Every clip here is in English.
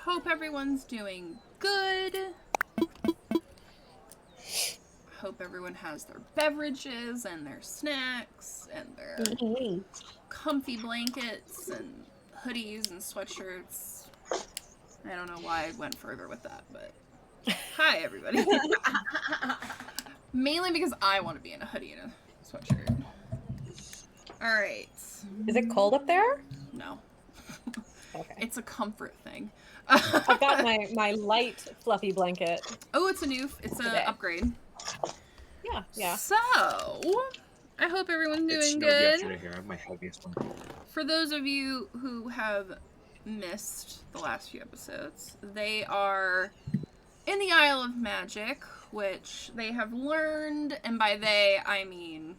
hope everyone's doing good. Hope everyone has their beverages and their snacks and their comfy blankets and hoodies and sweatshirts. I don't know why I went further with that, but hi everybody. Mainly because I want to be in a hoodie and a sweatshirt. Alright. Is it cold up there? No. Okay. It's a comfort thing. I've got my light fluffy blanket. Oh, it's an upgrade. Yeah. So, I hope everyone's doing good. Here. I have my heaviest one. For those of you who have missed the last few episodes, they are in the Isle of Magic, which they have learned, and by they, I mean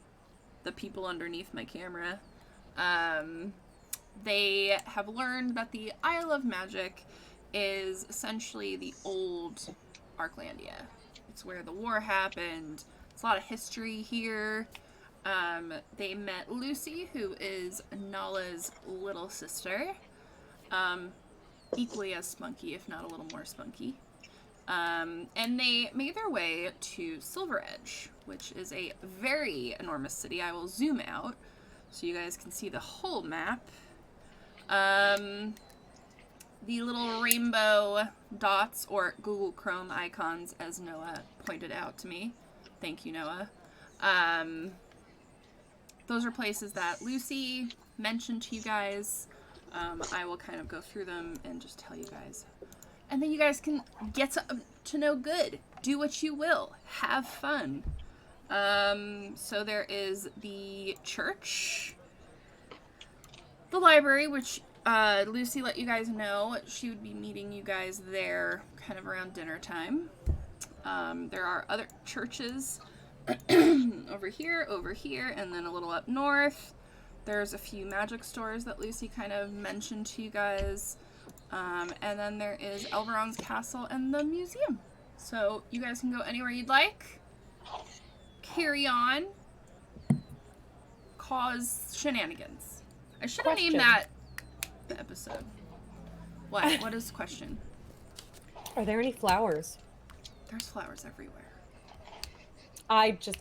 the people underneath my camera. They have learned that the Isle of Magic is essentially the old Arklandia. It's where the war happened. It's a lot of history here. They met Lucy, who is Nala's little sister. Equally as spunky, if not a little more spunky. And they made their way to Silver Edge, which is a very enormous city. I will zoom out so you guys can see the whole map. The little rainbow dots, or Google Chrome icons, as Noah pointed out to me. Thank you, Noah. Those are places that Lucy mentioned to you guys. I will kind of go through them and just tell you guys. And then you guys can get to know good. Do what you will. Have fun. So there is the church. The library, which Lucy let you guys know she would be meeting you guys there kind of around dinner time. There are other churches over here, and then a little up north. There's a few magic stores that Lucy kind of mentioned to you guys. And then there is Elveron's castle and the museum. So you guys can go anywhere you'd like. Carry on. Cause shenanigans. I should have named that the episode. What? What is the question? Are there any flowers? There's flowers everywhere. I just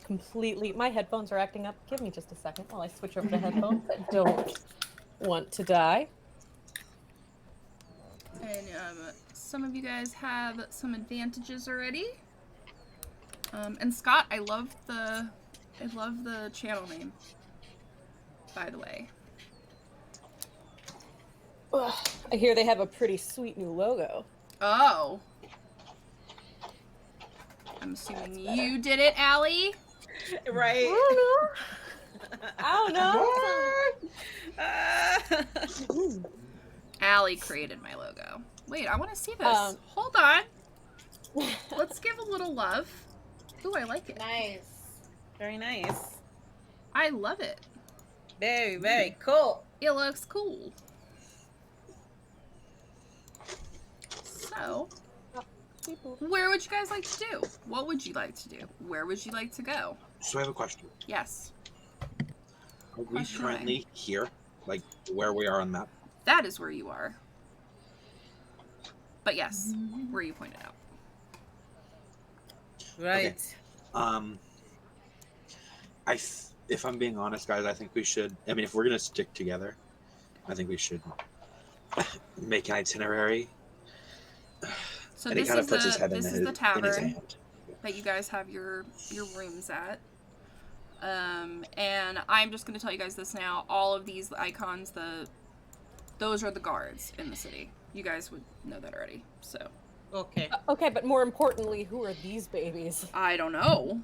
my headphones are acting up. Give me just a second while I switch over to headphones. I don't want to die. And some of you guys have some advantages already. And Scott, I love the channel name, by the way. I hear they have a pretty sweet new logo. Oh. I'm assuming you did it, Allie? Right. I don't know. Allie created my logo. Wait, I want to see this. Hold on. Let's give a little love. Ooh, I like it. Nice. Very nice. I love it. Very, very cool. It looks cool. So, where would you guys like to do? What would you like to do? Where would you like to go? So I have a question. Yes. Are we currently here? Like, where we are on the map? That is where you are. But yes, where you pointed out. Right. Okay. If I'm being honest, guys, I think we should. I mean, if we're gonna stick together, I think we should make an itinerary. So and this he kind is of puts his head this in is his, the tavern in his hand. that you guys have your rooms at. And I'm just going to tell you guys this now. All of these icons, those are the guards in the city. You guys would know that already. So. Okay. Okay, but more importantly, who are these babies? I don't know.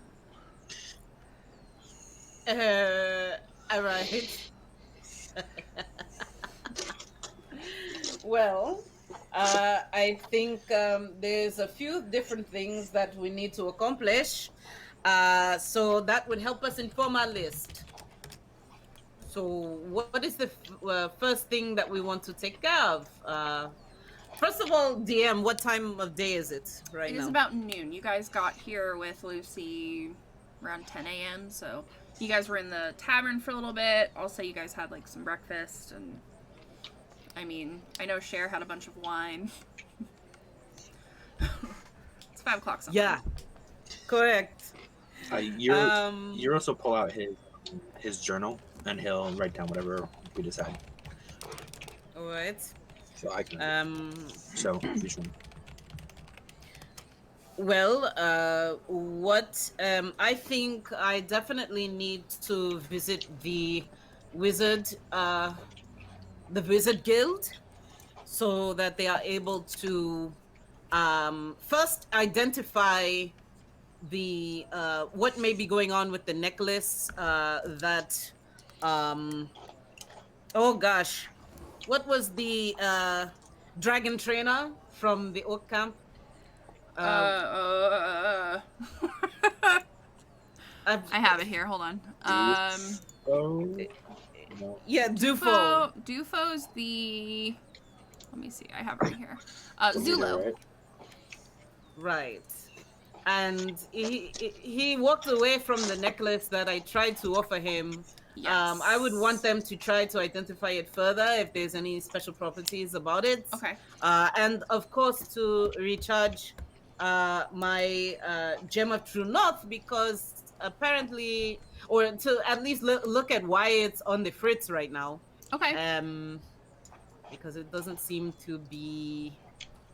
All right. Well, I think there's a few different things that we need to accomplish. So that would help us inform our list. So what is the first thing that we want to take care of? First of all, DM, what time of day is it right now? It is about noon. You guys got here with Lucy around 10 a.m. So you guys were in the tavern for a little bit. Also, you guys had like some breakfast. And I mean, I know Cher had a bunch of wine. 5 o'clock something. Yeah, correct. You also pull out his journal and he'll write down whatever we decide. All right. So I can. So which one? Well, what I think I definitely need to visit the wizard, the wizard guild, so that they are able to first identify the what may be going on with the necklace that oh gosh, what was the dragon trainer from the orc camp? I have it here. Hold on. Oh. No. Yeah, Dufo. Dufo's the. Let me see. I have it right here. The Zulu. leader, right? Right. And he walked away from the necklace that I tried to offer him. Yes. I would want them to try to identify it further if there's any special properties about it. Okay. And of course to recharge my gem of true north, because apparently, or to at least look at why it's on the fritz right now. Okay. Because it doesn't seem to be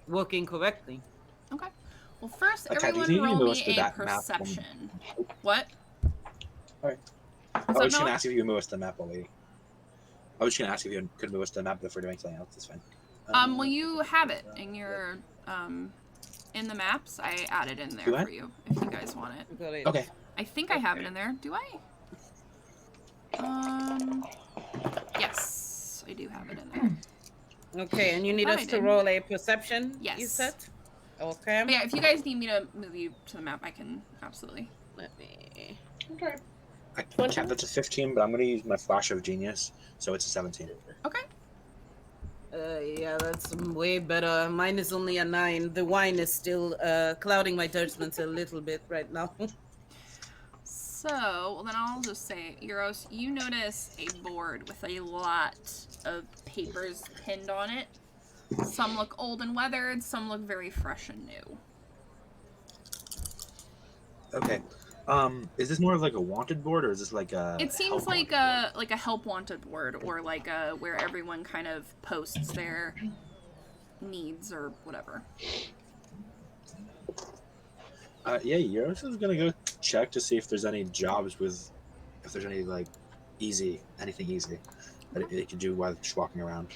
working correctly. Okay. Well, first, Okay, everyone do you roll know me us to a that map? perception. What? Alright. I What's was up, just gonna Noah? ask if you could move us to the map while we. I was just gonna ask if you could move us to the map if we're doing something else. That's fine. Well, you have it in your in the maps. I added in there Do I? for you if you guys want it. Okay. I think I have it in there. Do I? Yes, I do have it in there. Okay, and you need Thought us I to did. roll a perception, you Yes. said? Okay. But yeah, if you guys need me to move you to the map, I can absolutely. Let me... I can't. That's a 15, but I'm gonna use my flash of genius, so it's a 17. Okay. Yeah, that's way better. Mine is only a 9. The wine is still clouding my judgments a little bit right now. So, well, then I'll just say, Euros, you notice a board with a lot of papers pinned on it. Some look old and weathered, some look very fresh and new. Okay. Is this more of like a wanted board, or is this like a? It seems help like wanted a help wanted board, or like a where everyone kind of posts their needs or whatever. Yeah, Euros is gonna go check to see if there's any jobs with, if there's any like anything easy that it can do while just walking around.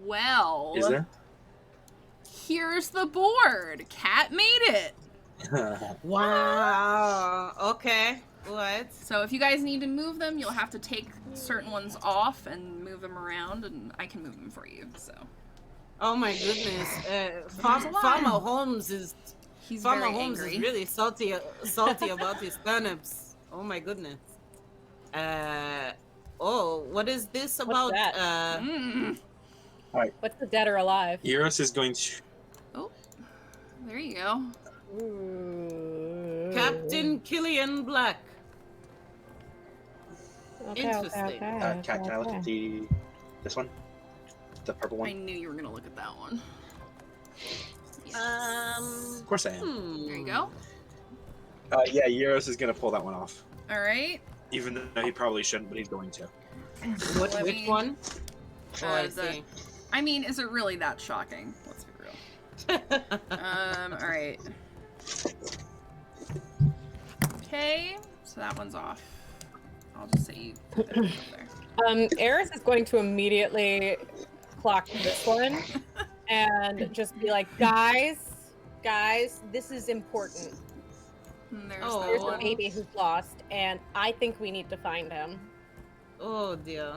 Well, Is there? here's the board. Cat made it. Wow. Okay. What? So if you guys need to move them, you'll have to take certain ones off and move them around, and I can move them for you. So Oh my goodness. There's a lot. Farmer Holmes is he's Farmer very Holmes angry. is really salty about his turnips. Oh my goodness. Oh, what is this about? that? Mm. What's the dead or alive? Euros is going to. Oh, there you go. Captain Killian Black. Okay, Interesting. Cat, can I look at this one? The purple I one? knew you were gonna look at that one. Yes. Of course I am. There you go. Yeah, Euros is gonna pull that one off. All right. Even though he probably shouldn't, but he's going to. What? Let Which me- one? Oh, I the- see. I mean, is it really that shocking? Let's be real. All right. Okay, so that one's off. I'll just say you put it up there. Eris is going to immediately clock this one and just be like, guys, this is important. And there's Oh. that There's a one. baby who's lost, and I think we need to find him. Oh dear.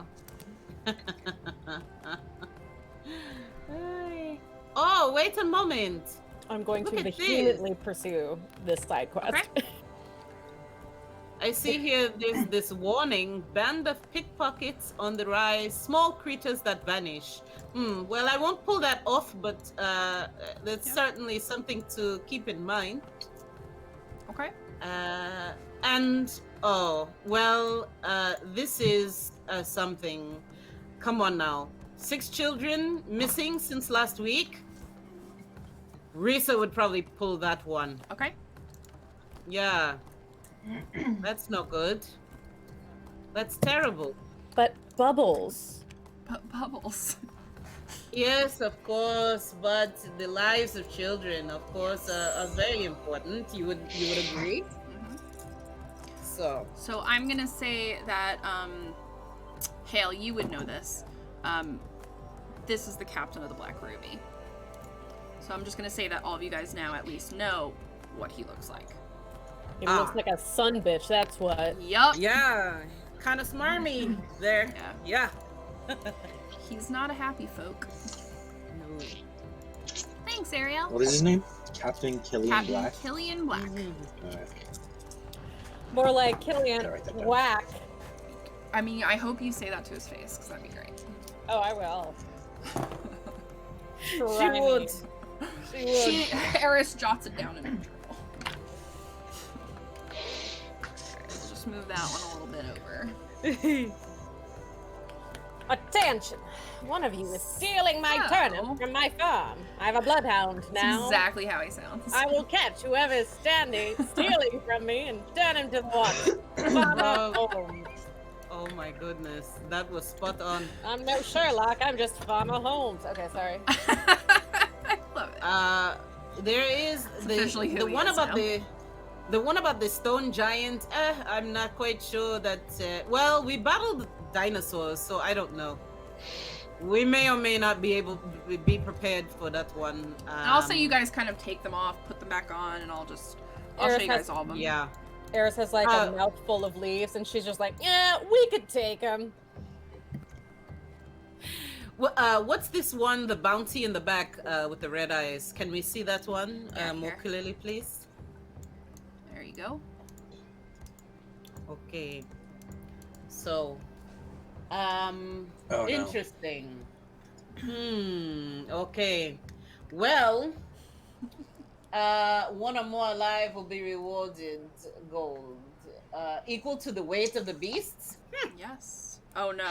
Hey. Oh, wait a moment. I'm going Look to at this. vehemently pursue this side quest. Okay. I see here there's this warning: band of pickpockets on the rise, small creatures that vanish. Well, I won't pull that off, but that's Yeah. certainly something to keep in mind. Okay. And oh, well, this is something. Come on now. 6 children missing since last week. Risa would probably pull that one. Okay. Yeah. That's not good. That's terrible. But Bubbles. Bubbles. Yes, of course, but the lives of children, of course, are very important. You would agree? Mhm. So I'm gonna say that, Hale, you would know this. This is the captain of the Black Ruby. So I'm just gonna say that all of you guys now at least know what he looks like. He looks like a sun bitch, that's what. Yup. yeah, kind of smarmy there. Yeah. Yeah. He's not a happy folk. No. Thanks, Ariel. What is his name? Captain Killian Captain Black. Killian Black. Alright. More like Killian Gotta write that down. Whack. I mean, I hope you say that to his face, because that'd be great. Oh, I will. She Try would. me. She would. Eris jots it down in her journal. Okay, let's just move that one a little bit over. Attention! One of you is stealing my Oh. turnip from my farm. I have a bloodhound That's now. exactly how he sounds. I will catch whoever is stealing from me and turn him to the water. Farmer Holmes. Oh my goodness, that was spot on. I'm no Sherlock, I'm just Farmer Holmes. Okay, sorry. I love it. There is officially who the he one is about now. the one about the stone giant. I'm not quite sure that. Well, we battled dinosaurs, so I don't know. We may or may not be able to be prepared for that one. And I'll say you guys kind of take them off, put them back on, and I'll show Eris you guys all of them. Yeah. Eris has like a mouthful of leaves and she's just like, yeah, we could take them. What's this one? The bounty in the back with the red eyes. Can we see that one more Here. clearly, please? There you go. Okay. So, Oh, no. interesting. Okay. Well, one or more alive will be rewarded gold equal to the weight of the beasts. Yes. Oh no.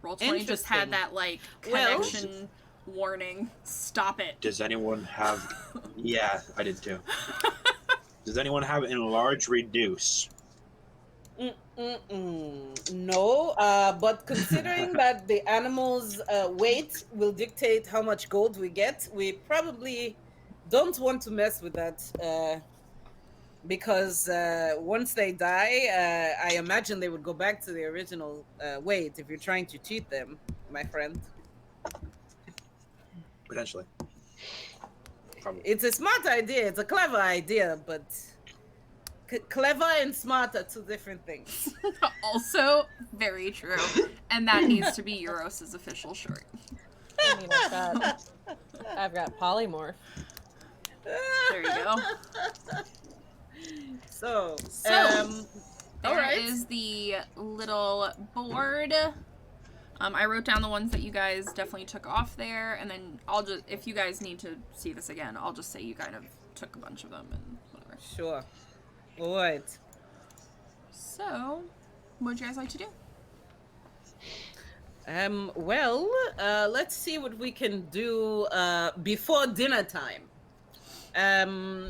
Roll 20 just had Interesting. that like Well- connection warning. Stop it. Does anyone have? Yeah, I did too. Does anyone have enlarge reduce? No, but considering that the animal's weight will dictate how much gold we get, we probably don't want to mess with that because once they die, I imagine they would go back to the original weight if you're trying to cheat them, my friend. Potentially. Probably. It's a smart idea. It's a clever idea, but clever and smart are two different things. Also, very true. And that needs to be Euros's official shirt. I mean, I've got polymorph. There you go. So, There all right. is the little board. I wrote down the ones that you guys definitely took off there, and then I'll just, if you guys need to see this again, I'll just say you kind of took a bunch of them and whatever. Sure. All right. So, what would you guys like to do? Well, let's see what we can do before dinner time.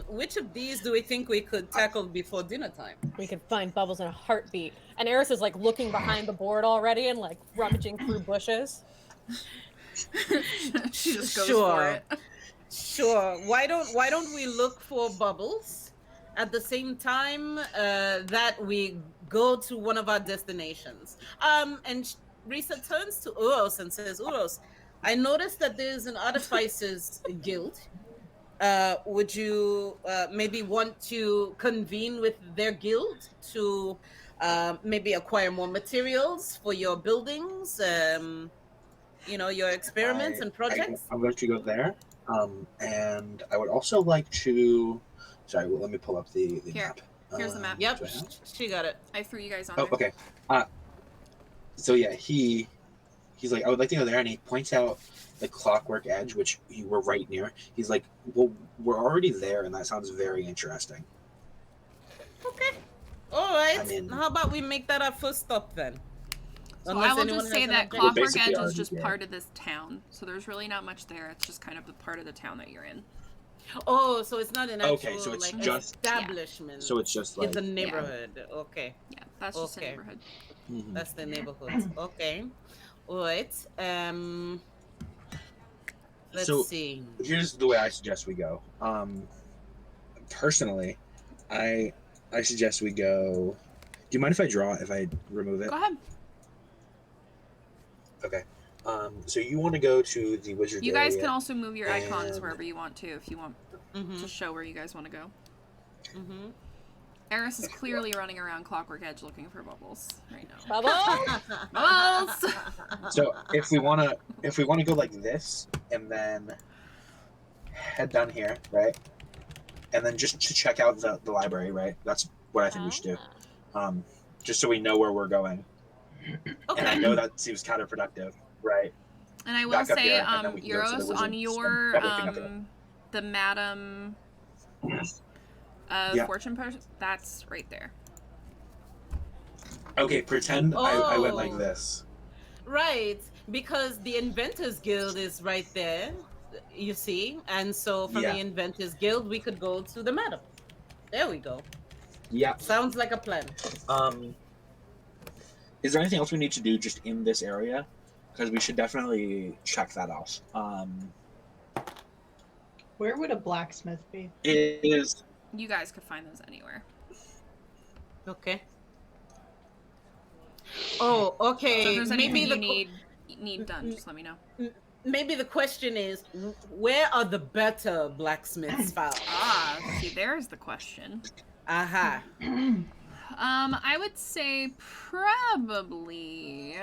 Which of these do we think we could tackle before dinner time? We could find Bubbles in a heartbeat. And Eris is like looking behind the board already and like rummaging through bushes. She just goes Sure. for it. Sure. Why don't we look for Bubbles at the same time that we go to one of our destinations? And Risa turns to Uros and says, Uros, I noticed that there's an artificers guild. Would you maybe want to convene with their guild to maybe acquire more materials for your buildings, your experiments and projects? I'm going to go there. And I would also like to. Sorry, well, let me pull up the Here. map. Here's the map. Yep, do I have it? she got it. I threw you guys on Oh, there. okay. So yeah, he's like, I would like to go there, and he points out the Clockwork Edge, which we're right near. He's like, well, we're already there, and that sounds very interesting. Okay. All right. I mean- How about we make that our first stop then? So Unless I will anyone just say has an that objection. Clock- Clockwork basically Edge is already just there. part of this town, so there's really not much there. It's just kind of the part of the town that you're in. Oh, so it's not an actual Okay, so it's like just- establishment. So it's just like It's a neighborhood. Okay. Yeah, that's just a Okay. neighborhood. Mhm. That's the neighborhood. Okay. All right. Let's So- see. Here's the way I suggest we go. Personally, I suggest we go. Do you mind if I draw? If I remove it? Go ahead. Okay. So you want to go to the wizard You guys area. can also move your icons and- wherever you want to if you want Mm-hmm. to show where you guys want to go. Mm-hmm. Eris is clearly running around Clockwork Edge looking for bubbles right now. Bubble. Bubbles! So if we wanna go like this, and then head down here, right? And then just to check out the library, right? That's what I think we should do. Just so we know where we're going. And I Okay. know that seems counterproductive, right? And I will Back up say, here, and then we can go to the Euros, wizards on and your, grab everything up there. the Madam Yeah. Fortune Potion, that's right there. Okay, pretend I went like Oh. this. Right, because the Inventors Guild is right there, you see, and so from Yeah. the Inventors Guild we could go to the madam. There we go. Yeah. Sounds like a plan. Is there anything else we need to do just in this area? Because we should definitely check that off. Where would a blacksmith be? It is. You guys could find those anywhere. Okay. Oh, okay. So if there's anything maybe you the need done, just let me know. maybe the question is, where are the better blacksmiths found? Ah, see, there's the question. Aha. I would say probably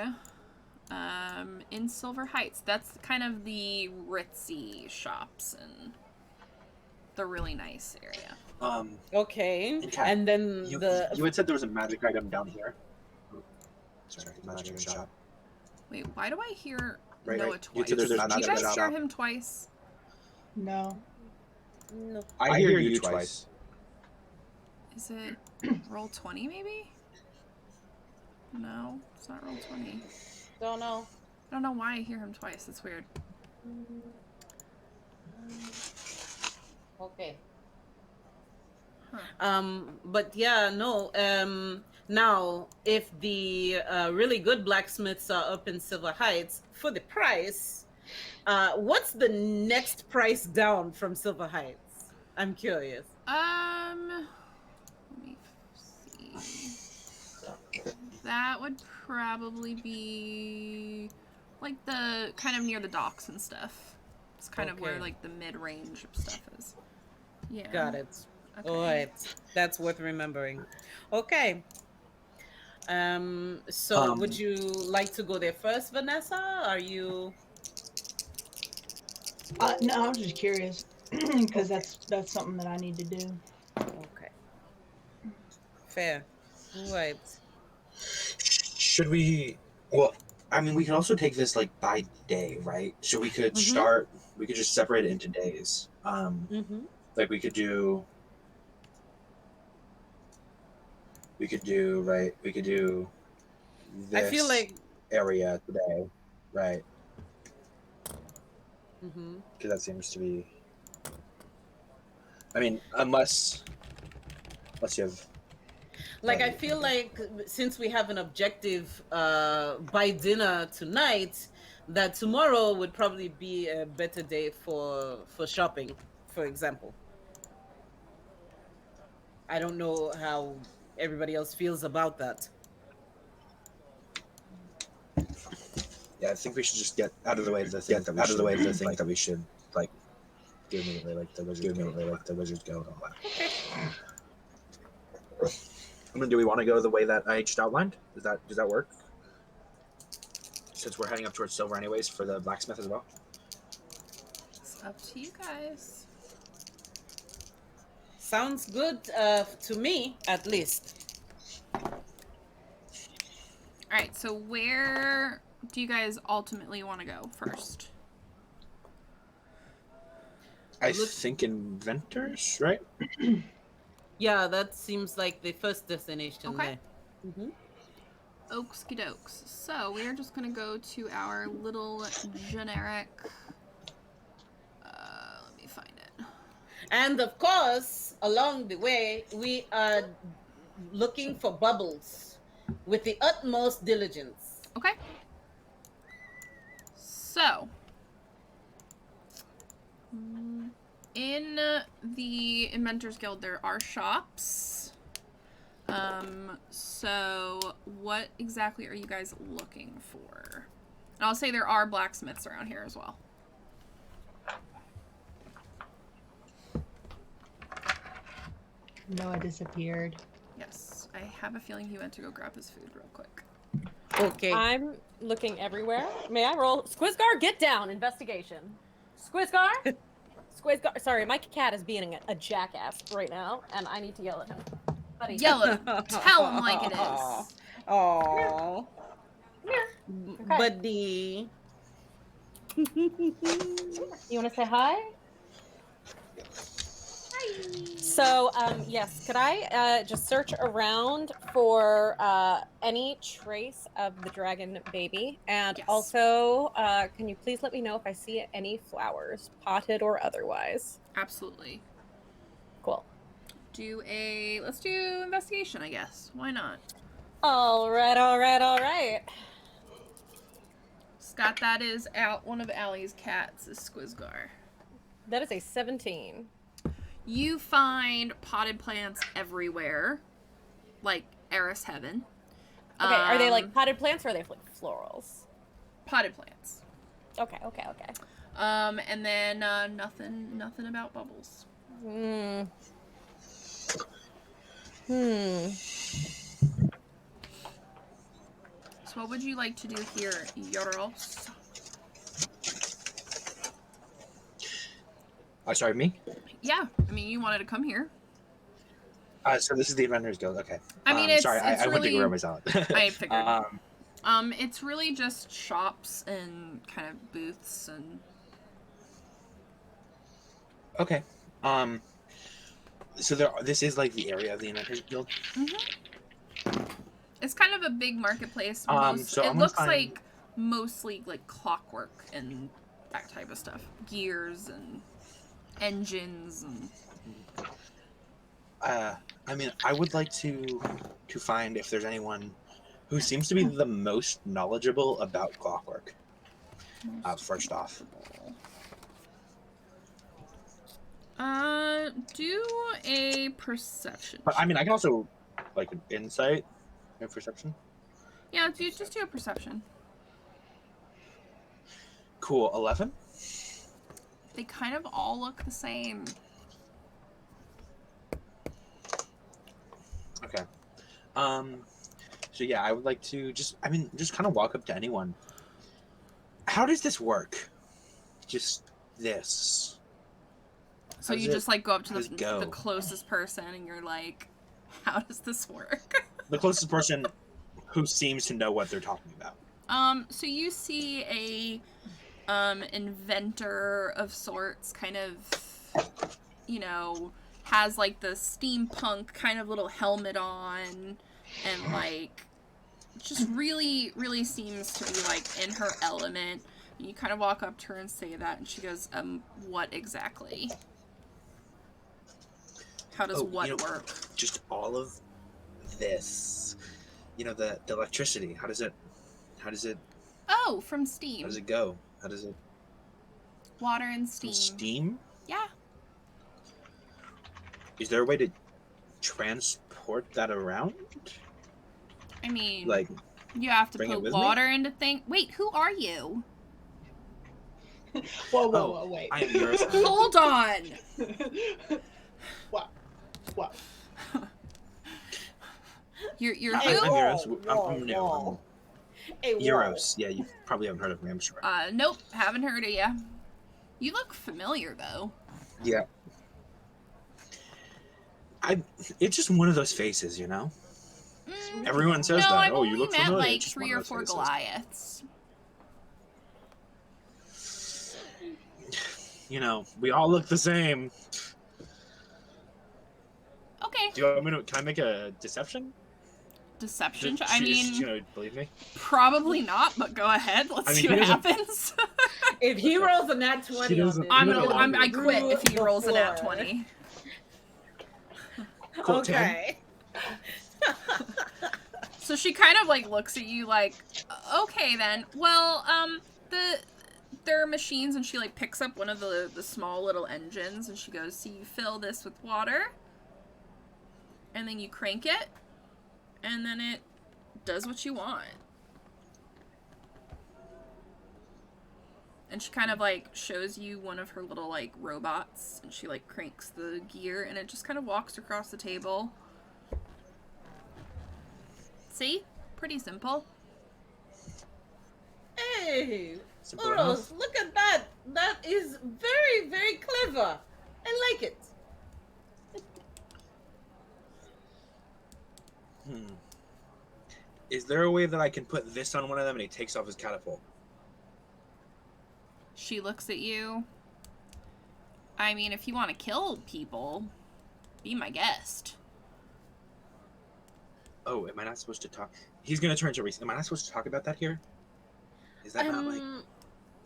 in Silver Heights. That's kind of the ritzy shops and the really nice area. Okay. Okay. And then You the had said there was a magic item down here. Sorry, magic shop. Wait, why do I hear Right, Noah right. twice? You said there's a Did you magic guys shop. hear him twice? No. no. I hear you twice. Is it roll 20 maybe? No, it's not roll 20. Don't know. I don't know why I hear him twice. It's weird. Okay. Huh. But yeah, no. Now, if the really good blacksmiths are up in Silver Heights for the price, what's the next price down from Silver Heights? I'm curious. Let me see. That would probably be like the kind of near the docks and stuff. It's kind of where Okay. like the mid-range of stuff is. Yeah. Got it. Okay. All right, that's worth remembering. Okay. So would you like to go there first, Vanessa? Are you? No, I'm just curious because that's something that I need to do. Okay. Fair. All right. Should we? Well, I mean, we can also take this like by day, right? So we could start. We could just separate it into days. Mm-hmm. Like we could do. We could do right. We could do. This I feel like. area today, right? Mm-hmm. Because that seems to be. I mean, unless you have. Like I feel like since we have an objective by dinner tonight, that tomorrow would probably be a better day for shopping, for example. I don't know how everybody else feels about that. Yeah, I think we should just get out of the way the thing that we should, the thing that we should like do immediately, like the wizards go and all that. I mean, do we want to go the way that I just outlined? Does that work? Since we're heading up towards silver anyways for the blacksmith as well. It's up to you guys. Sounds good to me, at least. Alright, so where do you guys ultimately want to go first? I think inventors, right? Yeah, that seems like the first destination Okay. there. Oaksky dokes. So we are just gonna go to our little generic. Let me find it. And of course, along the way, we are looking for bubbles with the utmost diligence. Okay. So, in the Inventors Guild, there are shops. So what exactly are you guys looking for? And I'll say there are blacksmiths around here as well. Noah disappeared. Yes, I have a feeling he went to go grab his food real quick. Okay. I'm looking everywhere. May I roll? Squizgar, get down. Investigation. Squizgar? Squizgar. Sorry, my cat is being a jackass right now, and I need to yell at him. Buddy. Yell at him. Tell him like it is. Aww. Okay. Buddy. You want to say hi? So, yes, could I just search around for any trace of the dragon baby? And Yes. also, can you please let me know if I see any flowers, potted or otherwise? Absolutely. Cool. Let's do investigation, I guess. Why not? All right. Scott, that is out one of Allie's cats, is Squizgar. That is a 17. You find potted plants everywhere, like Eris Heaven. Okay, are they like potted plants or are they like florals? Potted plants? Okay. And then nothing about bubbles. So what would you like to do here, Yoros? Sorry, me? Yeah, I mean, you wanted to come here. So this is the Inventors Guild. Okay. I mean, it's sorry, it's I went to really. grab my salad. I figured. It's really just shops and kind of booths and. Okay. So this is like the area of the Inventors Guild. It's kind of a big marketplace. So it looks like mostly like clockwork and that type of stuff, gears and engines and. I mean, I would like to find if there's anyone who seems to be the most knowledgeable about clockwork. First off. Do a perception. But I mean, I can also like an insight and perception. Yeah, just do a perception. Cool, 11. They kind of all look the same. Okay. So yeah, I would like to just kind of walk up to anyone. How does this work? Just this. So you just like go up to the go? closest person and you're like, how does this work? The closest person who seems to know what they're talking about. So you see a inventor of sorts, kind of, has like the steampunk kind of little helmet on, and like just really, really seems to be like in her element. And you kind of walk up to her and say that, and she goes, what exactly? How does work? Just all of this. The electricity. How does it? Oh, from steam. How does it go? How does it? Water and steam. Steam? Yeah. Is there a way to transport that around? I mean, like, you have to bring it put with water into things. Wait, who are you? Whoa, wait. I am yours. Hold on. What? You're I'm who? Euros. I'm new. whoa. Hey, Euros. Yeah, you probably haven't heard of me, I'm sure. Nope, haven't heard of ya. You look familiar though. Yeah. It's just one of those faces, Everyone says no, that. I've Oh, you only look met familiar. like It's just 3 one or of those 4 faces. Goliaths. We all look the same. Okay. Do you want me to? Can I make a deception? Deception. Is I she mean, gonna believe me? probably not. But go ahead. Let's I mean, see he what doesn't- happens. If he rolls a nat 20 on doesn't- this, I'm he gonna. doesn't I believe quit if he through rolls the a nat floor. 20. Cool, 10. Okay. So she kind of like looks at you like, okay then. Well, there are machines, and she like picks up one of the small little engines, and she goes, so you fill this with water, and then you crank it, and then it does what you want. And she kind of like shows you one of her little like robots, and she like cranks the gear, and it just kind of walks across the table. See? Pretty simple. Hey, Simple Oros, look at that. That is very, very clever. I like it. Is there a way that I can put this on one of them and he takes off his catapult? She looks at you. I mean, if you want to kill people, be my guest. Oh, am I not supposed to talk? He's gonna turn to Reese. Am I not supposed to talk about that here? Is that not like a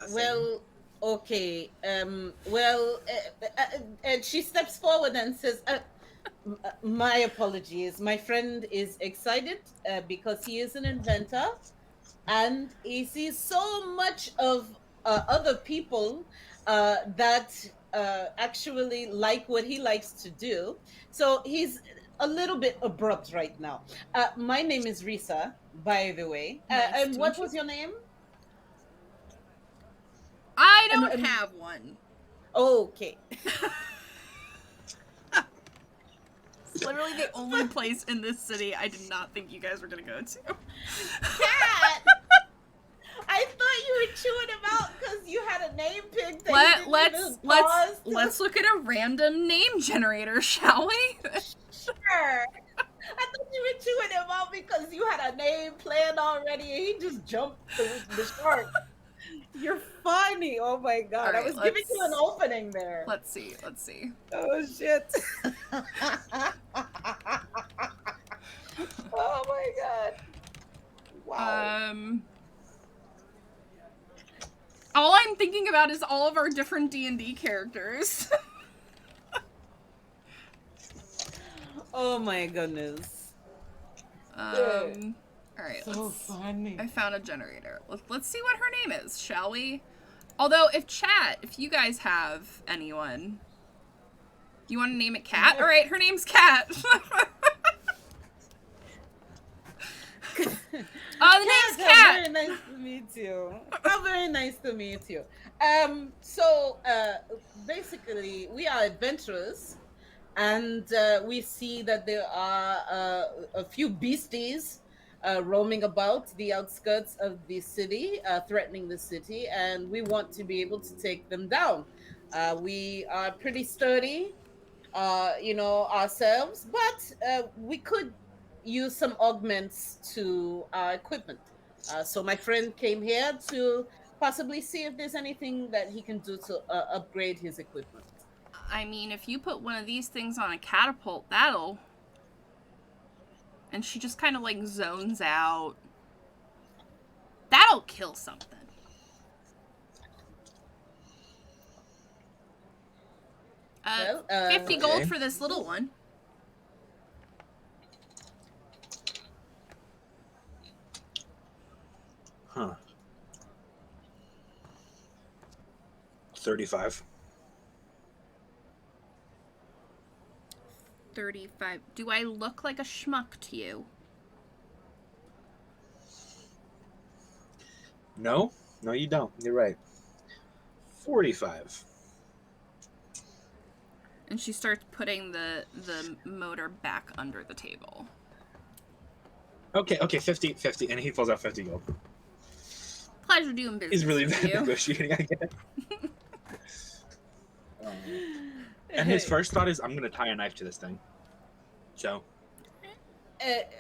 thing? Well, okay. And she steps forward and says, my apologies. My friend is excited because he is an inventor and he sees so much of other people that actually like what he likes to do. So he's a little bit abrupt right now. My name is Risa, by the way. Nice And to what meet you. was your name? I don't And- have one. Okay. It's literally the only place in this city I did not think you guys were gonna go to. Cat! I thought you were chewing him out because you had a name picked. Let's look at a random name generator, shall we? Sure. I thought you were chewing him out because you had a name planned already and he just jumped the shark. You're funny. Oh my god. All I right, was giving you an let's- opening there. Let's see. Oh shit. Oh my god. Wow. All I'm thinking about is all of our different D&D characters. Oh my goodness. Alright, So funny. I found a generator. Let's see what her name is, shall we? Although, if you guys have anyone, you want to name it Cat? Alright, her name's Cat. Oh, the name's Cat, Cat! Very nice to meet you. How very nice to meet you. So basically, we are adventurers, and we see that there are a few beasties roaming about the outskirts of the city, threatening the city, and we want to be able to take them down. We are pretty sturdy, ourselves, but we could use some augments to our equipment. So my friend came here to possibly see if there's anything that he can do to upgrade his equipment. I mean, if you put one of these things on a catapult, that'll... And she just kind of, like, zones out. That'll kill something. 50 gold Okay. for this little one. Huh. 35. 35. Do I look like a schmuck to you? No, you don't. You're right. 45. And she starts putting the motor back under the table. Okay, 50, and he pulls out 50 gold. Pleasure doing business He's really with bad you. negotiating, I guess. And his first thought is, I'm gonna tie a knife to this thing. So,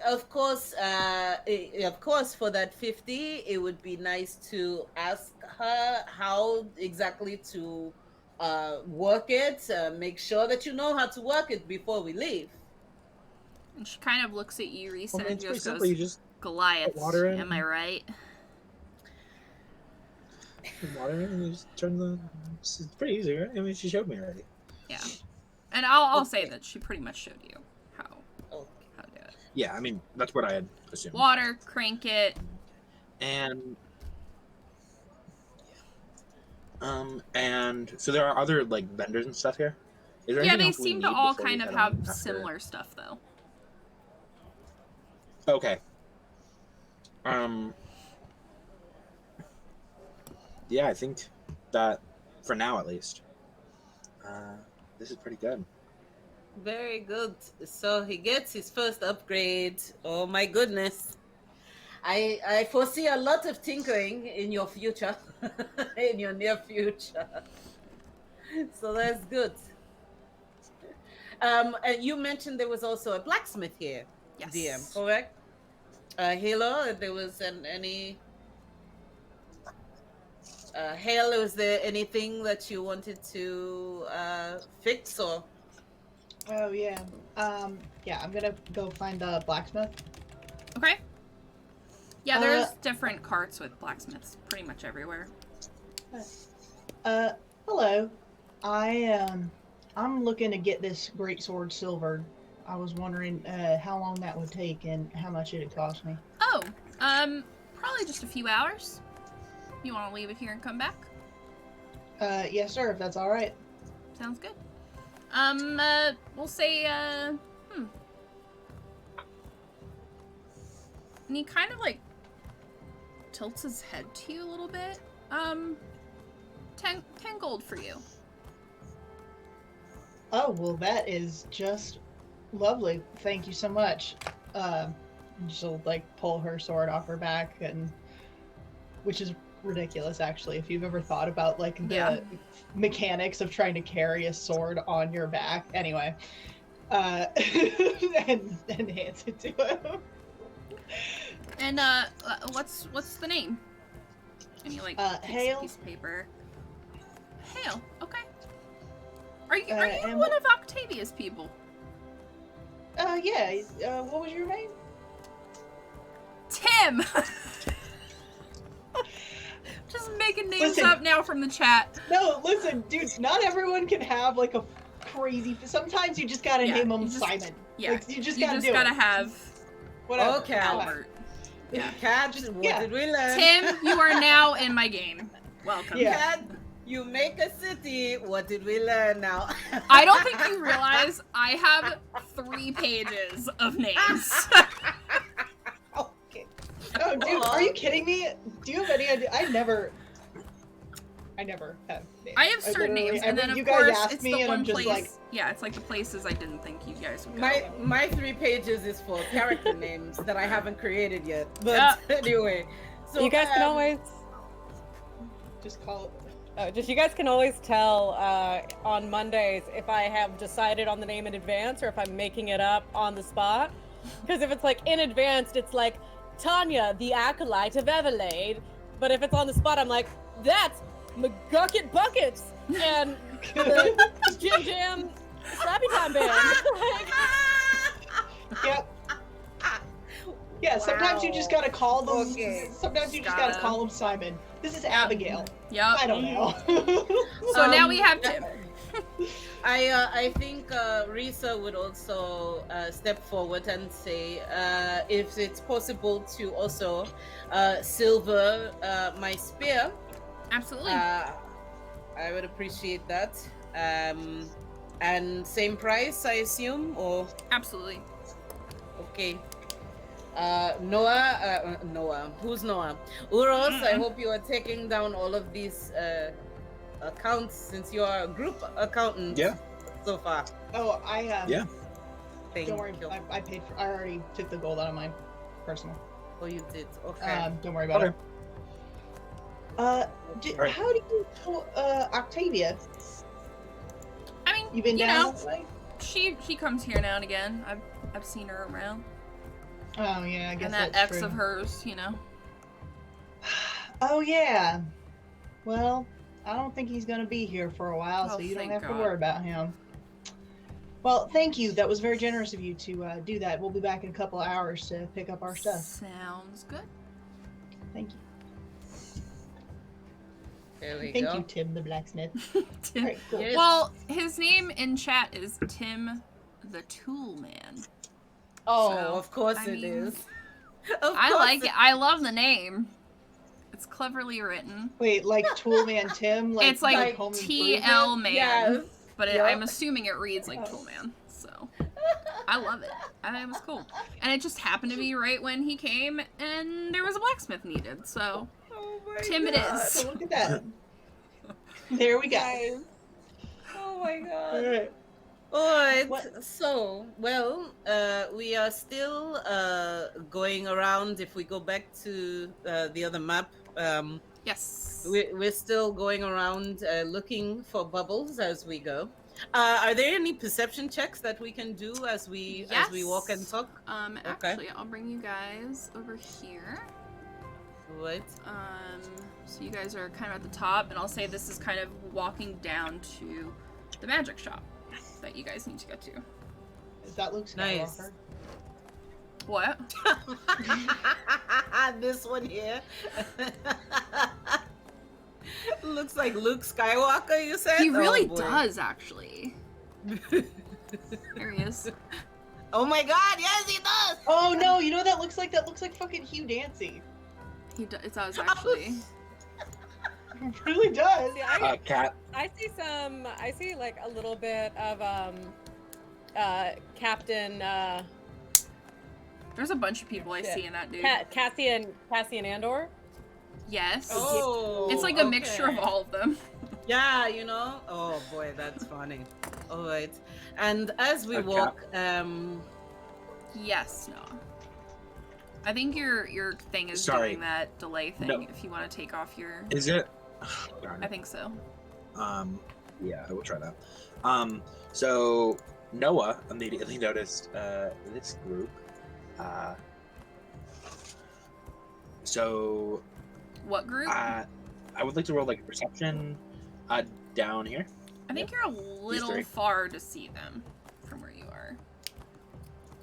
Of course, for that 50, it would be nice to ask her how exactly to work it. Make sure that you know how to work it before we leave. And she kind of looks at you, Risa, Well, man, and it's pretty just simple. goes, You just Goliath, put water in. am I right? put water in and you just turn the. It's pretty easy, right? I mean, she showed me already. Yeah. And I'll say Okay. that she pretty much showed you how Okay. to do it. Yeah, I mean, that's what I had assumed. Water, crank it. And so there are other like vendors and stuff here. Is there Yeah, anything they else we seem to need all before we kind of head have on after- similar stuff, though. Okay. Yeah, I think that for now at least, this is pretty good. Very good. So he gets his first upgrade. Oh my goodness. I foresee a lot of tinkering in your future, in your near future. So that's good. And you mentioned there was also a blacksmith here, Yes. DM, correct? Halo, there was Halo, is there anything that you wanted to fix or? Oh yeah. Yeah, I'm gonna go find the blacksmith. Okay. Yeah, there's different carts with blacksmiths pretty much everywhere. Hello. I'm looking to get this great sword silvered. I was wondering how long that would take and how much it'd cost me. Oh, probably just a few hours. You want to leave it here and come back? Yes, sir, if that's all right. Sounds good. We'll say, And he kind of, like, tilts his head to you a little bit. 10 gold for you. Oh, well, that is just lovely. Thank you so much. She'll, like, pull her sword off her back, and which is ridiculous, actually, if you've ever thought about, like, the Yeah. mechanics of trying to carry a sword on your back. Anyway. And hands it to him. And, what's the name? And he, like, takes Hale. a piece of paper. Hale, okay. Are you and one of Octavia's people? Yeah, what was your name? Tim! Just making names Listen. up now from the chat. No, listen, dude, not everyone can have, like, a crazy... Sometimes you just gotta Yeah, name him you just- Simon. Yeah, Like, you just you gotta just do gotta it. have Whatever. Okay. Albert. Yeah. Cat, what yeah. did we learn? Tim, you are now in my game. Welcome. Yeah. Cat, you make a city. What did we learn now? I don't think you realize I have 3 pages of names. Okay. Oh, dude, are you kidding me? Do you have any idea? I never have names. I have certain literally- names, and then of you guys course ask it's me the and one I'm just place. like, Yeah, it's like the places I didn't think you guys would go. My 3 pages is for character names that I haven't created yet. But Yeah. anyway, so You guys can always. just call it. You guys can always tell on Mondays if I have decided on the name in advance or if I'm making it up on the spot. Because if it's like in advance, it's like Tanya, the acolyte of Everlade. But if it's on the spot, I'm like, that's McGucket Buckets and the Jim Jam Slappy Time Band. Yep. Yeah, sometimes you just gotta call them. Okay. Sometimes you just Gotta- gotta call them Simon. This is Abigail. Yep. I don't know. So now we have Tim. I think Risa would also step forward and say if it's possible to also silver my spear. Absolutely. I would appreciate that. And same price, I assume, or Absolutely. okay. Noah. Who's Noah? Uros, I hope you are taking down all of these accounts since you are a group accountant. Yeah. So far. Oh, I Yeah. Thank Don't worry, you. I paid for. I already took the gold out of my personal. Oh, you did. Okay. Don't worry about Okay. it. Alright. How do you know Octavia? I mean, You been you down know, this way? she comes here now and again. I've seen her around. Oh yeah, I guess And that that's ex true. of hers, you know. Oh yeah. Well, I don't think he's gonna be here for a while, Oh, so you don't thank have to God. worry about him. Well, thank you. That was very generous of you to do that. We'll be back in a couple of hours to pick up our stuff. Sounds good. Thank you. There we Thank go. you, Tim the blacksmith. Tim. All right, cool. Yes. Well, his name in chat is Tim the Tool Man. Oh, So, of course I it mean, is. Of I course like it. I love the name. It's cleverly written. Wait, like Toolman Tim? Like, It's like Home TL Improvement? Man, Yes. but Yep. I'm assuming it reads like Tool Man. So I love it. I think it was cool, and it just happened to be right when he came, and there was a blacksmith needed. So Oh my Tim it God. is. So look at that. There we go. Guys. Oh my All God. right. Alright, What- so, well, we are still going around. If we go back to the other map, Yes. we're still going around looking for bubbles as we go. Are there any perception checks that we can do as we walk and Yes. talk? Okay. Actually, I'll bring you guys over here. Right. So you guys are kind of at the top, and I'll say this is kind of walking down to the magic shop that you guys need to get to. Is that Luke Nice. Skywalker? What? This one here. Looks like Luke Skywalker, you said? He really Oh, boy. does, actually. There he is. Oh my God, yes, he does! Oh no, you know what that looks like? That looks like fucking Hugh Dancy. It does, actually. It really does. See, I Cat. see like a little bit of Captain There's a bunch of people I Shit. see in that dude. Cassian Andor. Yes. Oh, It's like a mixture of okay. all of them. Yeah, you know? Oh boy, that's funny. Alright. And as we Okay. walk, Yes, no. I think your thing is Sorry. doing that delay thing. No. If you want to take off your, Is it? Darn I it. think so. Yeah, I will try that. So Noah immediately noticed this group. So What group? I would like to roll like a perception down here. I think you're a little three. far to see them from where you are.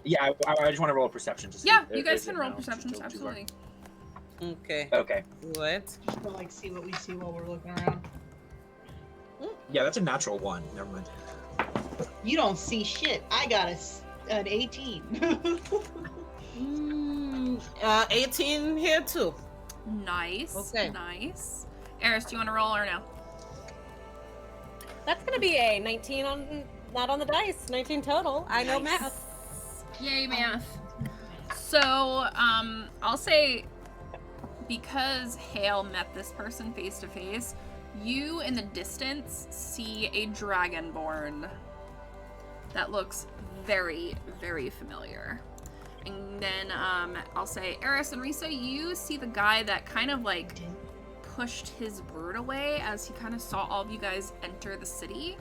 Yeah, I just want to roll a perception to see. Yeah, if you guys is can it roll now perceptions, still too far? absolutely. okay. Okay. What? Just to like see what we see while we're looking around. Yeah, that's a natural one. Never mind. You don't see shit. I got an 18. 18 here too. Nice. Okay. Nice. Eris, do you want to roll or no? That's gonna be a 19 on, not on the dice, 19 total. I know Nice. math. Yay, math. So, I'll say because Hale met this person face to face, you in the distance see a dragonborn that looks very, very familiar. And then I'll say, Eris and Risa, you see the guy that kind of like pushed his bird away as he kind of saw all of you guys enter the city.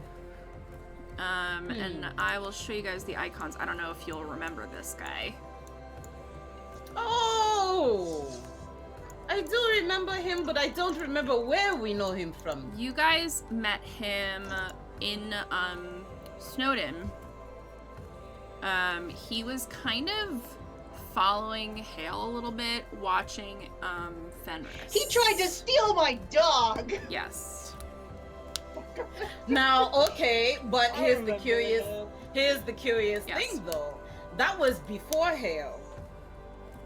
And I will show you guys the icons. I don't know if you'll remember this guy. Oh! I do remember him, but I don't remember where we know him from. You guys met him in Snowden. He was kind of following Hale a little bit, watching Fenris. He tried to steal my dog. Yes. Now, okay, but I here's the remember curious that. Yes. thing though. That was before Hale.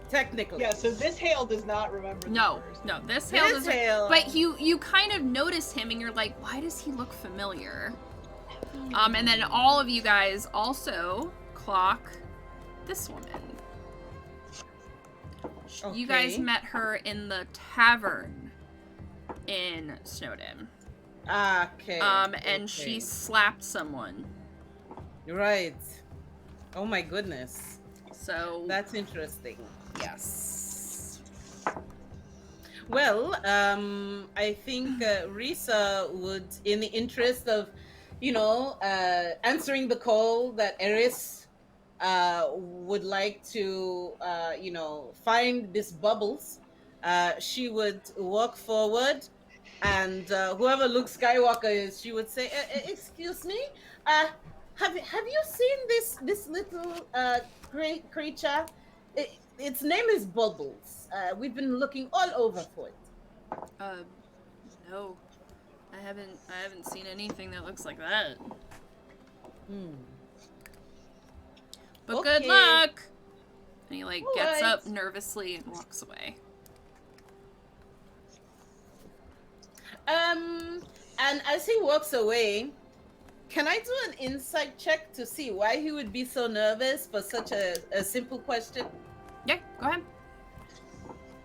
Technically. Yeah, so this Hale does not remember. No, the first. no, this Hale This doesn't. Hale. But you kind of notice him, and you're like, why does he look familiar? And then all of you guys also clock this woman. You guys Okay. met her in the tavern in Snowden. Okay. And she slapped someone. Right. Oh my goodness. So That's interesting. yes. Well, I think Risa would, in the interest of, answering the call that Eris would like to, find these bubbles, she would walk forward, and whoever Luke Skywalker is, she would say, "Excuse me, Have you seen this little creature? Its name is Bubbles. We've been looking all over for it. No. I haven't seen anything that looks like that. But good Okay. luck! And he gets Alright. up nervously and walks away. And as he walks away, can I do an insight check to see why he would be so nervous for such a simple question? Yeah, go ahead.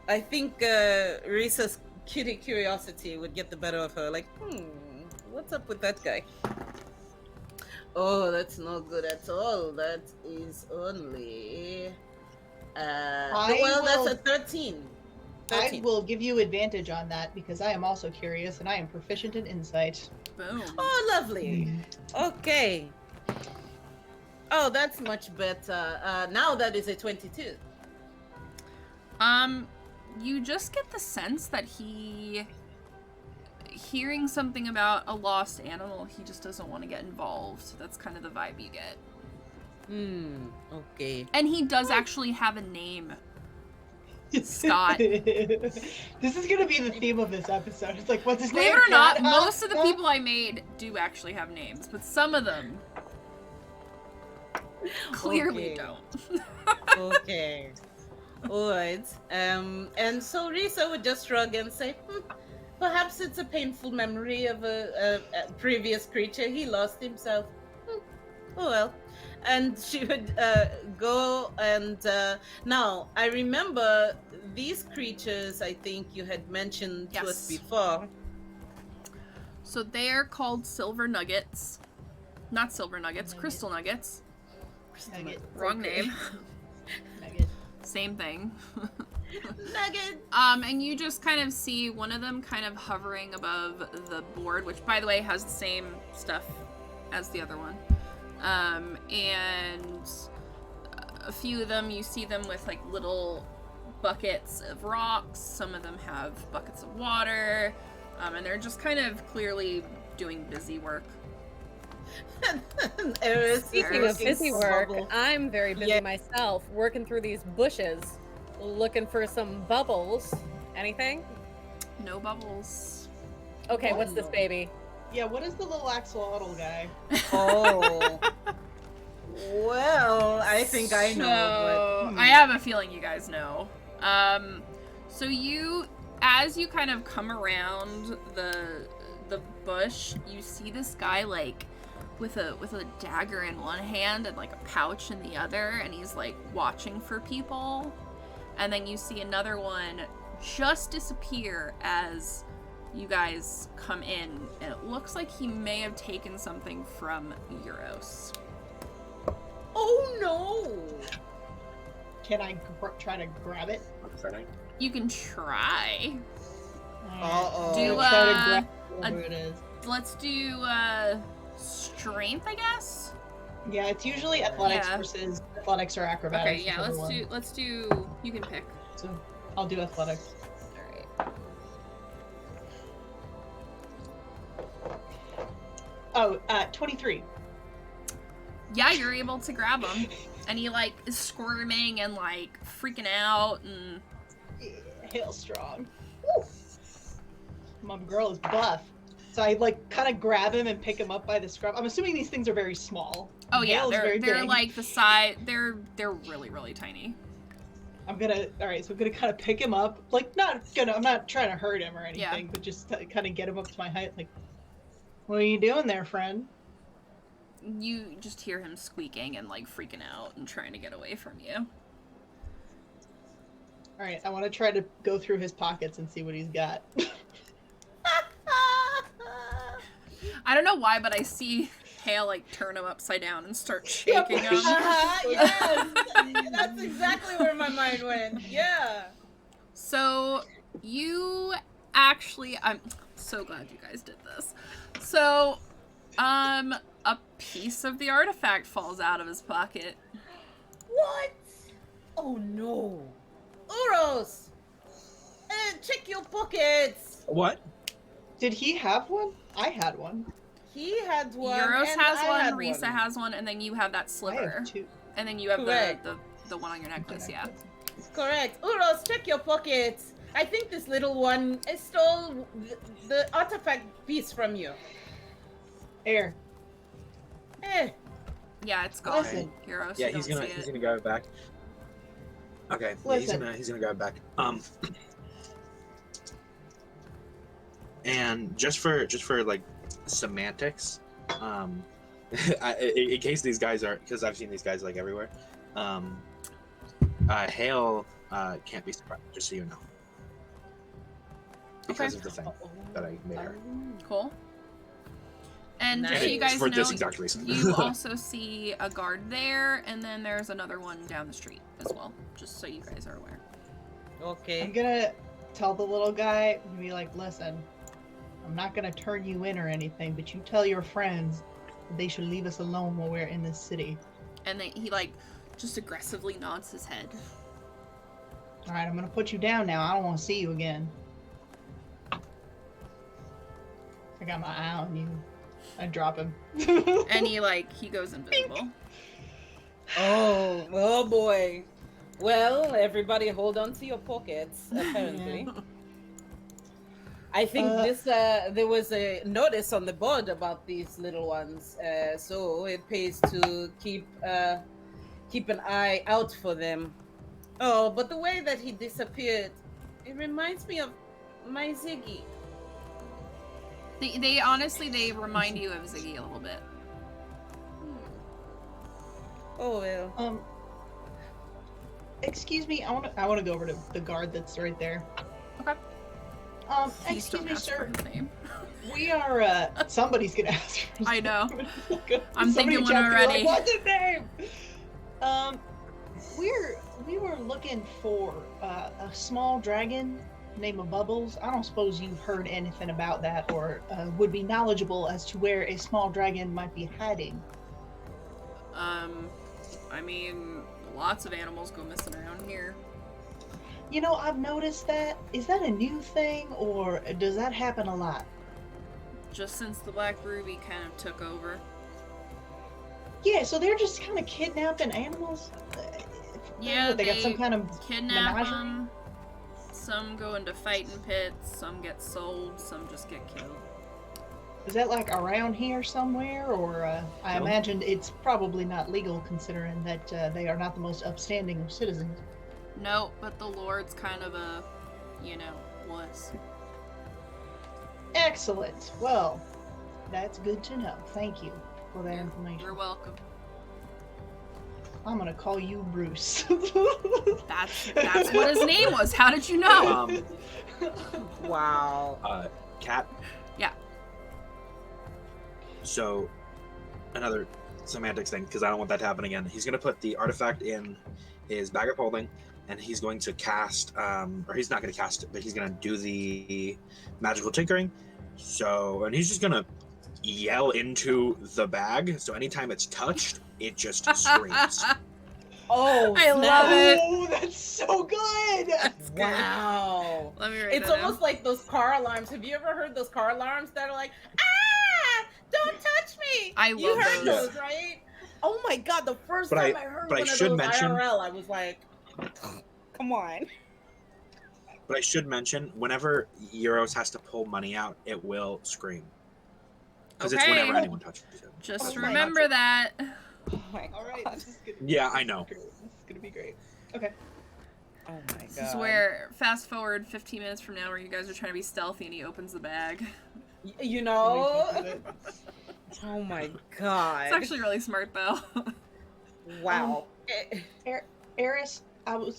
I think Risa's kitty curiosity would get the better of her. Like, what's up with that guy? Oh, that's not good at all. That is only... that's a 13. I will give you advantage on that because I am also curious and I am proficient in insight. Boom. Oh, lovely. Okay. Oh, that's much better. Now that is a 22. You just get the sense that hearing something about a lost animal, he just doesn't want to get involved. That's kind of the vibe you get. Okay. And he does actually have a name. Scott. This is gonna be the theme of this episode. It's like, what's his Believe name? it or not, Cat? most of the people I made do actually have names, but some of them clearly Okay. don't. Okay. Alright. And so Risa would just shrug and say, perhaps it's a painful memory of a previous creature. He lost himself. Oh well. And she would go and now I remember these creatures. I think you had mentioned to us Yes. before. So they're called silver nuggets. Not silver nuggets, Nugget. crystal nuggets. Nugget. Wrong Okay. name. Nugget. Same thing. Nugget. And you just kind of see one of them kind of hovering above the board, which by the way has the same stuff as the other one. And a few of them, you see them with little buckets of rocks. Some of them have buckets of water. And they're just kind of clearly doing busy work. Speaking of busy work, Bubble. I'm very busy Yeah. myself, working through these bushes, looking for some bubbles. Anything? No bubbles. Okay, what's this baby? Yeah, what is the little axolotl guy? Oh. Well, I think I know, So, I have a feeling you guys know. So as you kind of come around the bush, you see this guy with a dagger in one hand and a pouch in the other, and he's watching for people. And then you see another one just disappear as you guys come in, and it looks like he may have taken something from Euros. Oh no! Can I try to grab it? Upsetting. You can try. Uh-oh. Do, Try to uh, grab whatever it is. Let's do strength, I guess. Yeah, it's usually athletics Yeah. versus athletics or acrobatics. Okay, yeah, whichever one. let's do you can pick. So I'll do athletics. Alright. Oh, 23. Yeah, you're able to grab him. And he is squirming and freaking out and Hail strong. Woo. My girl is buff. So I kind of grab him and pick him up by the scruff. I'm assuming these things are very small. oh yeah, Hale's very they're big. the size they're really, really tiny. I'm gonna kind of pick him up. I'm not trying to hurt him or anything, but just kind of get him up to my height. What are you doing there, friend? You just hear him squeaking and freaking out and trying to get away from you. All right, I want to try to go through his pockets and see what he's got. I don't know why, but I see Hale turn him upside down and start shaking him. Yes! That's exactly where my mind went. Yeah. So you actually, I'm so glad you guys did this. So, a piece of the artifact falls out of his pocket. What? Oh no. Uros! Check your pockets! What? Did he have one? I had one. He had one. Euros and has I one, had Risa one. has one, and then you have that I sliver. have 2. And then you have Correct. the one on your necklace, yeah. Correct. Uros, check your pockets. I think this little one stole the artifact piece from you. Air. Eh. Yeah, it's gone. Listen. Euros, Yeah, you he's don't gonna see he's it. gonna grab it back. Okay, yeah, Listen. he's gonna grab it back. And just for like semantics, in case these guys are, because I've seen these guys like everywhere. Hail can't be surprised, just so you know, because of the thing that I made her. Cool. And just so Nice. you guys For know, this exact reason. you also see a guard there, and then there's another one down the street as well, just so you guys are aware. I'm Okay. gonna tell the little guy and be like, listen, I'm not gonna turn you in or anything, but you tell your friends that they should leave us alone while we're in this city. And then he, like, just aggressively nods his head. Alright, I'm gonna put you down now. I don't wanna see you again. I got my eye on you. I drop him. And he goes invisible. Oh boy. Well, everybody hold on to your pockets, apparently. I think there was a notice on the board about these little ones, so it pays to keep an eye out for them. Oh, but the way that he disappeared, it reminds me of my Ziggy. They honestly, they remind you of Ziggy a little bit. Oh well. Excuse me, I wanna go over to the guard that's right there. Okay. Please Excuse don't me, ask for sir. his name. We are, somebody's gonna ask for his I know. name. I'm Somebody thinking one jumped in, already. Like, what's his name? We were looking for a small dragon named Bubbles. I don't suppose you've heard anything about that, or would be knowledgeable as to where a small dragon might be hiding. I mean, lots of animals go missing around here. You know, I've noticed that. Is that a new thing, or does that happen a lot? Just since the Black Ruby kind of took over. Yeah, so they're just kind of kidnapping animals. Yeah, they got some kind of kidnap menagerie? them. Some go into fighting pits, some get sold, some just get killed. Is that like around here somewhere, or I No. imagined it's probably not legal considering that they are not the most upstanding of citizens. No, but the Lord's kind of a, wuss. Excellent. Well, that's good to know. Thank you for that information. You're welcome. I'm gonna call you Bruce. That's what his name was. How did you know? Wow. Cat. Yeah. So, another semantics thing, because I don't want that to happen again. He's gonna put the artifact in his bag of holding, and he's going to cast, or he's not gonna cast it, but he's gonna do the magical tinkering. So, and he's just gonna yell into the bag. So anytime it's touched, it just screams. Oh, I love it. Oh, that's so good! That's good. Wow. Let me write It's that down. almost like those car alarms. Have you ever heard those car alarms that are like, ah, don't touch me? I You love heard those. those, right? Oh my god, the first But time I heard but I one of should those mention- IRL, I was like, come on. But I should mention, whenever Euros has to pull money out, it will scream. Because it's Okay. whenever anyone touches it. Just Oh my remember that. Oh my All right, God. this is good. Yeah, I know. This is gonna be great. Okay. Oh my god. This is where, fast forward 15 minutes from now, where you guys are trying to be stealthy and he opens the bag. You know? Amazing. Oh my god. It's actually really smart, though. Wow. Eris, I'm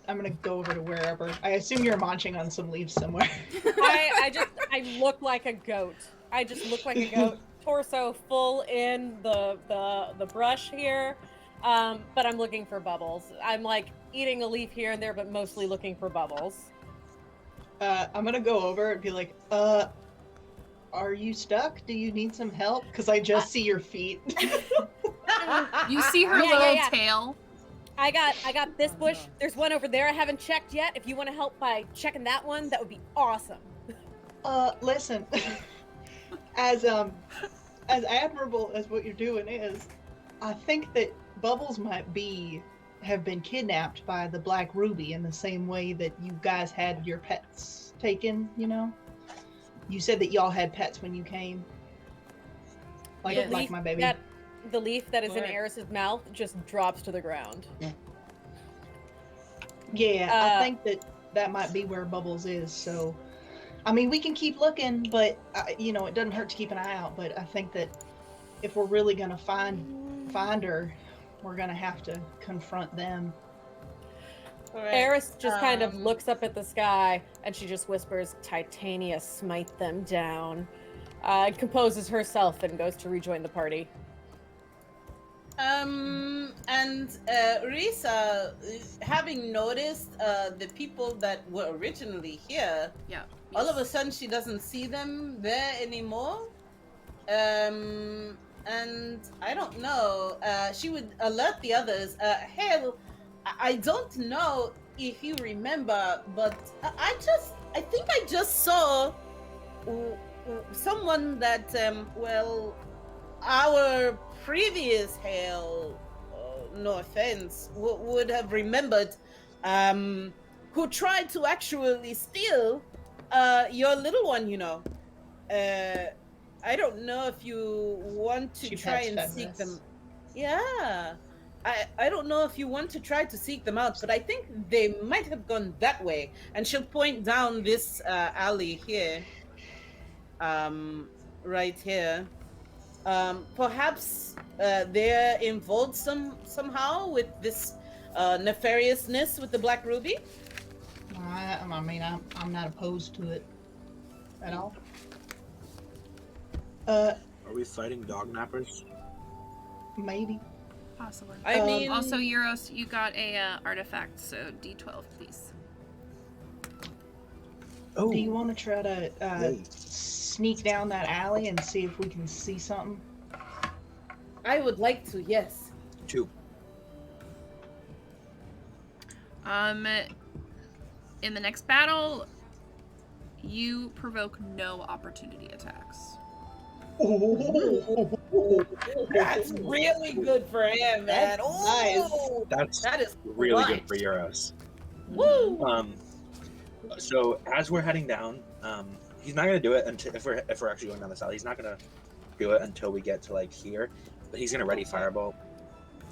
gonna go over to wherever. I assume you're munching on some leaves somewhere. I look like a goat. I just look like a goat. Torso full in the brush here. But I'm looking for bubbles. I'm like eating a leaf here and there, but mostly looking for bubbles. I'm gonna go over and be like, are you stuck? Do you need some help? Because I just see your feet. You see her Yeah, little yeah. tail. I got this bush. There's one over there I haven't checked yet. If you want to help by checking that one, that would be awesome. Listen, as admirable as what you're doing is, I think that Bubbles might have been kidnapped by the Black Ruby in the same way that you guys had your pets taken, you know? You said that y'all had pets when you came. Like, Yes. like my baby. The leaf that is in Correct. Eris's mouth just drops to the ground. Yeah, I think that might be where Bubbles is, so... I mean, we can keep looking, but, you know, it doesn't hurt to keep an eye out, but I think that if we're really gonna find her, we're gonna have to confront them. Correct. Eris just kind of looks up at the sky and she just whispers, "Titania, smite them down." Composes herself and goes to rejoin the party. And Risa, having noticed the people that were originally here, Yeah. all of a sudden she doesn't see them there anymore. And I don't know. She would alert the others. Hell, I don't know if you remember, but I think I just saw someone that, our previous Hale, no offense, would have remembered, who tried to actually steal your little one, you know. I don't know if you want to try and seek them. Yeah. I don't know if you want to try to seek them out, but I think they might have gone that way. And she'll point down this alley here. Right here. Perhaps they're involved somehow with this nefariousness with the Black Ruby. I mean, I'm not opposed to it at all. Are we fighting dog nappers? Maybe. Possibly. I mean, Also, Euros, you got a artifact, so D12, please. Oh, Do you want to try to wait. sneak down that alley and see if we can see something? I would like to, yes. 2. In the next battle, you provoke no opportunity attacks. That's really good for him, man. That's Oh, That's that is really nice. good for Euros. Woo! So as we're heading down, he's not gonna do it until if we're actually going down this alley. He's not gonna do it until we get to like here, but he's gonna ready Firebolt.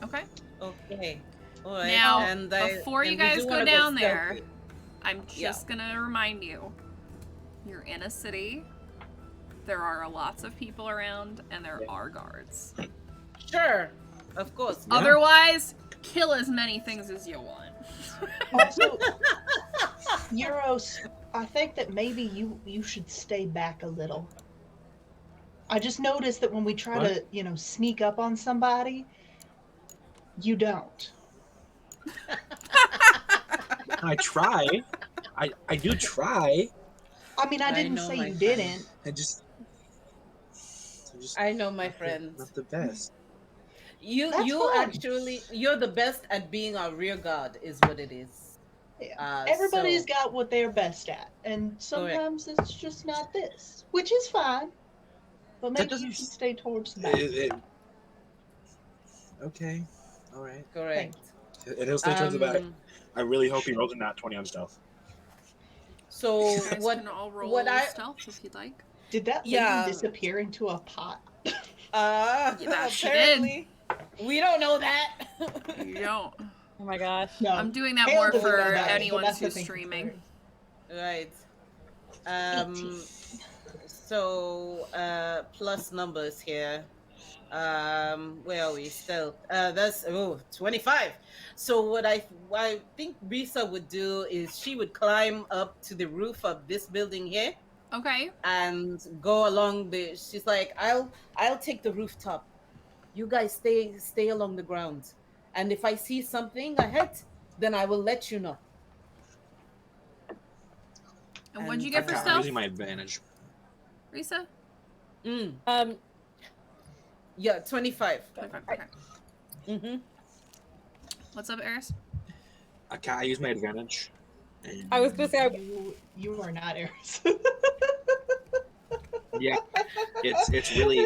Okay. Okay. All right. Now, and before you and we guys do go wanna down there, stealthy. I'm just gonna remind you, you're in a city. There are lots of people around, and there are guards. Sure, of course. Yeah. Otherwise, kill as many things as you want. Also, Euros, I think that maybe you should stay back a little. I just noticed that when we try to, sneak up on somebody, you don't. I try. I do try. I mean, I didn't know, say my you friend. didn't. I just I know, my friends. Not the best. That's You fine. actually, you're the best at being our rear guard, is what it is. Yeah. Everybody's so- got what they're best at, and sometimes it's just not this, which is fine. But maybe you doesn't- should stay towards the back. Okay. All right. Correct. And he'll stay towards the back. Um, I really hope he rolls a nat 20 on stealth. So You guys what? can all roll what I- stealth if you'd like. Did that Yeah. lady disappear into a pot? Yeah, she did. Apparently, we don't know that. You don't. Oh my gosh. No. I'm doing that Hale more doesn't for know that, but anyone that's the who's thing. streaming. Right. So plus numbers here. Where are we still? That's 25. So what I think Risa would do is she would climb up to the roof of this building here Okay. and go along the. She's like, I'll take the rooftop. You guys stay along the ground, and if I see something ahead, then I will let you know. And what'd you And get for I'm stealth, using my advantage. Risa? Yeah, 25. 25. Okay. Mm-hmm. What's up, Eris? I use my advantage. And I was gonna say, You are not Eris. Yeah, it's really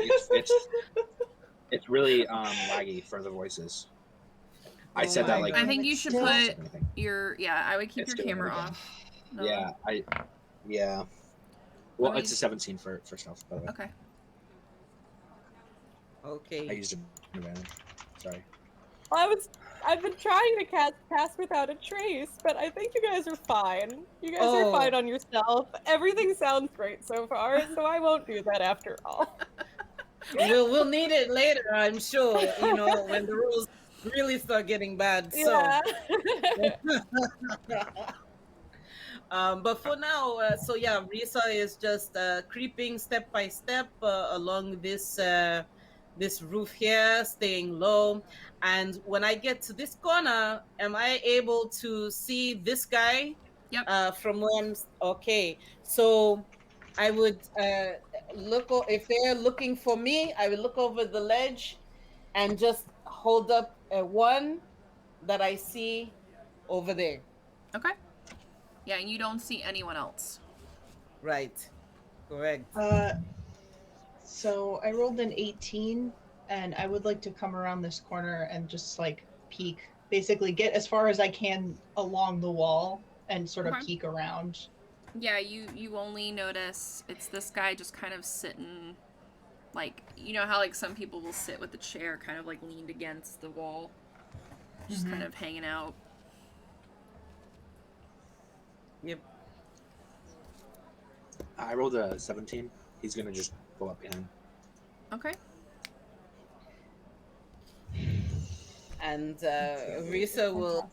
it's really laggy for the voices. I Oh said that my like I God. think you should Still- put your I would keep It's your doing it camera again. off. No. Yeah, yeah. Well, Let it's me- a 17 for stealth, by the way. Okay. I Okay. used an advantage. Sorry. I've been trying to cast Pass Without a Trace, but I think you guys are fine. You guys are Oh. fine on yourself. Everything sounds great so far, so I won't do that after all. We'll need it later, I'm sure. You know, when the rules really start getting bad. Yeah. But for now, so yeah, Risa is just creeping step by step along this roof here, staying low. And when I get to this corner, am I able to see this guy? Yep. From where okay. So I would if they're looking for me, I would look over the ledge and just hold up a one that I see over there. Okay. Yeah, and you don't see anyone else. Right. Correct. So I rolled an 18, and I would like to come around this corner and just like peek, basically get as far as I can along the wall and sort of Okay. peek around. Yeah, you only notice it's this guy just kind of sitting, like, you know how like some people will sit with the chair kind of like leaned against the wall, just Mhm. kind of hanging out. Yep. I rolled a 17. He's gonna just go up behind. Okay. And Risa will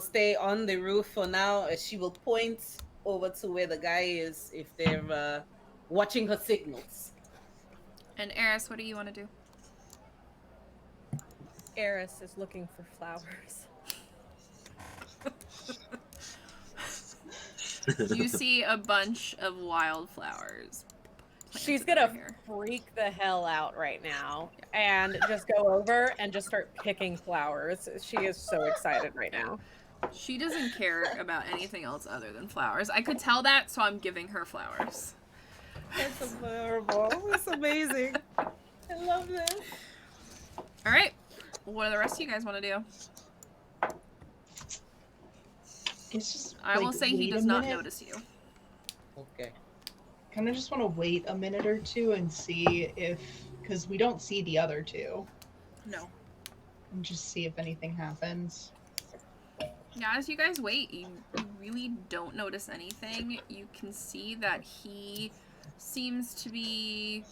stay on the roof for now. She will point over to where the guy is if they're watching her signals. And Eris, what do you want to do? Eris is looking for flowers. You see a bunch of wildflowers. She's planted gonna over here. freak the hell out right now and just go over and just start picking flowers. She is so excited right now. She doesn't care about anything else other than flowers. I could tell that, so I'm giving her flowers. That's adorable. It's amazing. I love this. All right. What do the rest of you guys want to do? It's just. I will say he does not notice you. Okay. Kind of just want to wait a minute or two and see if, because we don't see the other two, No. and just see if anything happens. Yeah, as you guys wait, you really don't notice anything. You can see that he seems to be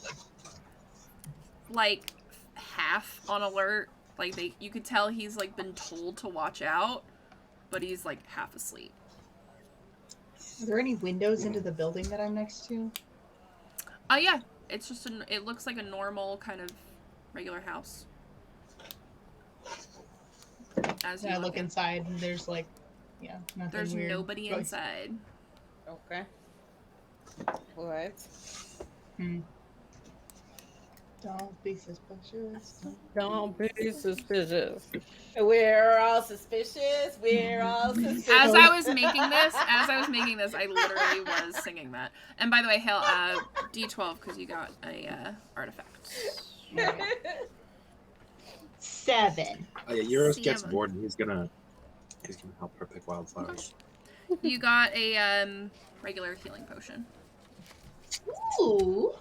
like half on alert. Like you could tell he's like been told to watch out, but he's like half asleep. Are there any windows into the building that I'm next to? Yeah, it's just it looks like a normal kind of regular house. As you And I look in. inside, and there's like, yeah, nothing There's weird. nobody Like, inside. Okay. All right. Don't be suspicious. Don't be suspicious. We're all suspicious. We're all suspicious. As I was making this, I literally was singing that. And by the way, Hale, D12 because you got a artifact. 7. Oh yeah, Euros gets 7. bored and he's gonna help her pick wildflowers. You got a regular healing potion. Ooh.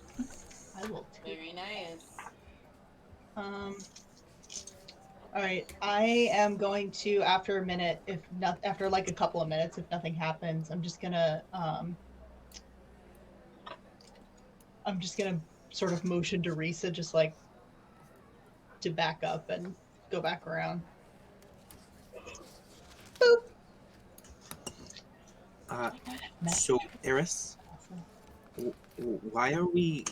I will take. Very nice. All right. I am going to, after a minute, if not, after like a couple of minutes, if nothing happens, I'm just gonna sort of motion to Risa, just like to back up and go back around. Boop. So Eris, why are we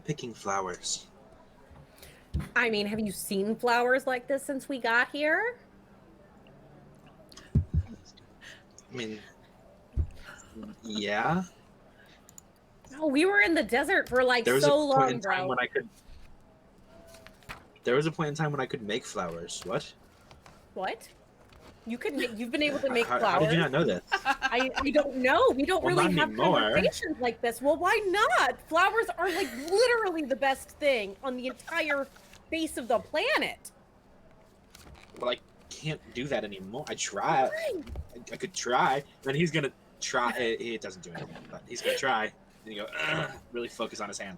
picking flowers? I mean, have you seen flowers like this since we got here? I mean, yeah. No, we were in the desert for like There was so a point long, in time bro. when I could. There was a point in time when I could make flowers. What? What? You've been able to make How flowers? did you not know this? I don't know. We don't Well, really not have anymore. conversations like this. Well, why not? Flowers are like literally the best thing on the entire face of the planet. Well, I can't do that anymore. I try. I could try. Then he's gonna try. It doesn't do anything, but he's gonna try. And you go, really focus on his hand.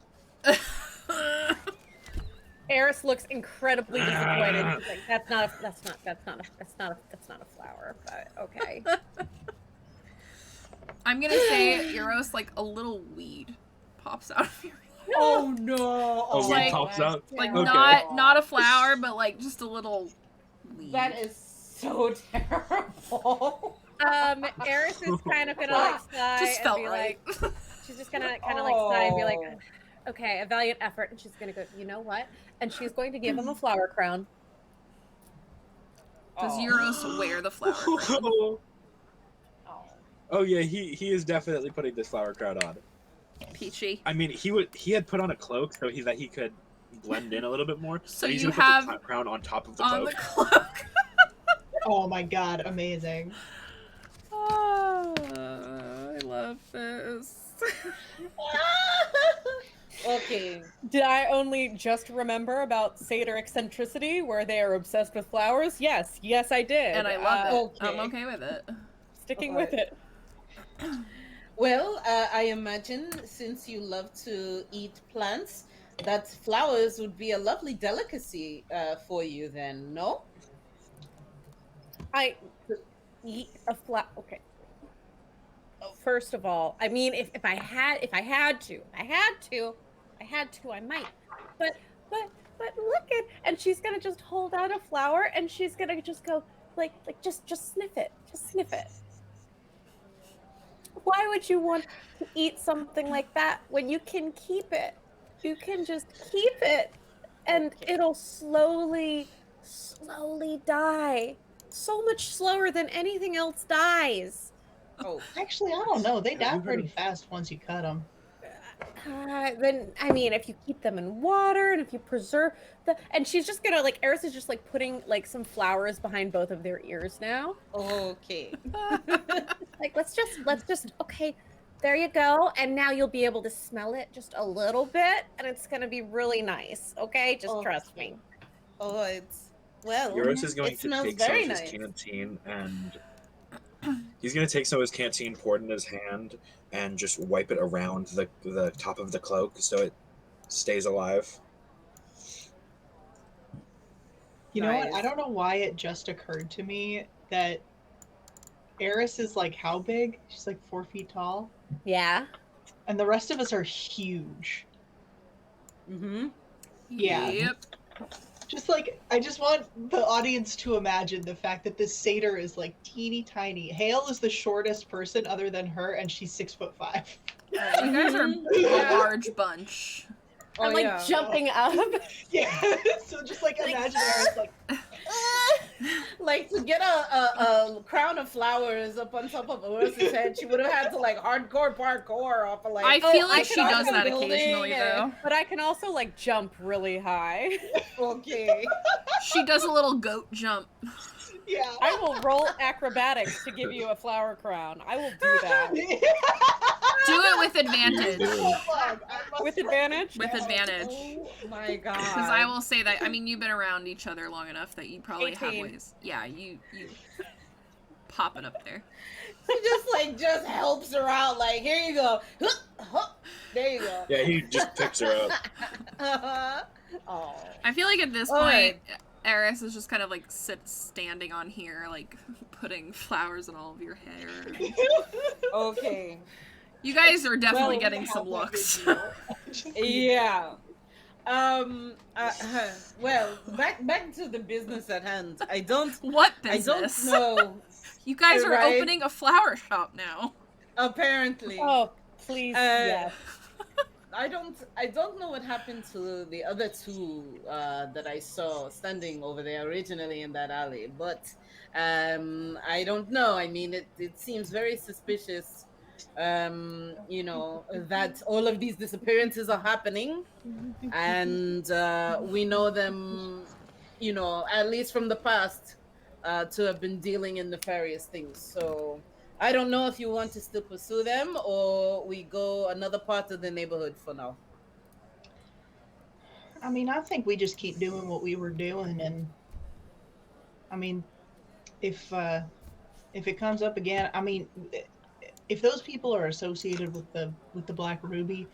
Eris looks incredibly disappointed. She's like, that's not a flower, but okay. I'm gonna say Eros, like a little weed pops out of your Oh no! Oh, like- weed pops out. like Okay. not a flower, but like just a little weed. That is so terrible. Eris is kind of gonna like sigh just and felt be right. like, she's just gonna kind of like sigh and be like, okay, a valiant effort, and she's gonna go, you know what? And she's going to give him a flower crown. Does Euros wear the flower crown? Oh yeah, he is definitely putting this flower crown on. Peachy. I mean, he had put on a cloak so that he could blend in a little bit more. So but he's you gonna have put the crown on top of the on cloak. the cloak. Oh my god, amazing. Oh, I love this. Okay. Did I only just remember about satyr eccentricity, where they are obsessed with flowers? Yes, I did. And I love it. okay. I'm okay with it. Sticking with it. Well, I imagine since you love to eat plants, that flowers would be a lovely delicacy for you then, no? I eat a flower. Okay. First of all, I mean, if I had to, I might. But look at, and she's gonna just hold out a flower, and she's gonna just go like just sniff it, Why would you want to eat something like that when you can keep it? You can just keep it, and it'll slowly die. So much slower than anything else dies. Oh, Actually, I don't know. They die Have you heard pretty of- fast once you cut them. Then I mean, if you keep them in water and if you preserve and she's just gonna like Eris is just like putting like some flowers behind both of their ears now. okay. Like let's just okay, there you go, and now you'll be able to smell it just a little bit, and it's gonna be really nice. Okay, just trust me. Oh, it's well. Euros is going it to smells take some very of his nice. canteen and he's going to take some of his canteen, pour it in his hand, and just wipe it around the top of the cloak so it stays alive. You know what? Nice. I don't know why it just occurred to me that Eris is like how big? She's like 4 feet tall. Yeah. And the rest of us are huge. Mm-hmm. Yeah. Yep. Just like, I just want the audience to imagine the fact that this satyr is like teeny tiny. Hale is the shortest person other than her, and she's 6'5". Alright, you guys are a large bunch. Oh, I'm like yeah. jumping up. Yeah. So just like imagine Eris like, Like to get a crown of flowers up on top of Eris's head, she would have had to like hardcore parkour off of like. I feel I like she can does also that building occasionally, though. But I can also like jump really high. Okay. She does a little goat jump. yeah. I will roll acrobatics to give you a flower crown. I will do that. Do it with advantage. With advantage? With advantage. Oh my god. Because I will say that, I mean, you've been around each other long enough that you probably have 18. ways. Yeah, you pop it up there. She just helps her out. Like, here you go. There you go. Yeah, he just picks her up. Oh. I feel like at this All point, right. Eris is just kind of like standing on here, like putting flowers in all of your hair. Okay. You guys are definitely Well, getting some looks. Yeah. Well, back to the business at hand. I don't What business? I don't know. You guys are Right? opening a flower shop now. Apparently. Oh, please, yes. I don't know what happened to the other two that I saw standing over there originally in that alley, but I don't know. I mean, it seems very suspicious, you know, that all of these disappearances are happening, and we know them, you know, at least from the past, to have been dealing in nefarious things. So I don't know if you want to still pursue them or we go another part of the neighborhood for now. I mean, I think we just keep doing what we were doing, and I mean, if it comes up again, I mean, if those people are associated with the Black Ruby,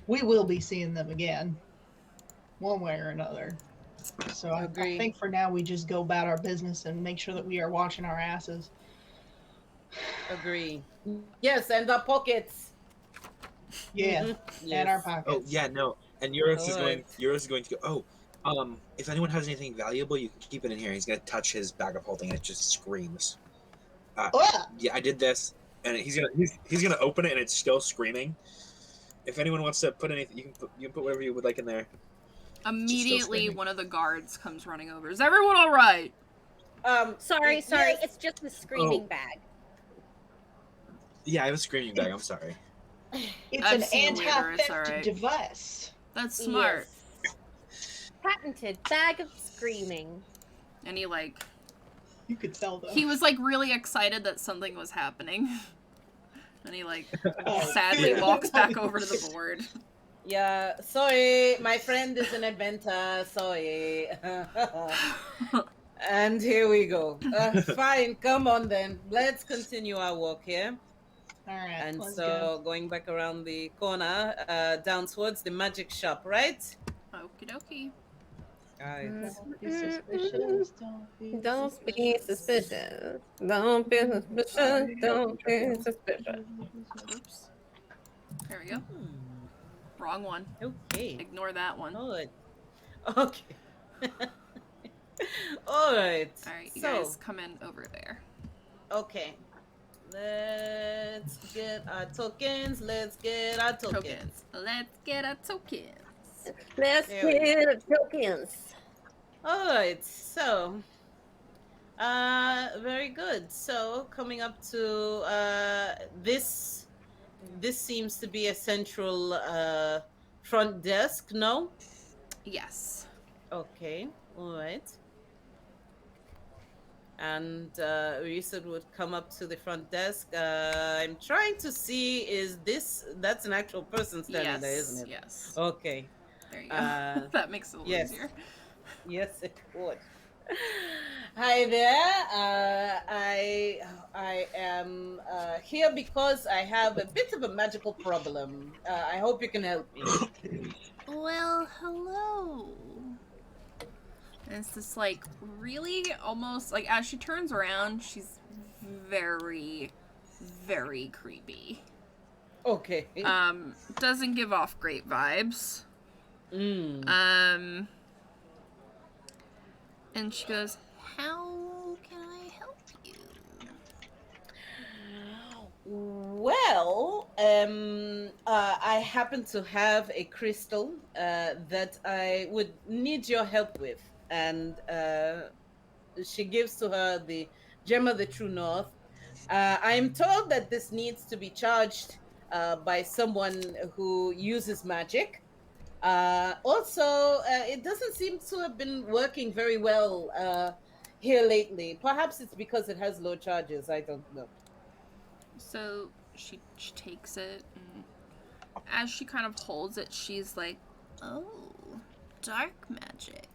we will be seeing them again, one way or another. So I Agree. think for now we just go about our business and make sure that we are watching our asses. Agree. Yes, and the pockets. Yeah, and our Yes. Oh pockets. yeah, no. And All right. Eurus is going to go. Oh, if anyone has anything valuable, you can keep it in here. He's gonna touch his bag of holding, and it just screams. Ah! Yeah, I did this, and he's gonna open it, and it's still screaming. If anyone wants to put anything, you can put whatever you would like in there. Immediately, screaming. one of the guards comes running over. Is everyone all right? Sorry, yes. it's just a screaming Oh. bag. Yeah, I have a screaming bag. I'm sorry. It's I've an seen weirder, anti-theft it's alright. device. That's smart. Yes. Patented bag of screaming. And he like You could sell those. he was like really excited that something was happening. And he like Oh. sadly Yeah. walks back over to the board. Yeah, sorry, my friend is an inventor. Sorry. And here we go. Fine, come on then. Let's continue our walk here. All right, And let's so going back around the corner, down towards the magic shop, right? Okie dokie. Alright. go. Don't be suspicious. Don't be Don't be suspicious. Don't be suspicious. Don't be suspicious. Oops. There we go. Wrong one. Okay. Ignore that one. Good. Okay. Alright. Alright, you So, guys come in over there. okay. Let's get our tokens. Let's get our tokens. Tokens. Let's get our tokens. Let's There we get tokens. Alright, so very good. So coming up to this seems to be a central front desk, no? Yes. Okay, alright. And Risa would come up to the front desk. I'm trying to see, that's an actual person standing Yes. there, isn't it? Yes. Okay. There you go. That makes it a little yes. easier. Yes, it would. Hi there. I am here because I have a bit of a magical problem. I hope you can help me. Well, hello. And it's this like really almost like as she turns around, she's very, very creepy. Okay. Doesn't give off great vibes. Mm. And she goes, "How can I help you?" Well, I happen to have a crystal that I would need your help with, and she gives to her the gem of the true north. I'm told that this needs to be charged by someone who uses magic. Also, it doesn't seem to have been working very well here lately. Perhaps it's because it has low charges. I don't know. So she takes it, and as she kind of holds it, she's like, "Oh, dark magic."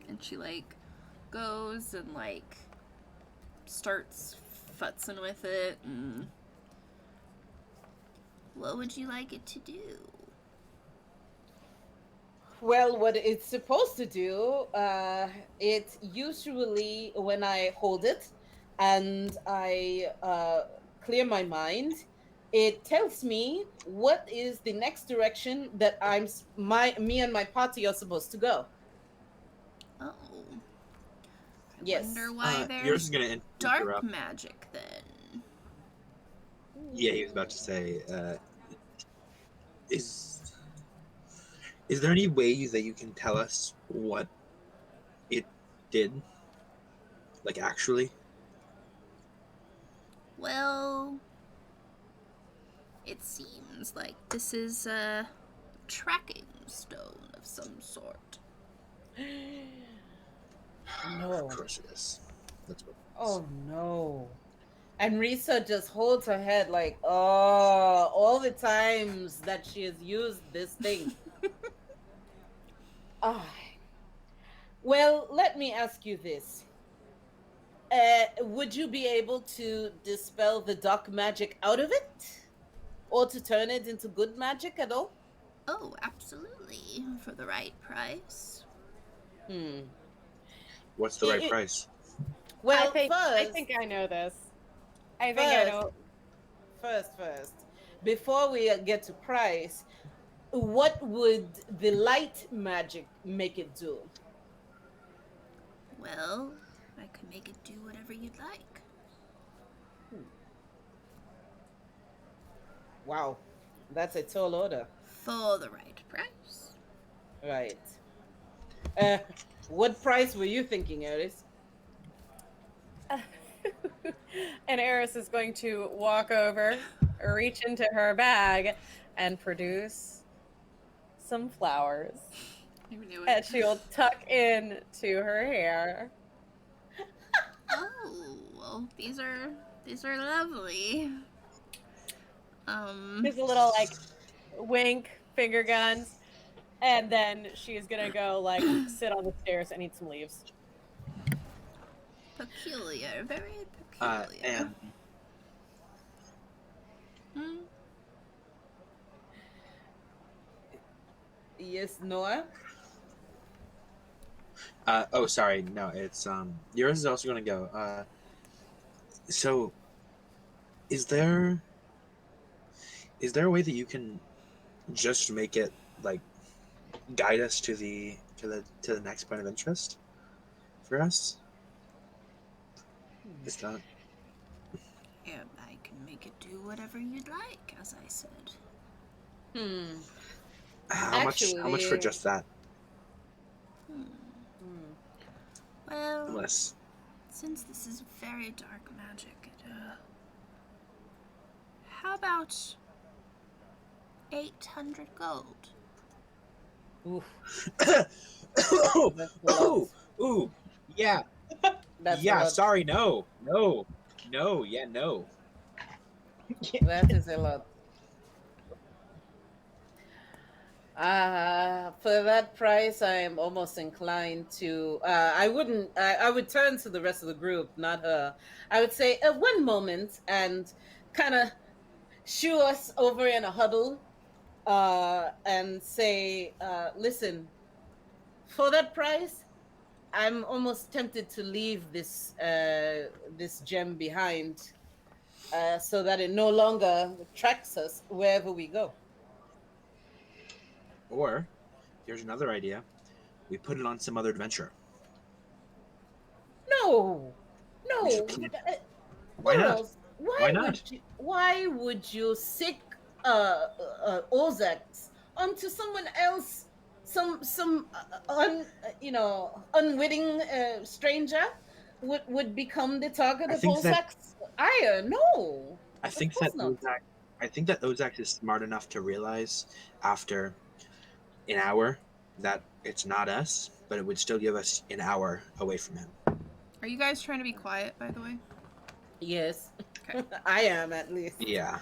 And she like goes and like starts futzing with it. And what would you like it to do? Well, what it's supposed to do, it usually when I hold it and I clear my mind, it tells me what is the next direction that me and my party are supposed to go. Oh. I Yes. wonder why Yours there's is gonna dark interrupt. magic then. Yeah, he was about to say, is there any way that you can tell us what it did? Like, actually? Well, it seems like this is a tracking stone of some sort. No. Of course it is. That's what Oh no. And Risa just holds her head like, oh, all the times that she has used this thing. Ah, well, let me ask you this. Would you be able to dispel the dark magic out of it? Or to turn it into good magic at all? Oh, absolutely. For the right price. Hmm. What's the right price? Well, I think I know this. I think I first, know. first, before we get to price, what would the light magic make it do? Well, I could make it do whatever you'd like. Wow, that's a tall order. For the right price. Right. Uh, what price were you thinking, Eris? And Eris is going to walk over, reach into her bag, and produce some flowers I knew that it. she'll tuck in to her hair. Oh, well, these are lovely. There's a little like wink, finger guns, and then she's gonna go like sit on the stairs and eat some leaves. Peculiar, very And peculiar. Hmm? Yes, Noah? oh, sorry, no, it's yours is also going to go. So, is there a way that you can just make it like guide us to the next point of interest for us? Is that Yeah, I can make it do whatever you'd like, as I said. Hmm. how much for Actually- just that? Hmm. Hmm. Well, Unless since this is very dark magic, how about 800 gold? Oof, oh, that's a lot. ooh, yeah, That's a yeah. lot. Sorry, no, yeah, no. That is a lot. For that price, I am almost inclined to. I wouldn't. I would turn to the rest of the group, not her. I would say, one moment, and kind of shoo us over in a huddle, and say, "Listen, for that price, I'm almost tempted to leave this gem behind, so that it no longer tracks us wherever we go." Or here's another idea: we put it on some other adventure. No, We no. just can't. uh, Why not? Oros, why Why not? would you? Why would you sick Ozax onto someone else? Some unwitting stranger would become the target I of think that Ozax ire. No, I of think that course not. Ozak is smart enough to realize after an hour that it's not us, but it would still give us an hour away from him. Are you guys trying to be quiet, by the way? Yes, Okay. I am at least. Yeah,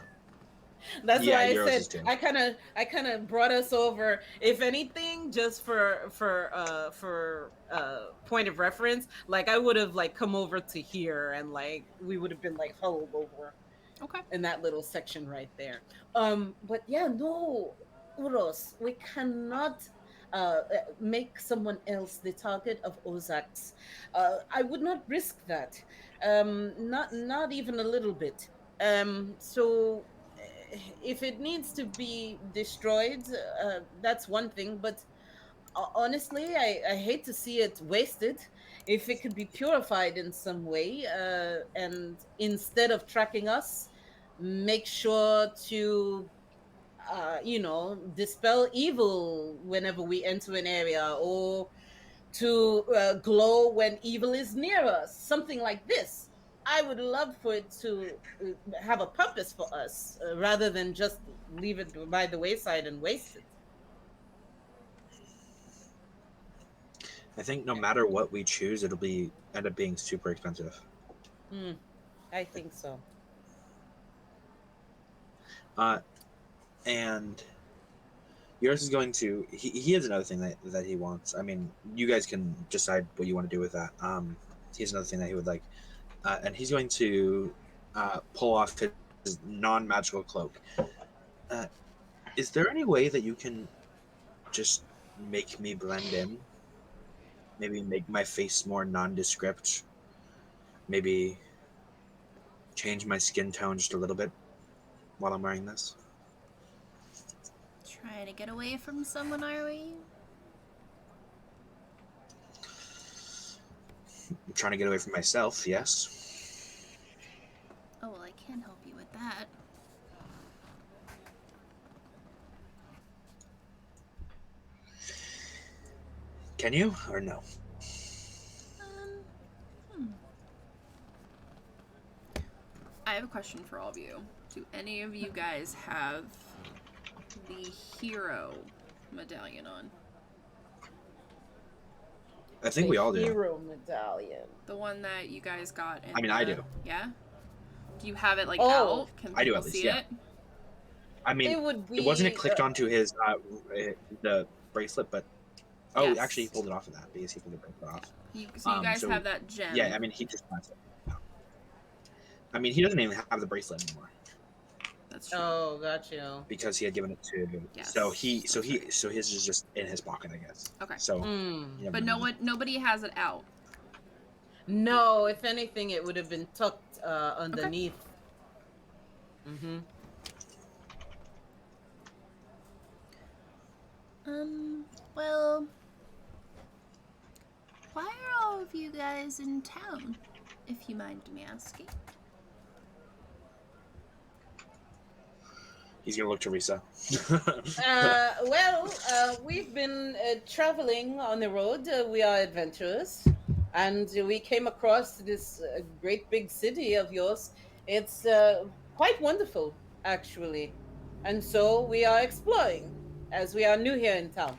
That's yeah, why I yours said is too. I kind of brought us over. If anything, just for point of reference, like I would have like come over to here and like we would have been like huddled over Okay. in that little section right there. But yeah, no, Uros, we cannot make someone else the target of Ozak's. I would not risk that. Not even a little bit. So if it needs to be destroyed, that's one thing. But honestly, I hate to see it wasted. If it could be purified in some way, and instead of tracking us, make sure to dispel evil whenever we enter an area, or to glow when evil is near us, something like this. I would love for it to have a purpose for us, rather than just leave it by the wayside and waste it. I think no matter what we choose, it'll be end up being super expensive. Hmm. I think so. And yours is going to. He has another thing that he wants. I mean, you guys can decide what you want to do with that. He has another thing that he would like, and he's going to pull off his non-magical cloak. Is there any way that you can just make me blend in? Maybe make my face more nondescript. Maybe change my skin tone just a little bit while I'm wearing this. Trying to get away from someone, are we? I'm trying to get away from myself, yes. Oh, well, I can help you with that. Can you or no? I have a question for all of you. Do any of you guys have the hero medallion on? I think we all do. Hero medallion. The one that you guys got in I mean, I do. Yeah? Do you have it, like, Oh, out? Can I do people at least, see yeah. it? I mean, It would be. it wasn't clicked onto his the bracelet, but Yes. actually, he pulled it off of that because he pulled the bracelet off. So you guys so- have that gem. Yeah, I mean, he just has it. I mean, he doesn't even have the bracelet anymore That's true. Oh, got you. because he had given it to. Yes, So his that's right. is just in his pocket, I guess. Okay. So. Mm. he never But knows. nobody has it out. No, if anything, it would have been tucked underneath. Mm-hmm. Well, why are all of you guys in town, if you mind me asking? He's gonna look to Risa. We've been traveling on the road. We are adventurous, and we came across this great big city of yours. It's quite wonderful, actually, and so we are exploring, as we are new here in town.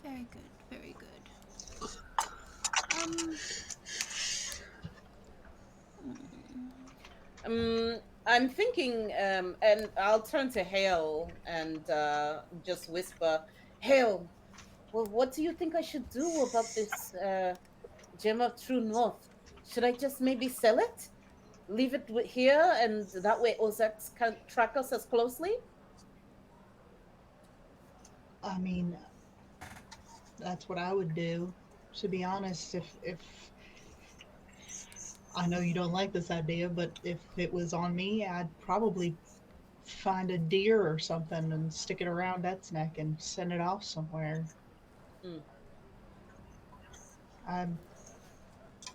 Very good, very good. I'm thinking, and I'll turn to Hale and just whisper, Hale, well, what do you think I should do about this gem of true north? Should I just maybe sell it? Leave it here, and that way Ozax can't track us as closely? I mean, that's what I would do. To be honest, if I know you don't like this idea, but if it was on me, I'd probably find a deer or something and stick it around its neck and send it off somewhere. Mm.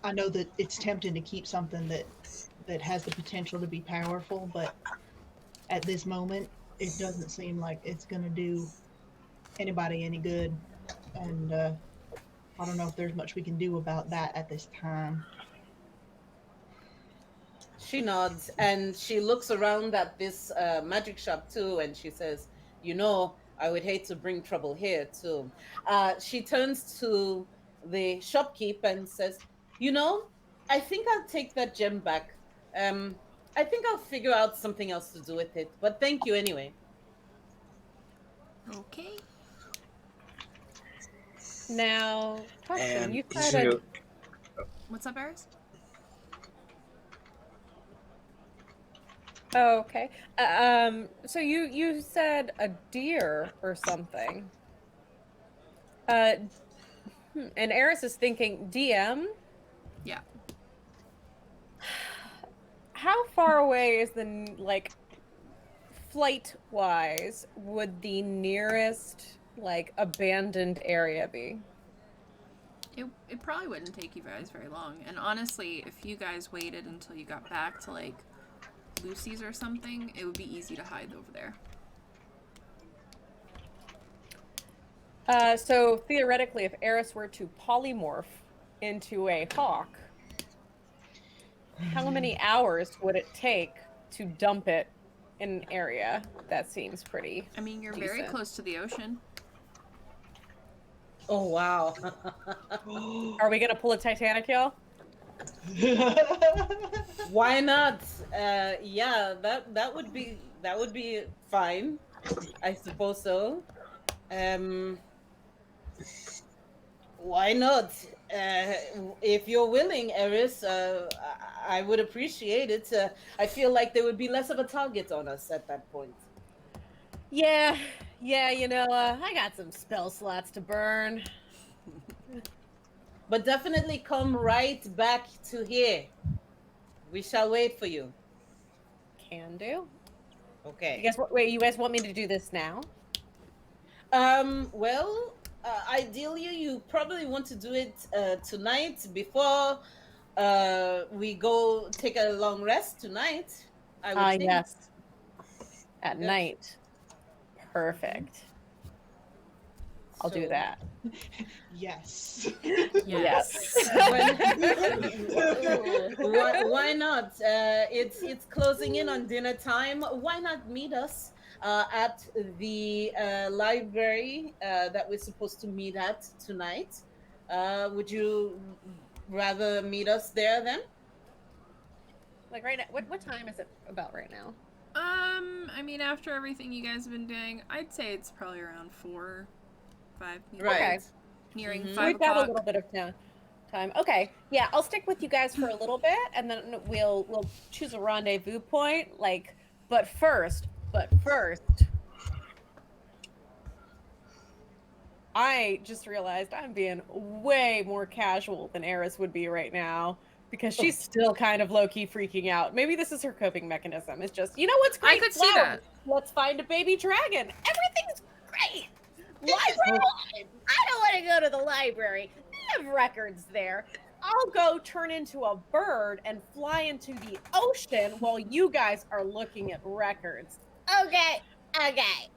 I know that it's tempting to keep something that has the potential to be powerful, but at this moment, it doesn't seem like it's going to do anybody any good. And I don't know if there's much we can do about that at this time. She nods and she looks around at this magic shop too, and she says, "You know, I would hate to bring trouble here too." She turns to the shopkeep and says, "You know, I think I'll take that gem back. I think I'll figure out something else to do with it. But thank you anyway." Okay. Now, question, And you he's said gonna a go, What's up, Eris? Oh, okay. So you said a deer or something. And Eris is thinking DM. Yeah. How far away is like flight wise would the nearest like abandoned area be? It probably wouldn't take you guys very long. And honestly, if you guys waited until you got back to like Lucy's or something, it would be easy to hide over there. So theoretically, if Eris were to polymorph into a hawk, how many hours would it take to dump it in an area that seems pretty? I mean, you're very decent? close to the ocean. Oh wow! Are we gonna pull a Titanic, y'all? Why not? Yeah, that would be fine. I suppose so. Um, why not? If you're willing, Eris, I would appreciate it. I feel like there would be less of a target on us at that point. Yeah, I got some spell slots to burn. But definitely come right back to here. We shall wait for you. Can do. Okay. You guys want me to do this now? Well, ideally, you probably want to do it tonight before we go take a long rest tonight. I would think. Yes. At Yes. night. Perfect. I'll do So- that. Yes. Yes. Why not? It's closing in on dinner time. Why not meet us at the library that we're supposed to meet at tonight? Would you rather meet us there then? Like right now, what time is it about right now? I mean, after everything you guys have been doing, I'd say it's probably around 4, 5, Okay. nearing Mhm. 5 We've got a o'clock. little bit of time. Okay. Yeah, I'll stick with you guys for a little bit, and then we'll choose a rendezvous point. But first, I just realized I'm being way more casual than Eris would be right now because she's still kind of low-key freaking out. Maybe this is her coping mechanism. It's just, what's great? I could see Flowers. that. Let's find a baby dragon. Everything's great. Library. I don't want to go to the library. They have records there. I'll go turn into a bird and fly into the ocean while you guys are looking at records. Okay. Okay.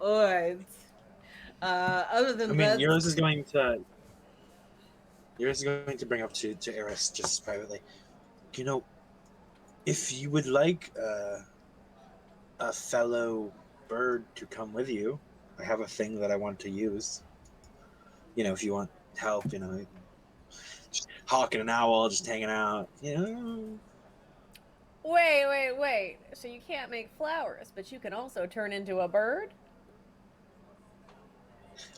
All right. Other than I mean, that, yours is going to bring up to Eris just privately. If you would like a fellow bird to come with you, I have a thing that I want to use. If you want help, just hawking an owl, just hanging out. Wait. So you can't make flowers, but you can also turn into a bird?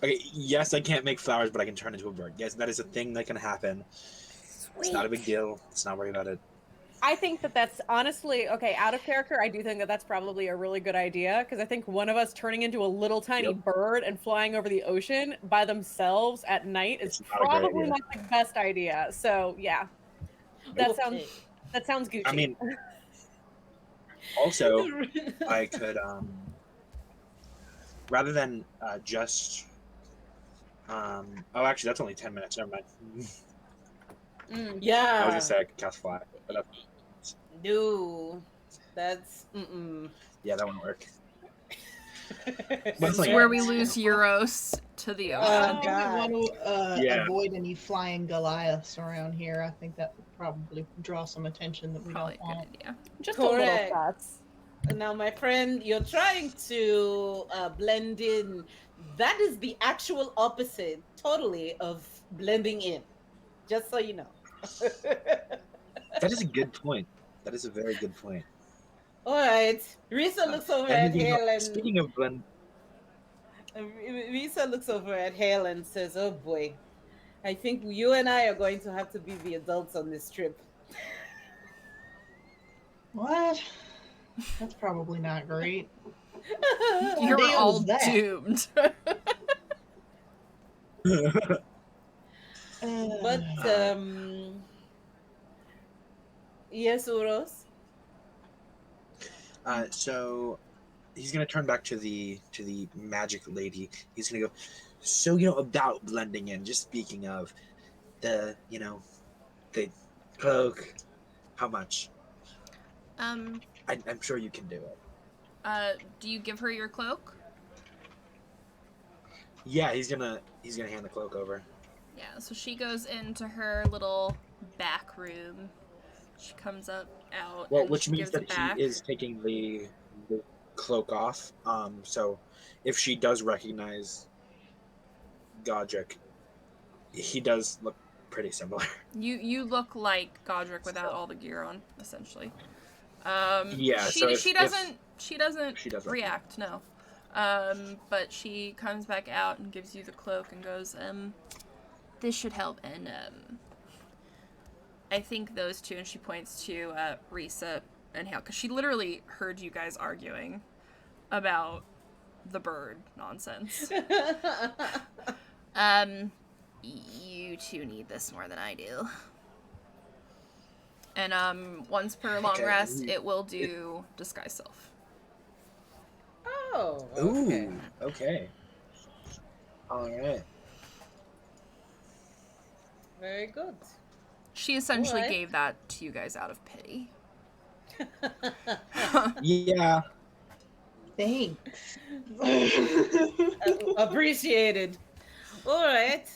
Okay, yes, I can't make flowers, but I can turn into a bird. Yes, that is a thing that can happen. It's not a big deal. Let's not worry about it. I think that's honestly, okay, out of character, I do think that's probably a really good idea, because I think one of us turning into a little tiny bird and flying over the ocean by themselves at night is It's not a great probably idea. not the best idea. So, yeah. That okay. sounds Gucci. I mean, also, I could, rather than just, actually, that's only 10 minutes. Never mind. I Yeah. was gonna say I could cast fly, but No, that's yeah, that wouldn't work. This is where we lose Euros to the Oh, ocean. I think God. we want to Yeah. avoid any flying Goliaths around here. I think that would probably draw some attention that we Probably a don't good want. idea. Just Correct. a little shots. Now, my friend, you're trying to blend in. That is the actual opposite, totally, of blending in. Just so you know. That is a good point. That is a very good point. All right. Risa looks over at And Hale and speaking of blend, Risa looks over at Hale and says, "Oh boy, I think you and I are going to have to be the adults on this trip." What? That's probably not great. You're deal all is that? doomed. But yes, Uros. so he's gonna turn back to the magic lady. He's gonna go. So about blending in. Just speaking of the the cloak. How much? I'm sure you can do it. Do you give her your cloak? Yeah, he's gonna hand the cloak over. Yeah, so she goes into her little back room. She comes out, Well, and which she means gives it that back. he is taking the cloak off. So if she does recognize Godric, he does look pretty similar. You look like Godric without all the gear on, essentially. Yeah, so if- she doesn't She doesn't. react, no. But she comes back out and gives you the cloak and goes, this should help. And I think those two, and she points to Risa and Hale, because she literally heard you guys arguing about the bird nonsense. You two need this more than I do. And once per long Okay. rest, it will do disguise self. Oh, okay. Ooh, okay. All right. Very good. She essentially Alright. gave that to you guys out of pity. Yeah. Thanks. Appreciated. All right.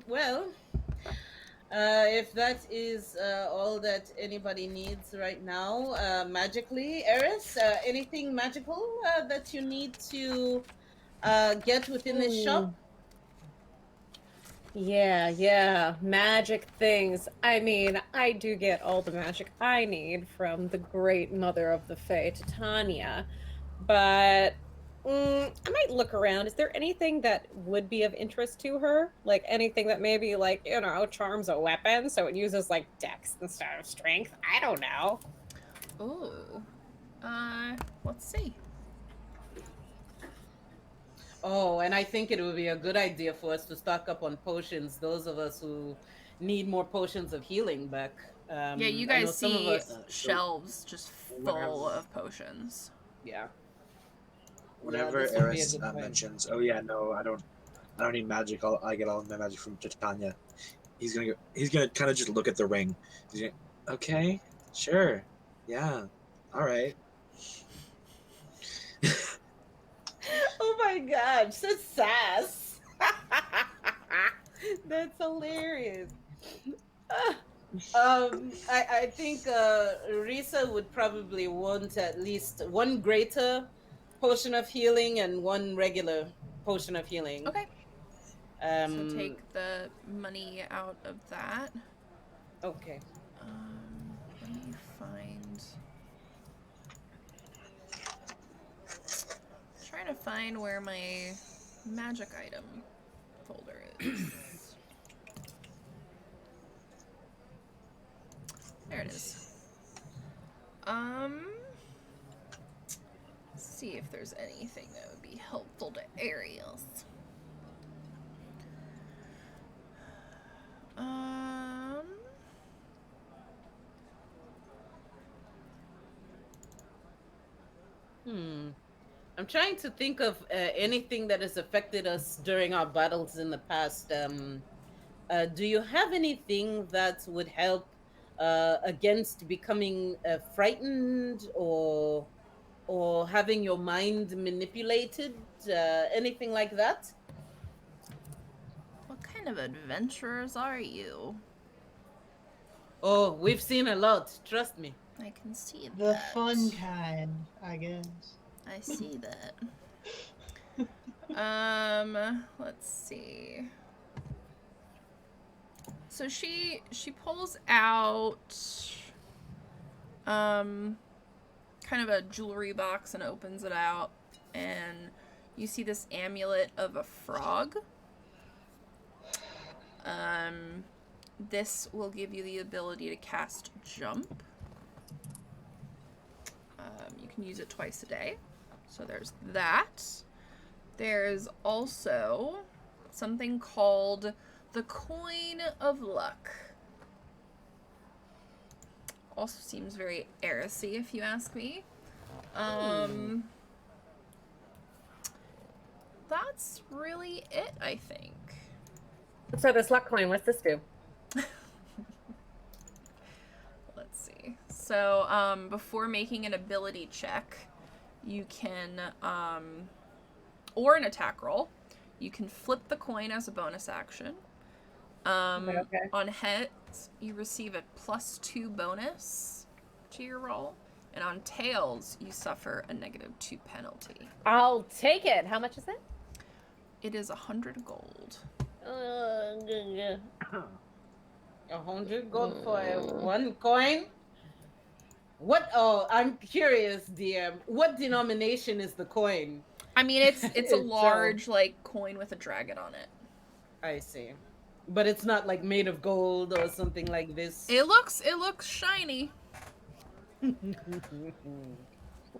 Well, if that is all that anybody needs right now, magically, Eris, anything magical that you need to get within this shop? Yeah, magic things. I mean, I do get all the magic I need from the great mother of the Fae, Titania, but I might look around. Is there anything that would be of interest to her? Like anything that maybe, like, you know, charms a weapon, so it uses, like, dex instead of strength? I don't know. Ooh. Let's see. Oh, and I think it would be a good idea for us to stock up on potions. Those of us who need more potions of healing back. Yeah, you I know guys some of see us- shelves just full of potions. Yeah. Whenever this would be a Eris good time. mentions, "Oh yeah, no, I don't need magic. I get all of my magic from Titania." He's gonna kind of just look at the ring. He's gonna, okay, sure, yeah, all right. Oh my god, such sass. That's hilarious. I think Risa would probably want at least one greater potion of healing and one regular potion of healing. Okay. Um, So take the money out of that. Okay. Let me find. Trying to find where my magic item folder is. There it is. Let's see if there's anything that would be helpful to Ariels. I'm trying to think of anything that has affected us during our battles in the past. Do you have anything that would help against becoming frightened or having your mind manipulated? Anything like that? What kind of adventurers are you? Oh, we've seen a lot. Trust me. I can see The that. fun kind, I guess. I see that. Let's see. So she pulls out kind of a jewelry box and opens it out, and you see this amulet of a frog. This will give you the ability to cast jump. You can use it twice a day. So there's that. There's also something called the Coin of Luck. Also seems very heresy, if you ask me. That's really it, I think. So this luck coin, what's this do? Let's see. So, before making an ability check, you can, or an attack roll, you can flip the coin as a bonus action. Okay. On hits, you receive a +2 bonus to your roll. And on tails, you suffer a -2 penalty. I'll take it. How much is it? It is 100 gold. 100 gold for one coin. What? Oh, I'm curious, DM. What denomination is the coin? I mean, it's a So- large like coin with a dragon on it. I see. But it's not like made of gold or something like this. It looks shiny.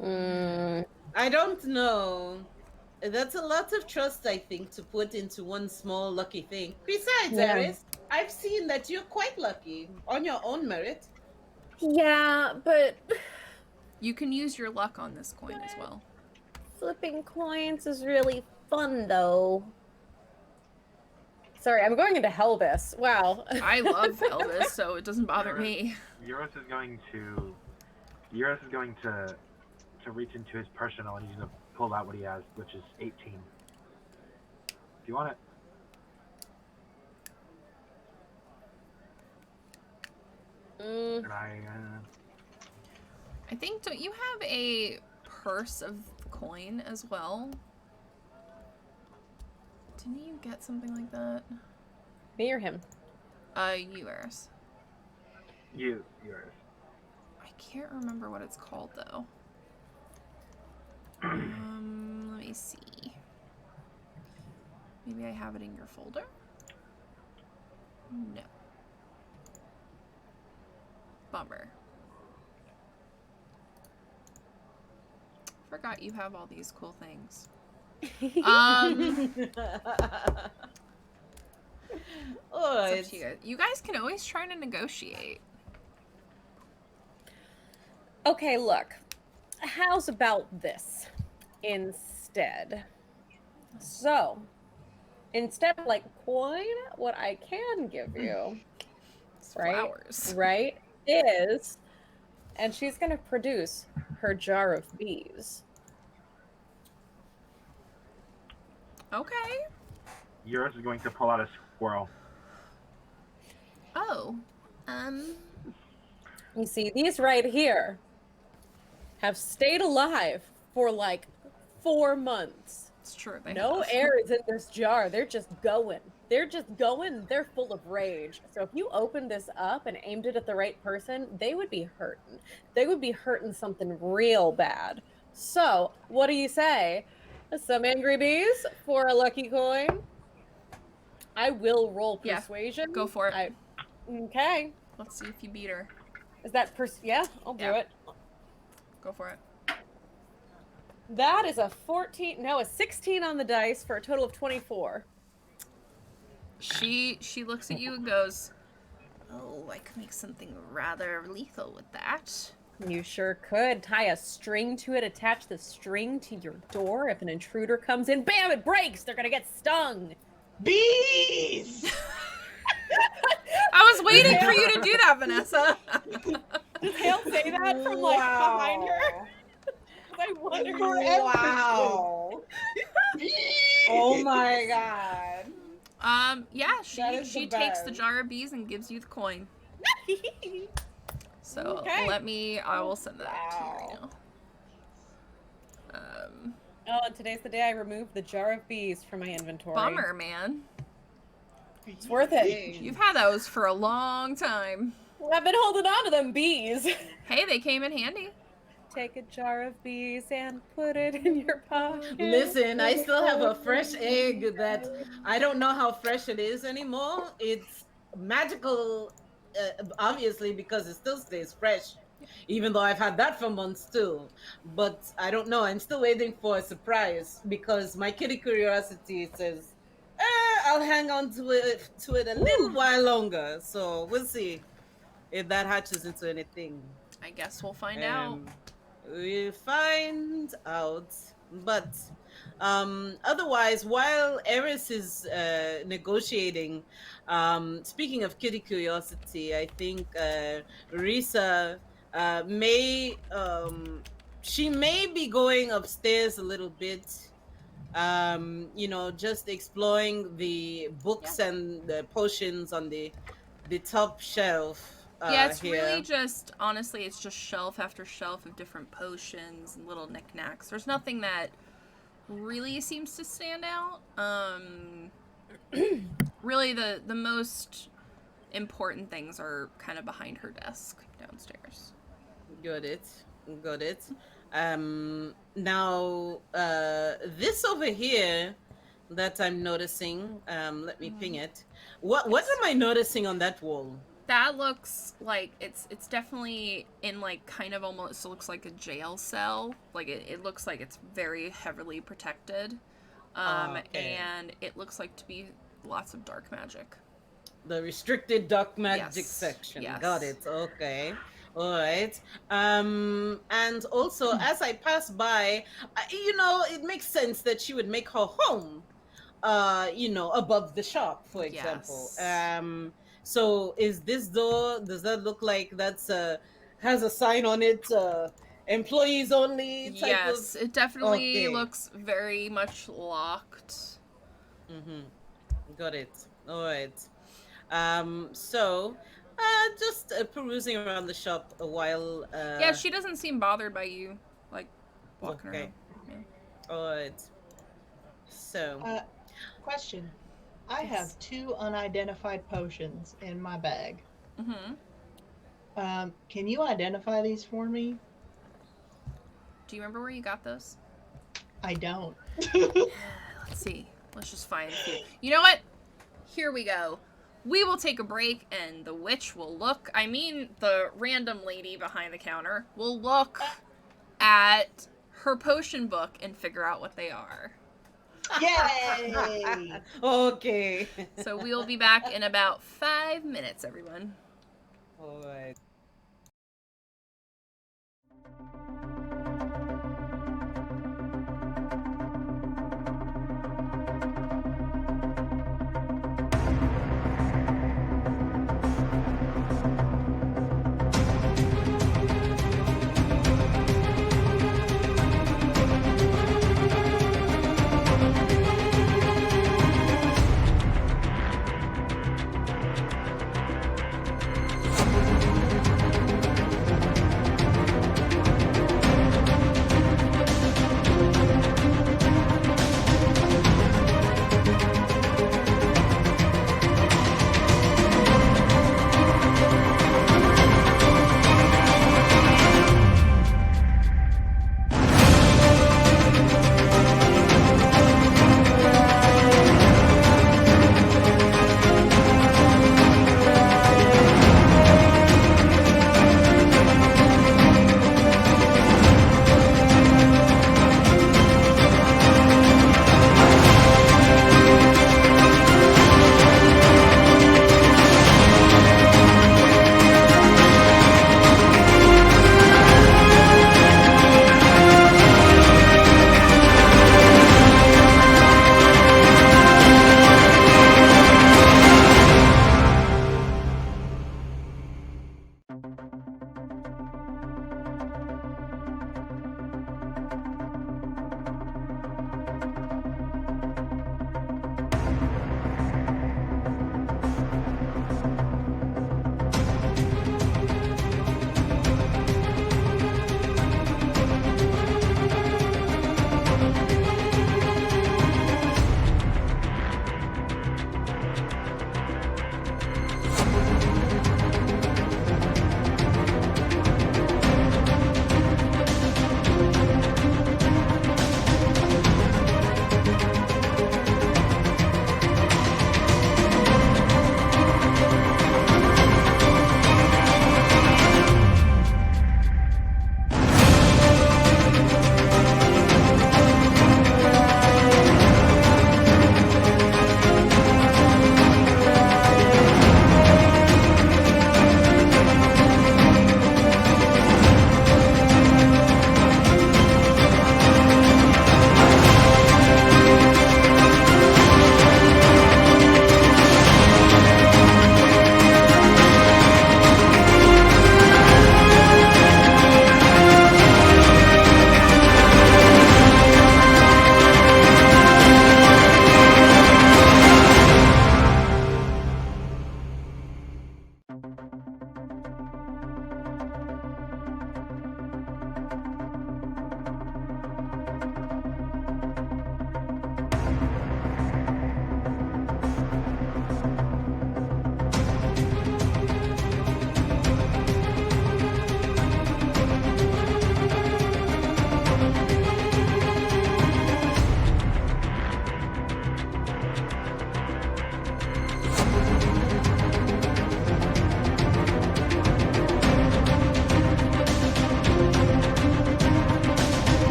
Mm, I don't know. That's a lot of trust, I think, to put into one small lucky thing. Besides, Yeah. Eris, I've seen that you're quite lucky on your own merit. yeah, but You can use your luck on this coin as well. flipping coins is really fun, though. Sorry, I'm going into Helvis. Wow. I love Elvis, so it doesn't bother me. Euros is going to reach into his personal and he's going to pull out what he has, which is 18. Do you want it? Mm, Can I? I think, don't you have a purse of coin as well? Didn't you get something like that? me or him? Yours. Yours. I can't remember what it's called though. Let me see. Maybe I have it in your folder? No. Bummer. Forgot you have all these cool things. Oh, It's up it's to you guys. You guys can always try to negotiate. Okay, look. How's about this instead? So, instead of like coin, what I can give you, right? Flowers. Right, is, and she's going to produce her jar of bees. Okay. Euros is going to pull out a squirrel. Oh. You see, these right here have stayed alive for like 4 months. It's true. They No have. air is in this jar. They're just going. They're just going. They're full of rage. So if you opened this up and aimed it at the right person, they would be hurting. They would be hurting something real bad. So what do you say? Some angry bees for a lucky coin? I will roll Yeah, persuasion. Go for it. Okay. Let's see if you beat her. Is that yeah, I'll do Yeah. it. Go for it. That is a 14, no, a 16 on the dice for a total of 24. She looks at you and goes, "Oh, I could make something rather lethal with that." You sure could. Tie a string to it, attach the string to your door. If an intruder comes in, bam, it breaks. They're gonna get stung. Bees! I was waiting for you to do that, Vanessa. Does Hale say that from like behind her? I wonder. Wow. Oh my god. Yeah, That is she the takes the best. jar of bees and gives you the coin. So Okay. I will send that to you right Wow. now. Oh, and today's the day I removed the jar of bees from my inventory. Bummer, man. It's worth it. You've had those for a long time. I've been holding on to them bees. Hey, they came in handy. Take a jar of bees and put it in your pocket. Listen, I still have a fresh egg that I don't know how fresh it is anymore. It's magical, obviously, because it still stays fresh, even though I've had that for months too. But I don't know. I'm still waiting for a surprise because my kitty curiosity says, I'll hang on to it a little while longer. So we'll see if that hatches into anything. I guess we'll find out. We'll find out. But otherwise, while Eris is negotiating, speaking of kitty curiosity, I think Risa she may be going upstairs a little bit. Just exploring the books and the potions on the top shelf. Yeah, it's here. really just, honestly, it's just shelf after shelf of different potions and little knickknacks. There's nothing that really seems to stand out. Really, the most important things are kind of behind her desk downstairs. Got it. Got it. Now, this over here that I'm noticing, let me ping it. What am I noticing on that wall? That looks like it's definitely in like kind of almost looks like a jail cell. Like it looks like it's very heavily protected. Okay. And it looks like to be lots of dark magic. The restricted dark magic Yes. section. Yes. Got it. Okay. All right. And also, as I pass by, it makes sense that she would make her home, above the shop, for example. Yes. So is this door, does that look like has a sign on it, employees only type Yes, of? it definitely Okay. looks very much locked. Mm-hmm. Got it. All right. So, just perusing around the shop a while. Yeah, she doesn't seem bothered by you, like, walking Okay. around. Yeah. All right. So, Question. I have 2 unidentified potions in my bag. Mm-hmm. Can you identify these for me? Do you remember where you got those? I don't. Let's see. Let's just find a few. You know what? Here we go. We will take a break, and the witch will look. The random lady behind the counter will look at her potion book and figure out what they are. Yay! okay. So we will be back in about 5 minutes, everyone. All right.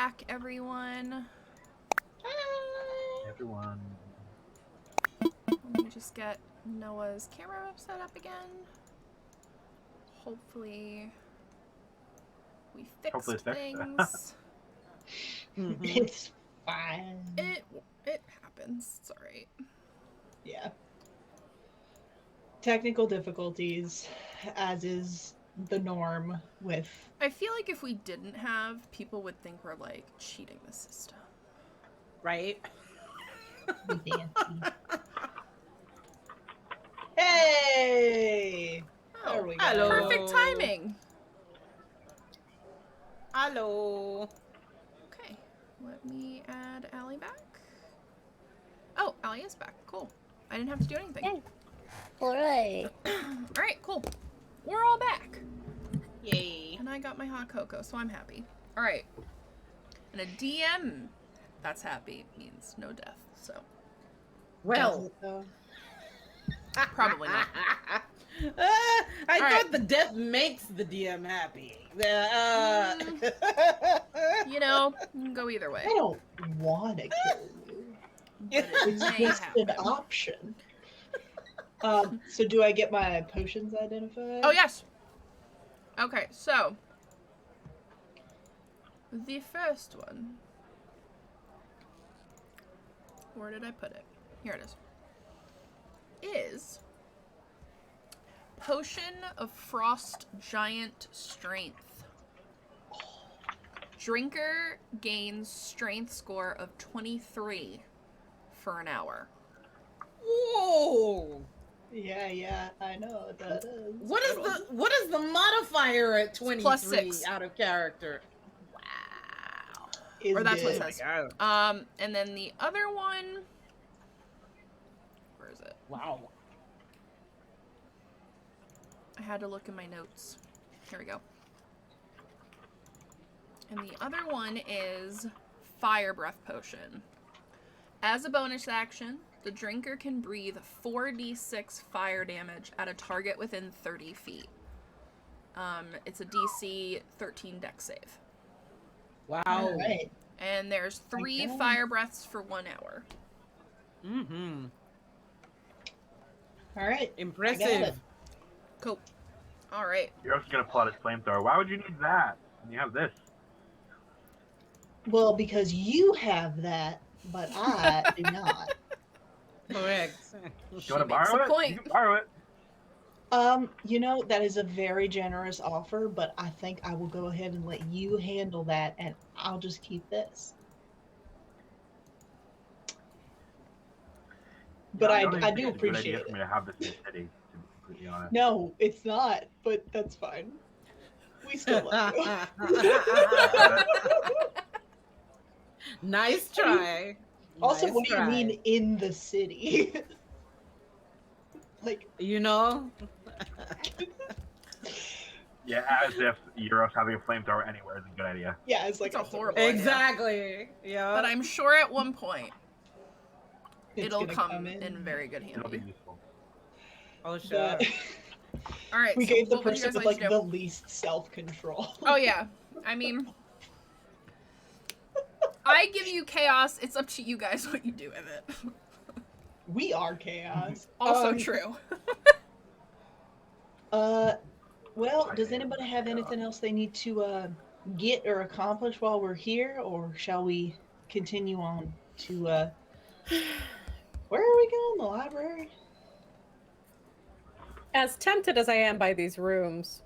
back, everyone. Everyone. Let me just get Noah's camera set up again. Hopefully we fixed Hopefully it's fixed. things. It's fine. It happens. It's alright. Yeah. Technical difficulties, as is the norm with. I feel like if we didn't have, people would think we're like cheating the system. Right? the Nancy. Hey! There we go. hello. Perfect timing. Hello. Okay, let me add Allie back. Oh, Allie is back. Cool. I didn't have to do anything. Yay. Hooray. All right, cool. We're all back. Yay. And I got my hot cocoa, so I'm happy. All right. And a DM that's happy means no death, so Well, probably not. I right. thought the death makes the DM happy. You know, you can go either way. I don't want to kill you. But it It's may just an happen. option. So do I get my potions identified? Oh, yes. Okay, so the first one. Where did I put it? Here it is. Is Potion of Frost Giant Strength. Drinker gains strength score of 23 for an hour. Whoa! Yeah, I know what that is. What is the modifier at 23 +6. out of character? Is Or that's what it good. says. And then the other one. Where is it? Wow. I had to look in my notes. Here we go. And the other one is Fire Breath Potion. As a bonus action, the drinker can breathe 4d6 fire damage at a target within 30 feet. It's a DC 13 dex save. Wow. All right. And there's 3 Okay. fire breaths for 1 hour. Mm-hmm. All right. I got Impressive. it. Cool. All right. You're also gonna pull out his flamethrower. Why would you need that? And you have this. Well, because you have that, but I do not. Correct. You She want to makes borrow a it? point. You can borrow it. That is a very generous offer, but I think I will go ahead and let you handle that, and I'll just keep this. But Yeah, don't I even do think it's a good appreciate idea for it. me to have this in the city, to be completely honest. No, it's not, but that's fine. We still love you. Nice try. Also, Nice what do you try. mean in the city? Like, You know? Yeah, as if Euros having a flamethrower anywhere is a good idea. yeah, it's like It's a horrible idea. Exactly. Yeah. But I'm sure at one point it's it'll gonna come in very good It'll be handy. useful. Oh, sure. Yeah. All right. We so gave the what would you person guys with like like to the do? least self-control. Oh yeah. I mean, I give you chaos. It's up to you guys what you do with it. We are chaos. Also true. Well, does anybody have anything else they need to get or accomplish while we're here, or shall we continue on to where are we going? The library? As tempted as I am by these rooms,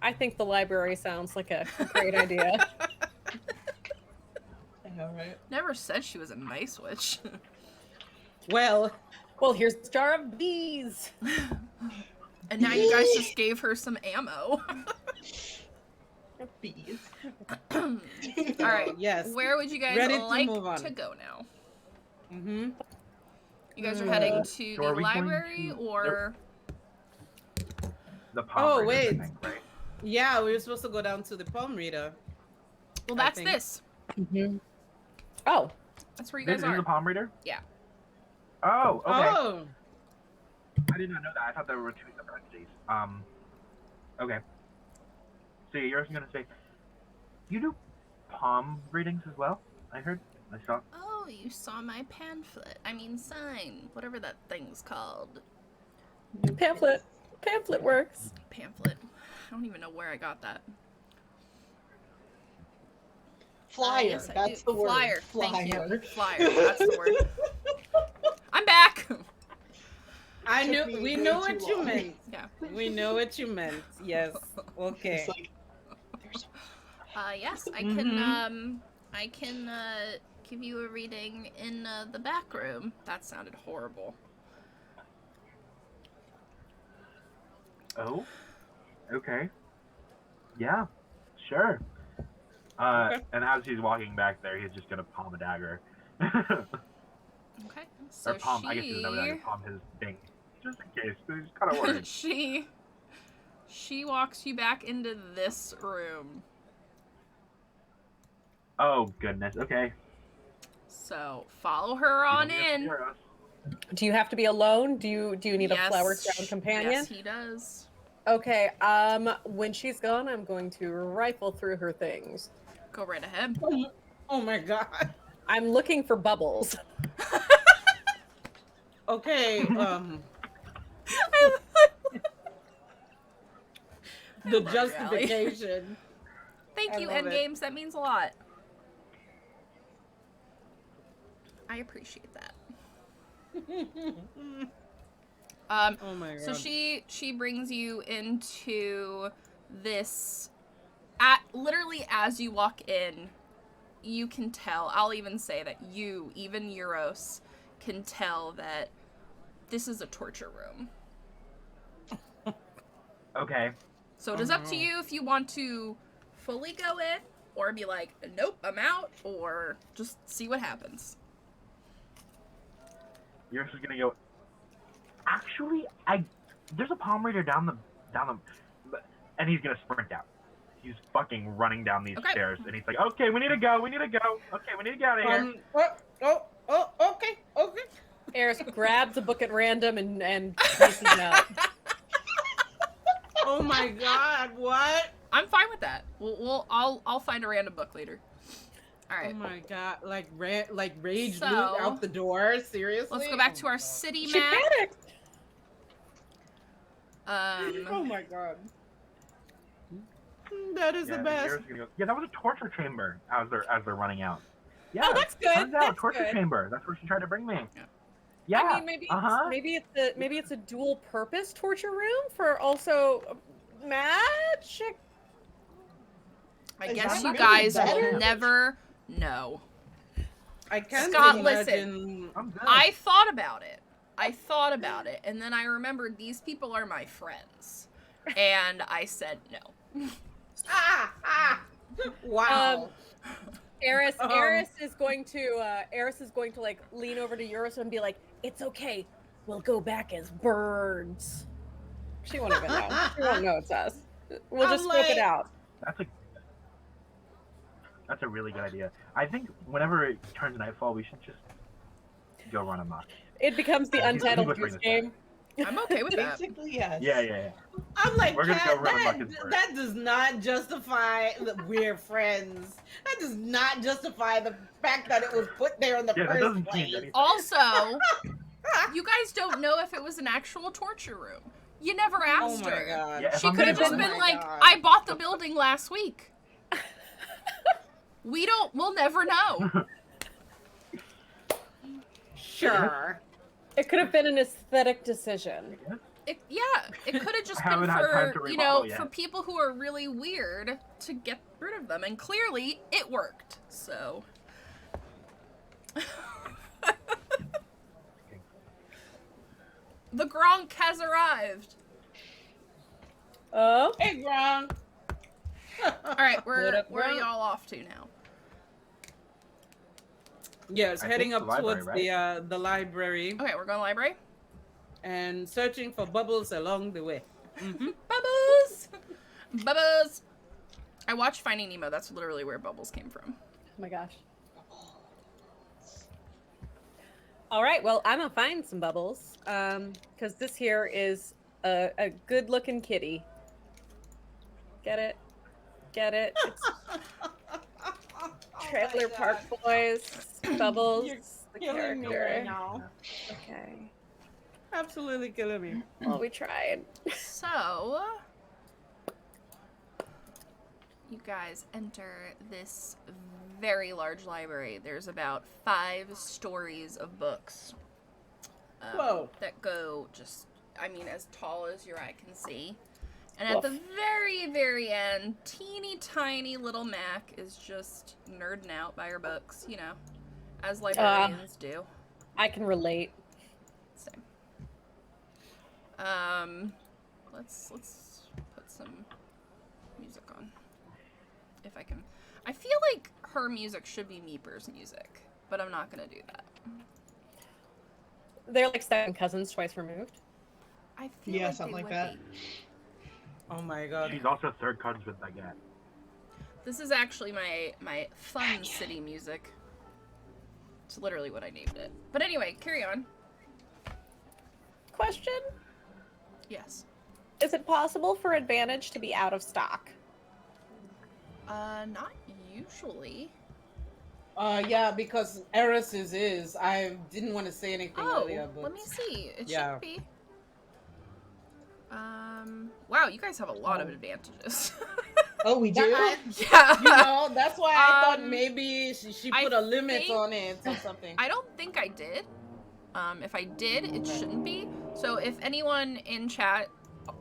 I think the library sounds like a great idea. I know, right? Never said she was a nice witch. Well, Well, here's a jar of bees. And now you guys just gave her some ammo. Bees. All right. yes. Where would you guys Ready to like move on. to go now? Mm-hmm. You guys are heading to So the are we going library to- or The palm Oh, readers, wait. I think, right? Yeah, we were supposed to go down to the palm reader. well, I that's think- this. Oh, That's where you This guys is are. a palm reader? Yeah. Oh, okay. Oh. I did not know that. I thought there were 2 separate entities. Okay. So you're gonna say, you do palm readings as well. I heard. I saw. Oh, you saw my pamphlet. I mean sign. Whatever that thing's called. Pamphlet. Pamphlet works. Pamphlet. I don't even know where I got that. Flyer. Yes, I That's do. the word. Flyer. Flyer. Thank you. Flyer. That's the word. I'm back. I Took knew me we way know too what you long. meant. Yeah. We know what you meant. Yes. Okay. It's like, there's Yes, I can give you a reading in the back room. That sounded horrible. Oh. Okay. Yeah. Sure. Okay. And as he's walking back there, he's just gonna palm a dagger. Okay. So Or palm. I guess he's never dagger. Palm his thing. Just in case. He's kind of worried. she walks you back into this room. Oh goodness. Okay. So follow her on You don't get to in. hear us. Do you have to be alone? Do you need a flower crown Yes, companion? he does. Okay. When she's gone, I'm going to rifle through her things. Go right ahead. Oh my god. I'm looking for bubbles. Okay. The love justification. Thank I you, love it. Endgames. That means a lot. I appreciate that. Oh my god. So she brings you into this. Literally as you walk in, you can tell. I'll even say that you, even Euros, can tell that this is a torture room. Okay. So it is up to you if you want to fully go in, or be like, nope, I'm out, or just see what happens. You're just gonna go. Actually, there's a palm reader down the, and he's gonna sprint out. He's fucking running down these Okay. stairs, and he's like, "Okay, we need to go. Okay, we need to get out of here." Okay. Eris grabs a book at random and pieces it out. Oh my god, what? I'm fine with that. I'll find a random book later. All right. Oh my god, like rage So- loot out the door? Seriously? Let's go back to our city She map. panicked. Oh my god. That is the Yeah, best. Garrett's gonna go, yeah, that was a torture chamber as they're running out. Yeah, Oh, that's good. Turns out, That's torture good. chamber. That's where she tried to bring me. Yeah. Yeah. I mean, maybe it's a dual purpose torture room for also magic. I Is guess that you really guys better? will never know. I can't Scott, imagine. I'm good. I thought about it, and then I remembered these people are my friends, and I said no. Wow. Eris is going to like lean over to Eurus and be like, "It's okay, we'll go back as birds." She won't even know. She won't know it's us. We'll I'm just smoke it like- out. That's a really good idea. I think whenever it turns nightfall, we should just go run amok. It becomes the Yeah, Untitled who's Goose whispering Game. I'm okay with that. basically, yes. Yeah. I'm like, We're gonna Kat, go run amok as birds. that does not justify that we're friends. That does not justify the fact that it was put there in the Yeah, that first doesn't place. change anything. Also, you guys don't know if it was an actual torture room. You never Oh asked my her. god. Yeah, if She I'm could have gonna just go- been Oh my like, God. I bought the building last week. We'll never know. Sure. It could have been an aesthetic decision. It could have just I been haven't had time for, to you remodel know, yet. for people who are really weird to get rid of them. And clearly, it worked. So. The Gronk has arrived. Oh, Hey, Gron. All right, What where up, are Gronk? y'all off to now? Yes, I heading think up the library, towards the library Okay, we're going to the library. and searching for bubbles along the way. Bubbles! Bubbles! I watched Finding Nemo. That's literally where Bubbles came from. oh my gosh. All right, well, I'm gonna find some bubbles, because this here is a good-looking kitty. Get it? Get it? It's Trailer my Park God. Boys. Bubbles. You're the killing me character. right now. Okay. Absolutely killing me. Well, we tried. So, you guys enter this very large library. There's about 5 stories of books. Whoa. That go just, I mean, as tall as your eye can see. And at the very, very end, teeny tiny little Mac is just nerding out by her books, you know, as librarians do. I can relate. Same. Let's put some music on, if I can. I feel like her music should be Meeper's music, but I'm not gonna do that. They're like second cousins, twice removed. I feel Yeah, like something they like would that. be. Oh my God. She's also third cousins with Baguette. This is actually my fun city music. It's literally what I named it. But anyway, carry on. Question: Yes. Is it possible for Advantage to be out of stock? Not usually. Yeah, because Eris's is. I didn't want to say anything Oh, earlier, but let me see. It Yeah. should be. Wow, you guys have a lot of advantages. Oh, we do? Yeah. you know, that's why I thought Um, maybe she I put a limit think- on it or something. I don't think I did. If I did, it shouldn't be. So if anyone in chat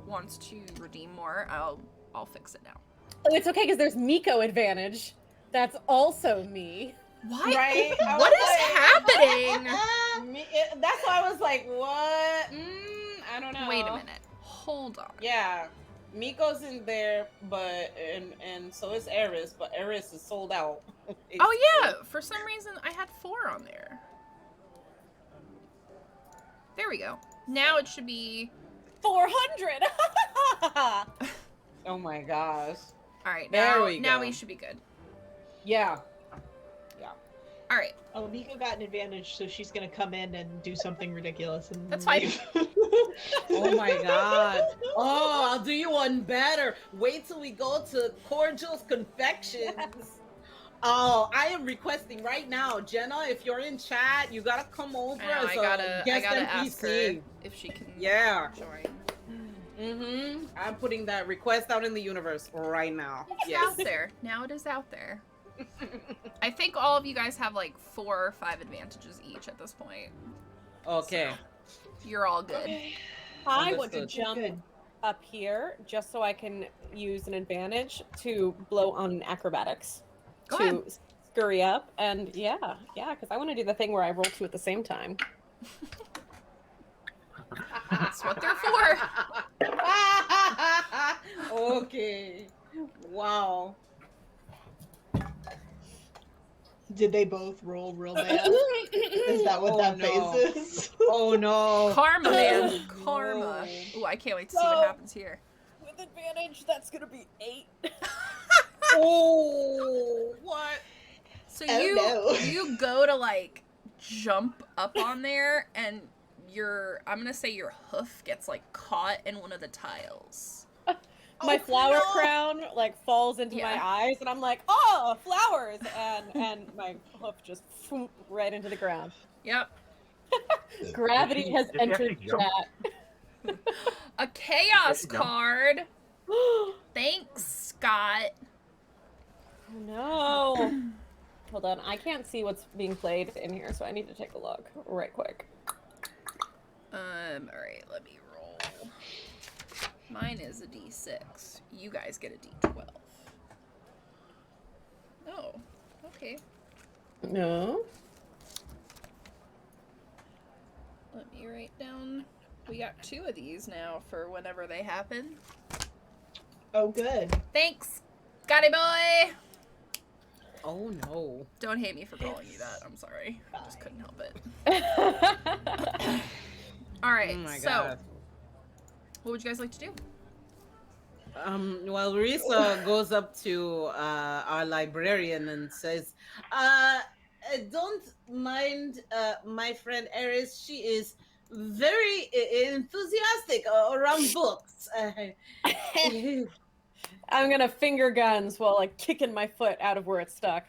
wants to redeem more, I'll fix it now. Oh, it's okay because there's Miko Advantage. That's also me. Why? Right? I What was is like- happening? That's why I was like, what? I don't know. Wait a minute. Hold on. Yeah, Miko's in there, but and so is Eris, but Eris is sold out. Oh yeah, for some reason I had 4 on there. There we go. Now it should be 400. Oh my gosh. all right. There Now, we now go. we should be good. Yeah. All right. Oh, Miko got an advantage, so she's gonna come in and do something ridiculous and That's fine. leave. Oh my god. Oh, I'll do you one better. Wait till we go to Cordial's Confections. Oh, I am requesting right now, Jenna. If you're in chat, you gotta come over I know, as I a gotta guest ask her NPC. if she can Yeah. join. I'm putting that request out in the universe right now. It's out there. Now it is out there. I think all of you guys have like 4 or 5 advantages each at this point. Okay. You're all good. I want to Understood. jump Good. up here just so I can use an advantage to blow on acrobatics Go to ahead. scurry up. And yeah, because I want to do the thing where I roll 2 at the same time. That's what they're for. Okay. Wow. Did they both roll real bad? Is that what Oh, that no. face is? Oh no. Karma, man. Oh, Karma. no. Ooh, I can't wait to see So- what happens here. With advantage, that's gonna be 8. Oh, what? So Oh, you no. you go to like jump up on there and I'm gonna say your hoof gets like caught in one of the tiles. My Oh, flower no. crown like falls into Yeah. my eyes, and I'm like, oh, flowers, and my hoof just right into the ground. Yep. Gravity has Did she entered actually jump? chat. A chaos There you go. card. Oh Thanks, Scott. no. Hold on, I can't see what's being played in here, so I need to take a look right quick. Alright, let me roll. Mine is a D6. You guys get a D12. Oh, okay. No. Let me write down. We got 2 of these now for whenever they happen. Oh, good. Thanks, Scotty boy! Oh no. Don't hate me for calling you that. I'm sorry. I just couldn't help it. Alright, Oh my so god. what would you guys like to do? Well, Risa goes up to our librarian and says, don't mind my friend Eris. She is very enthusiastic around books. I'm gonna finger guns while like kicking my foot out of where it's stuck.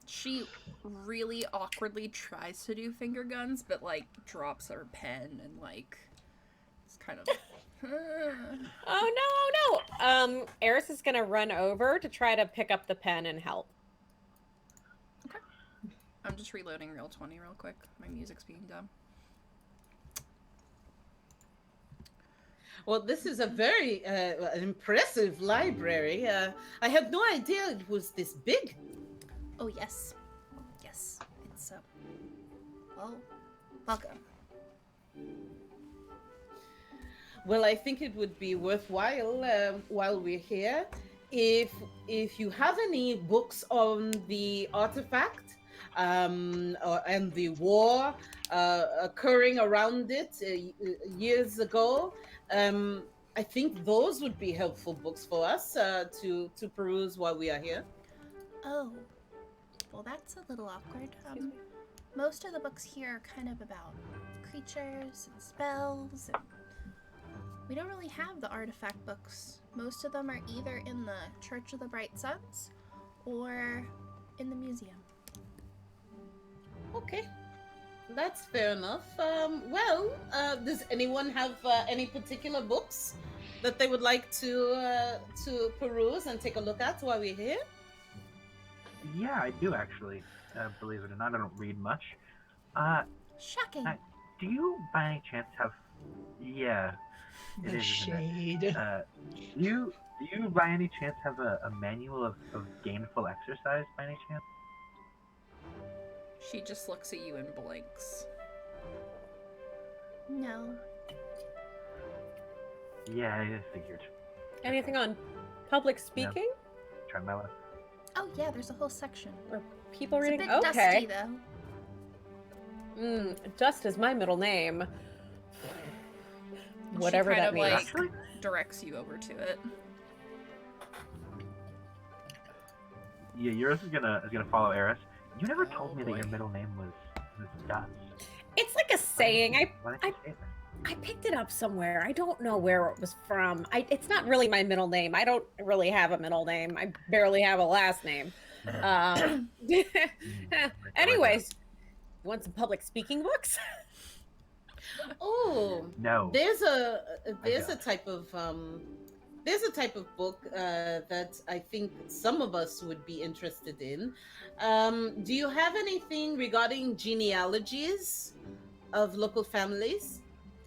She really awkwardly tries to do finger guns, but like drops her pen and like it's kind of. Oh no! Eris is gonna run over to try to pick up the pen and help. Okay. I'm just reloading Real 20 real quick. My music's being dumb. Well, this is a very impressive library. I had no idea it was this big. Oh yes, yes. It's well, welcome. Well, I think it would be worthwhile while we're here if you have any books on the artifact and the war occurring around it years ago. I think those would be helpful books for us to peruse while we are here. Oh, well, that's a little awkward. Most of the books here are kind of about creatures and spells, and we don't really have the artifact books. Most of them are either in the Church of the Bright Suns or in the museum. Okay, that's fair enough. Does anyone have any particular books that they would like to peruse and take a look at while we're here? Yeah, I do actually. Believe it or not, I don't read much. Shocking. Do you by any chance have? Yeah, it The is. Isn't it? shade. Do you by any chance have a manual of gainful exercise by any chance? She just looks at you and blinks. No. Yeah, I figured. Anything on public speaking? Try my luck. Oh yeah, there's a whole section. Or people It's a reading? bit dusty Okay. though. Dust is my middle name. She Whatever kind that of, means. like, Actually, directs you over to it. yeah, yours is gonna follow Eris. You never told Oh, me that your boy. middle name was Dust. It's like a saying. Why didn't you say that? I picked it up somewhere. I don't know where it was from. It's not really my middle name. I don't really have a middle name. I barely have a last name. Anyways, you want some public speaking books? Oh, No. there's a don't. type of book that I think some of us would be interested in. Do you have anything regarding genealogies of local families?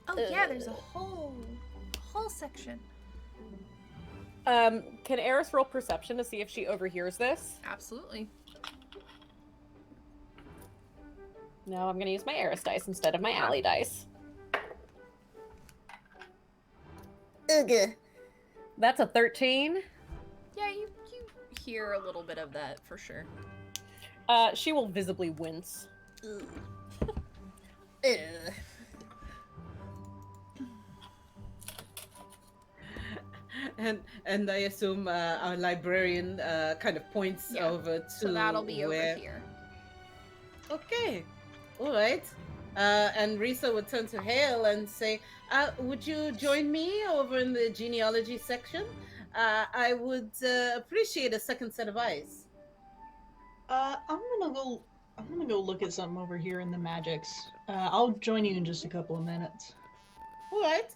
Oh yeah, there's a whole section. Can Eris roll perception to see if she overhears this? Absolutely. No, I'm gonna use my Eris dice instead of my Ally dice. Ugh. That's a 13. Yeah, you hear a little bit of that for sure. She will visibly wince. Ugh. Ugh. And I assume our librarian kind of points Yeah. over to So that'll be where... over here. Okay, all right. And Risa would turn to Hale and say, would you join me over in the genealogy section? I would appreciate a second set of eyes. I'm gonna go look at something over here in the magics. I'll join you in just a couple of minutes. All right.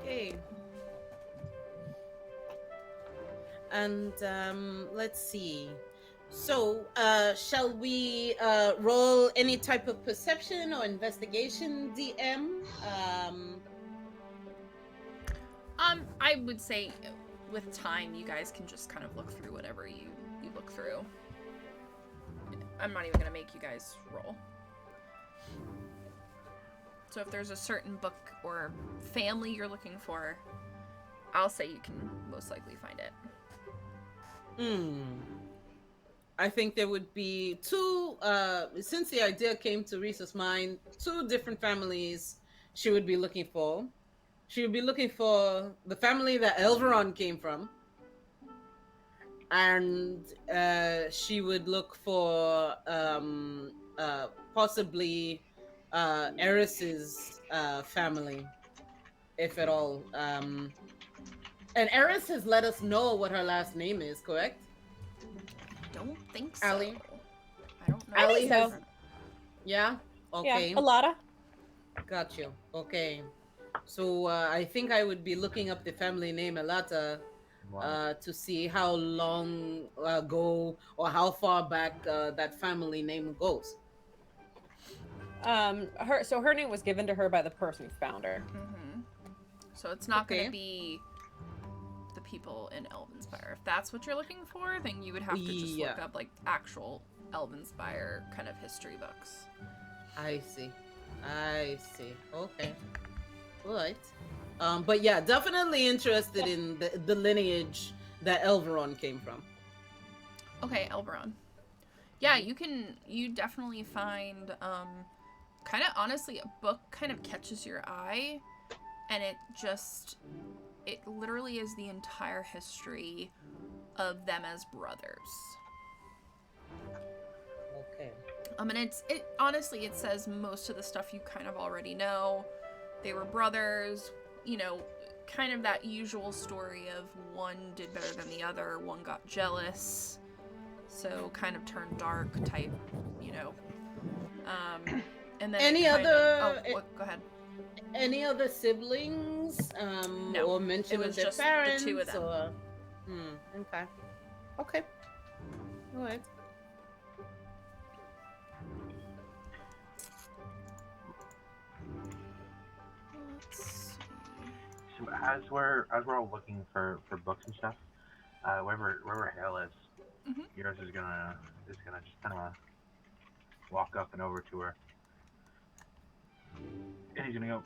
Okay. And let's see. So, shall we roll any type of perception or investigation, DM? I would say with time, you guys can just kind of look through whatever you look through. I'm not even gonna make you guys roll. So if there's a certain book or family you're looking for, I'll say you can most likely find it. I think there would be two, since the idea came to Risa's mind, two different families she would be looking for. She would be looking for the family that Elveron came from. And she would look for possibly Eris's family. if at all. And Eris has let us know what her last name is, correct? Don't think so. Allie? I don't know. Allie so. has. Yeah. Okay. Yeah, Alada. Got you. Okay. So I think I would be looking up the family name Alata to see how long ago or how far back that family name goes. Her name was given to her by the person who found her. Mm-hmm. So it's not going Okay. to be the people in Elvenspire. If that's what you're looking for, then you would have to just look Yeah. up like actual Elvenspire kind of history books. I see. Okay. All right. But yeah, definitely interested in the lineage that Elveron came from. Okay, Elberon. Yeah, you definitely find kind of honestly a book kind of catches your eye, and it literally is the entire history of them as brothers. Okay. And it honestly, it says most of the stuff you kind of already know. They were brothers, you know, kind of that usual story of one did better than the other, one got jealous, so kind of turned dark type, you know. And then Any go ahead. Any other siblings? No, or mention it of was their just the parents? two of them. Or... Okay. Okay. All right. Let's see. So as we're all looking for books and stuff, wherever Hale is, Mhm. yours is gonna just kind of walk up and over to her, and he's gonna go.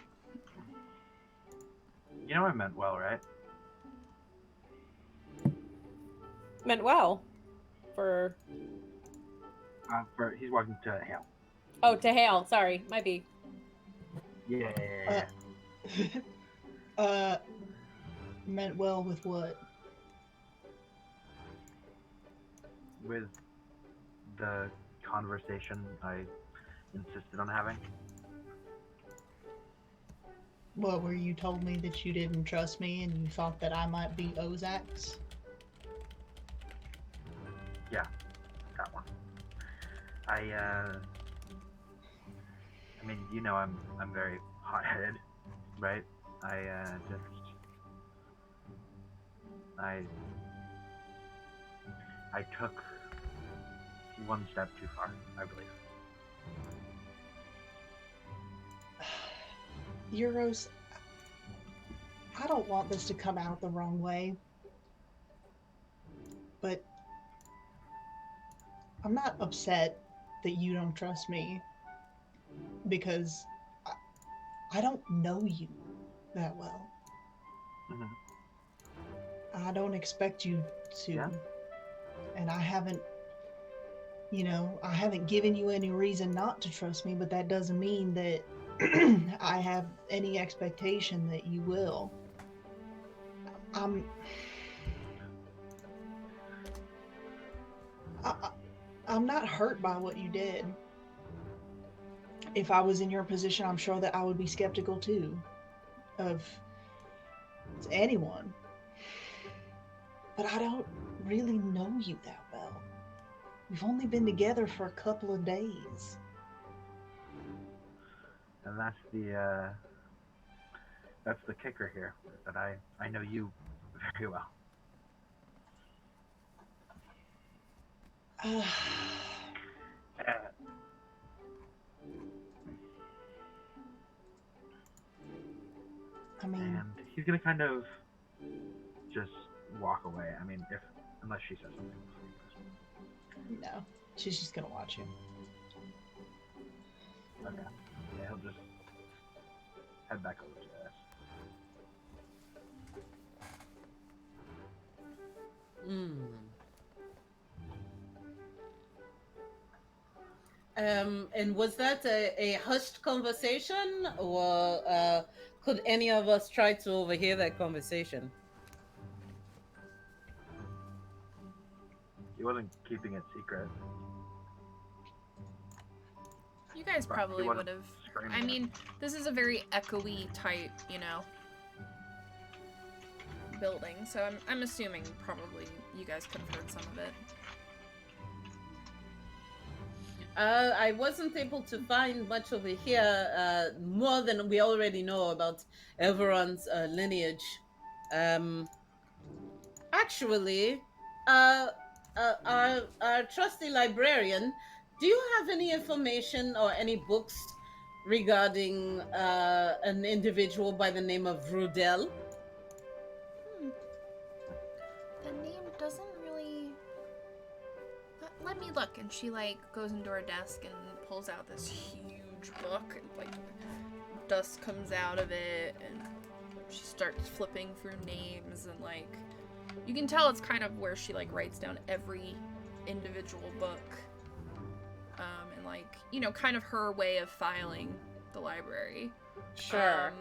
You know I meant well, right? Meant well. For He's walking to Hale. to Hale. Sorry, might be. Yeah. Meant well with what? With the conversation I insisted on having. What, where you told me that you didn't trust me and you thought that I might be Ozak's? Yeah, that one. I mean, you know, I'm very hot-headed, right? I took one step too far, I believe. Euros, I don't want this to come out the wrong way, but I'm not upset that you don't trust me because I don't know you that well. Mhm. I don't expect you to. Yeah. And I haven't given you any reason not to trust me, but that doesn't mean that I have any expectation that you will. I'm not hurt by what you did. If I was in your position, I'm sure that I would be skeptical too of anyone. But I don't really know you that well. We've only been together for a couple of days. And that's the kicker here, is that I know you very well. I mean, And he's gonna kind of just walk away. I mean, unless she says something. no. She's just gonna watch you. Okay. Yeah, he'll just head back over to this. And was that a hushed conversation, or could any of us try to overhear that conversation? He wasn't keeping it secret. You guys But probably he wasn't would have. screaming I it. mean, this is a very echoey type, you know, building, so I'm assuming probably you guys could have heard some of it. I wasn't able to find much over here, more than we already know about everyone's lineage. Actually, our trusty librarian, do you have any information or any books regarding an individual by the name of Rudel? The name doesn't really... Let me look. And she, like, goes into her desk and pulls out this huge book. And, like, dust comes out of it. And she starts flipping through names. And, like, you can tell it's kind of where she, like, writes down every individual book. And, like, you know, kind of her way of filing the library. Sure.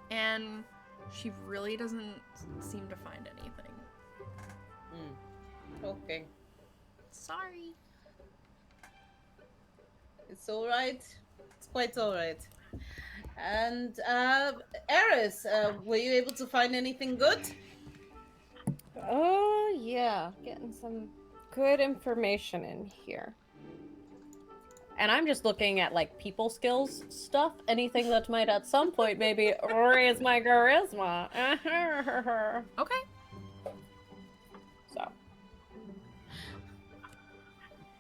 And she really doesn't seem to find anything. Okay. Sorry. It's all right. It's quite all right. And Eris, were you able to find anything good? Oh, yeah. Getting some good information in here. And I'm just looking at, like, people skills stuff. Anything that might at some point maybe raise my charisma. Okay. So.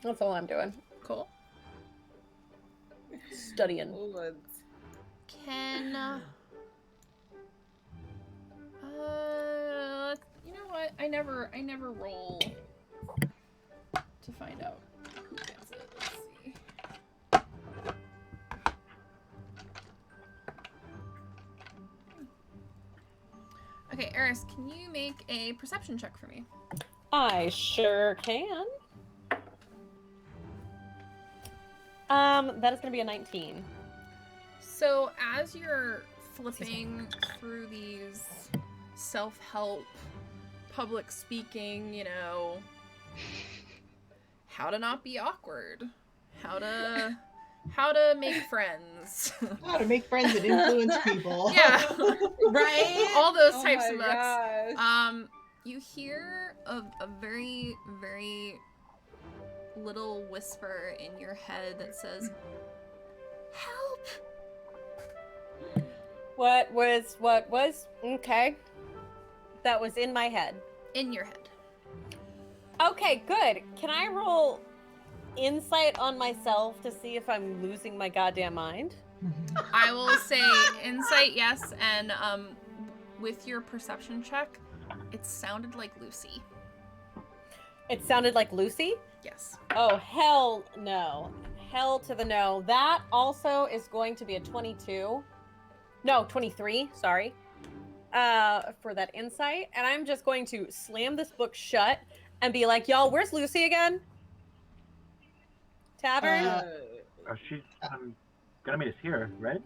That's all I'm doing. Cool. Studying. Good. Can you know what? I never roll to find out who gets it. Let's see. Okay, Eris, can you make a perception check for me? I sure can. That is gonna be a 19. So as you're flipping through these self-help, public speaking, you know, how to not be awkward, how to make friends. How to make friends and influence people. Yeah. Right? All those Oh types my of books. gosh. You hear a very, very little whisper in your head that says, "Help!" What was? Okay. That was in my head. In your head. Okay, good. Can I roll insight on myself to see if I'm losing my goddamn mind? I will say insight, yes, and with your perception check, it sounded like Lucy. It sounded like Lucy? Yes. Oh, hell no. Hell to the no. That also is going to be a 22. No, 23, sorry. For that insight. And I'm just going to slam this book shut and be like, y'all, where's Lucy again? Tavern? She's gonna meet us here, right?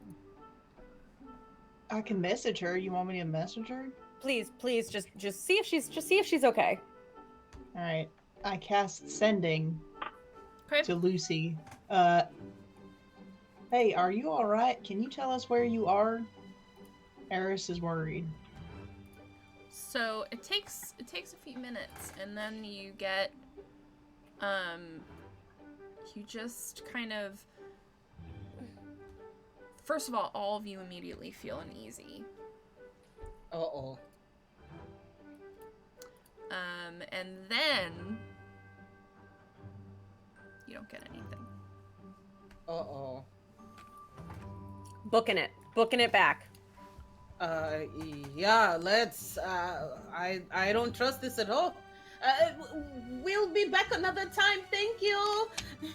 I can message her. You want me to message her? Please, just see if she's okay. All right. I cast sending Okay. to Lucy. Hey, are you all right? Can you tell us where you are? Eris is worried. So it takes a few minutes, and then you get you just kind of, first of all of you immediately feel uneasy. Uh-oh. And then you don't get anything. Uh-oh. Booking it back. Yeah, let's, I don't trust this at all. We'll be back another time, thank you! Bye.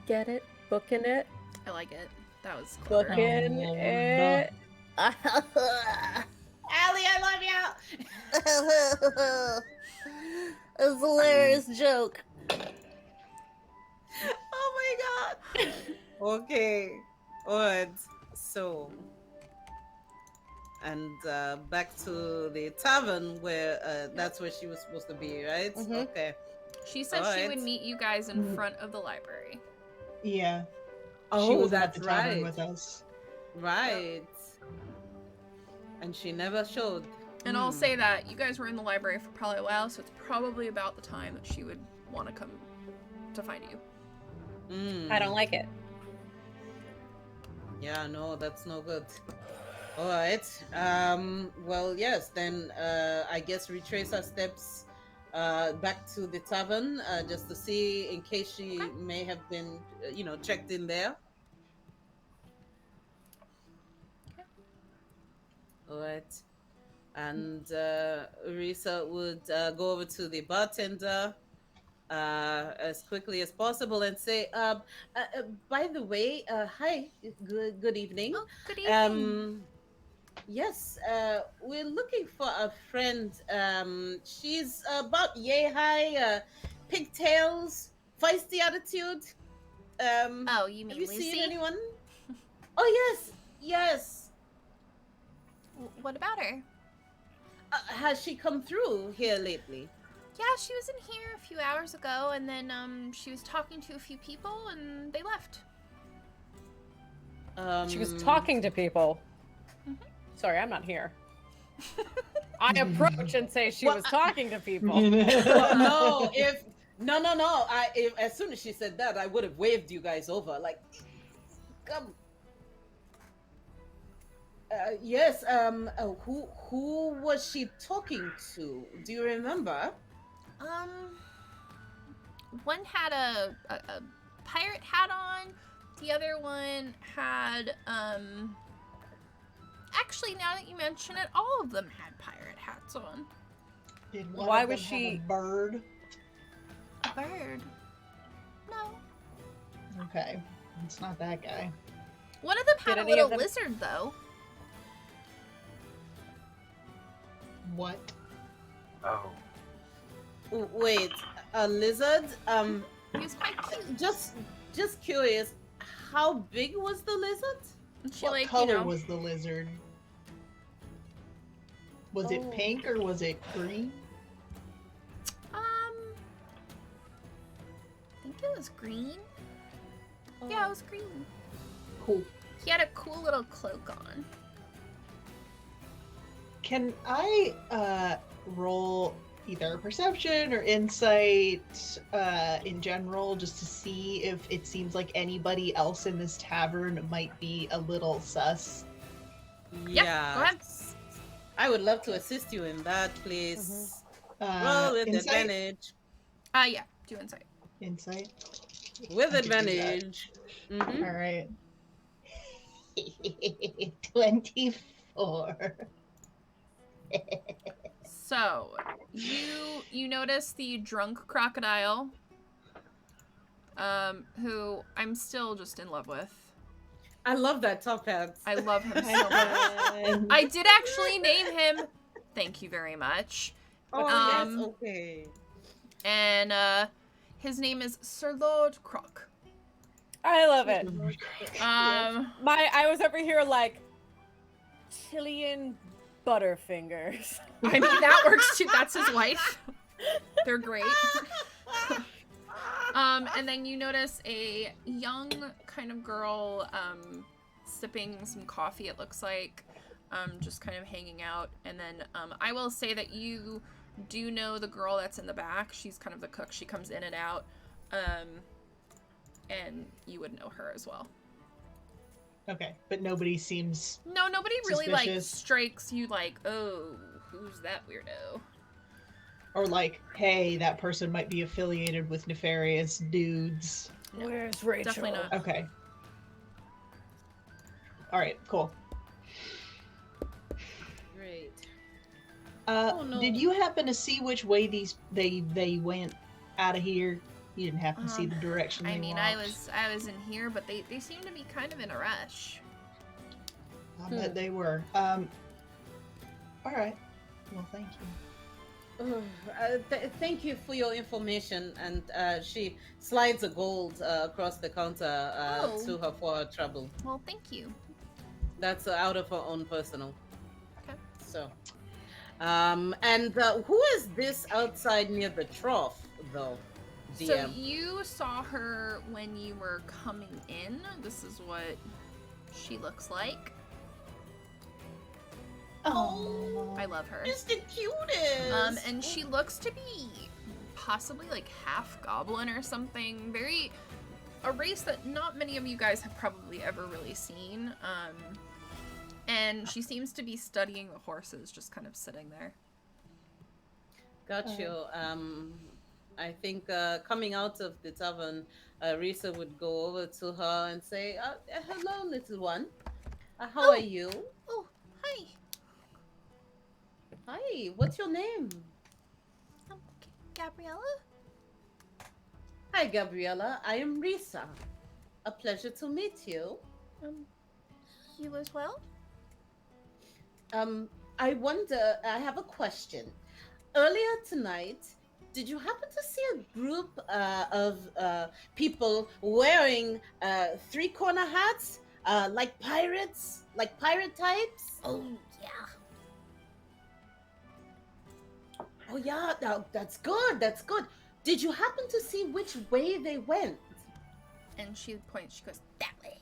Get it? Booking it? I like it. That was clever. Booking Oh, it. Allie, I love you! It's a hilarious joke. Oh my god! Okay, alright, so... And back to the tavern where that's where she was supposed to be, right? Mhm. Okay. She said she Alright. would meet you guys in front of the library. Yeah. She Oh, was at that's the tavern right. with us. Right. And she never showed. And I'll say that you guys were in the library for probably a while, so it's probably about the time that she would want to come to find you. I don't like it. Yeah, no, that's no good. All right. Well, yes. Then I guess retrace our steps back to the tavern just to see in case she may have been, checked in there. Okay. All right. And Risa would go over to the bartender as quickly as possible and say, by the way, hi, good evening. Oh, good evening. Yes, we're looking for a friend. She's about yay high, pigtails, feisty attitude. Oh, you mean Have you Lucy? seen anyone? Oh, yes. What about her? Has she come through here lately? Yeah, she was in here a few hours ago, and then she was talking to a few people, and they left. She was talking to people. Sorry, I'm not here. I approach and say she was talking to people. No, no. If as soon as she said that, I would have waved you guys over. Like, come. Yes. Who was she talking to? Do you remember? One had a pirate hat on. The other one had actually, now that you mention it, all of them had pirate hats on. Did one Why of was them she- have a bird? A bird? No. Okay, it's not that guy. One of them had Did a any little of them- lizard, though. What? Oh. Wait, a lizard? He was quite cute. Just curious, how big was the lizard? And she, What like, color you know, was the lizard? Was it pink or was it green? I think it was green. Yeah, it was green. Cool. He had a cool little cloak on. Can I roll either perception or insight in general just to see if it seems like anybody else in this tavern might be a little sus? Yeah, go ahead. I would love to assist you in that, please. Mm-hmm. Roll with Insight? advantage. Yeah, do insight. Insight. With I can do that. advantage. Mhm. All right. 24. So, you notice the drunk crocodile, who I'm still just in love with. I love that top hat. I love him so much. I did actually name him. Thank you very much. Oh, Um, yes, okay. And his name is Sir Lord Croc. I love it. I was over here like Chilean Butterfingers. I mean, that works too. That's his wife. They're great. And then you notice a young kind of girl sipping some coffee, it looks like, just kind of hanging out. And then I will say that you do know the girl that's in the back. She's kind of the cook. She comes in and out. And you would know her as well. Okay, but nobody seems No, nobody really like suspicious. strikes you like, oh, who's that weirdo? or like, hey, that person might be affiliated with nefarious dudes. No, Where's Rachel? definitely not. Okay. All right, cool. Great. Uh, no. Did you happen to see which way they went out of here? You didn't happen to see the direction they I mean, walked. I was in here, but they seem to be kind of in a rush. I bet they were. All right. Well, thank you. Thank you for your information. And she slides a gold across the counter Oh. to her for her trouble. Well, thank you. That's out of her own personal. Okay. So, and who is this outside near the trough, though? DM. So you saw her when you were coming in. This is what she looks like. Oh. I love her. It's the cutest. And she looks to be possibly like half goblin or something. A race that not many of you guys have probably ever really seen. And she seems to be studying the horses, just kind of sitting there. Got you. I think coming out of the tavern, Risa would go over to her and say, hello, little one. How are you? Oh, hi. Hi, what's your name? Gabriella? Hi, Gabriella. I am Risa. A pleasure to meet you. You as well? I wonder, I have a question. Earlier tonight, did you happen to see a group of people wearing three-corner hats, like pirates, like pirate types? Oh, yeah. Oh yeah, that's good. That's good. Did you happen to see which way they went? And she points, she goes, that way.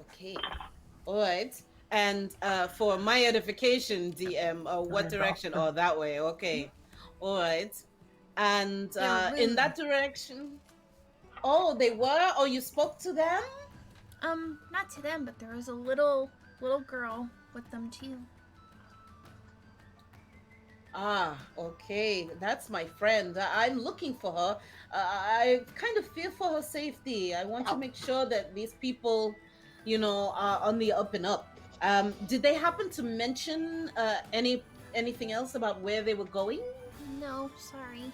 Okay. All right. And for my edification, DM, what direction? Oh, that way. Okay. All right. And in that direction. Oh, they were? Oh, you spoke to them? Not to them, but there was a little girl with them too. Ah, okay. That's my friend. I'm looking for her. I kind of fear for her safety. I want to make sure that these people, are on the up and up. Did they happen to mention anything else about where they were going? No, sorry.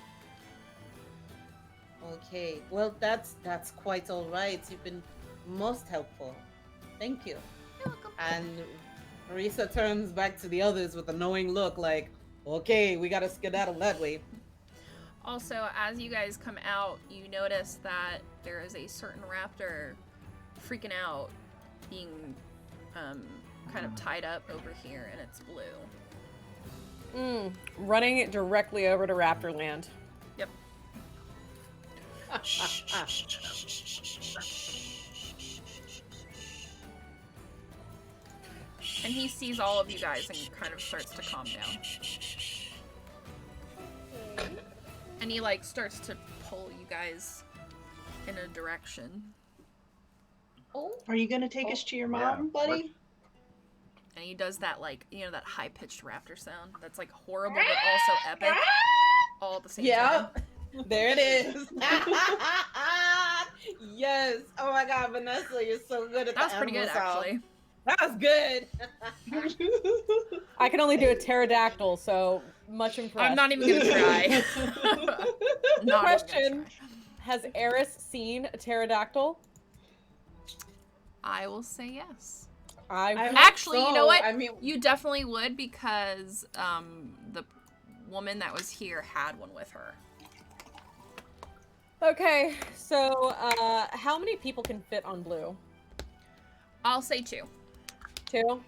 Okay. Well, that's quite all right. You've been most helpful. Thank you. You're welcome. And Marisa turns back to the others with a knowing look like, okay, we gotta skedaddle that way. Also, as you guys come out, you notice that there is a certain raptor freaking out, being kind of tied up over here, and it's blue. Running directly over to Raptorland. Yep. And he sees all of you guys and kind of starts to calm down. And he starts to pull you guys in a direction. Oh, Are you gonna take us to your mom, buddy? And he does that that high-pitched raptor sound that's horrible but also epic all at the same time. There it is. Yes. Oh my God, Vanessa, you're so good at That was pretty good, actually. That was good. I can only do a pterodactyl, so much impressed. I'm not even gonna try. Question: has Eris seen a pterodactyl? I will say yes. Actually, You know what? I mean, You definitely would, because the woman that was here had one with her. okay. So, how many people can fit on Blue? I'll say 2. 2.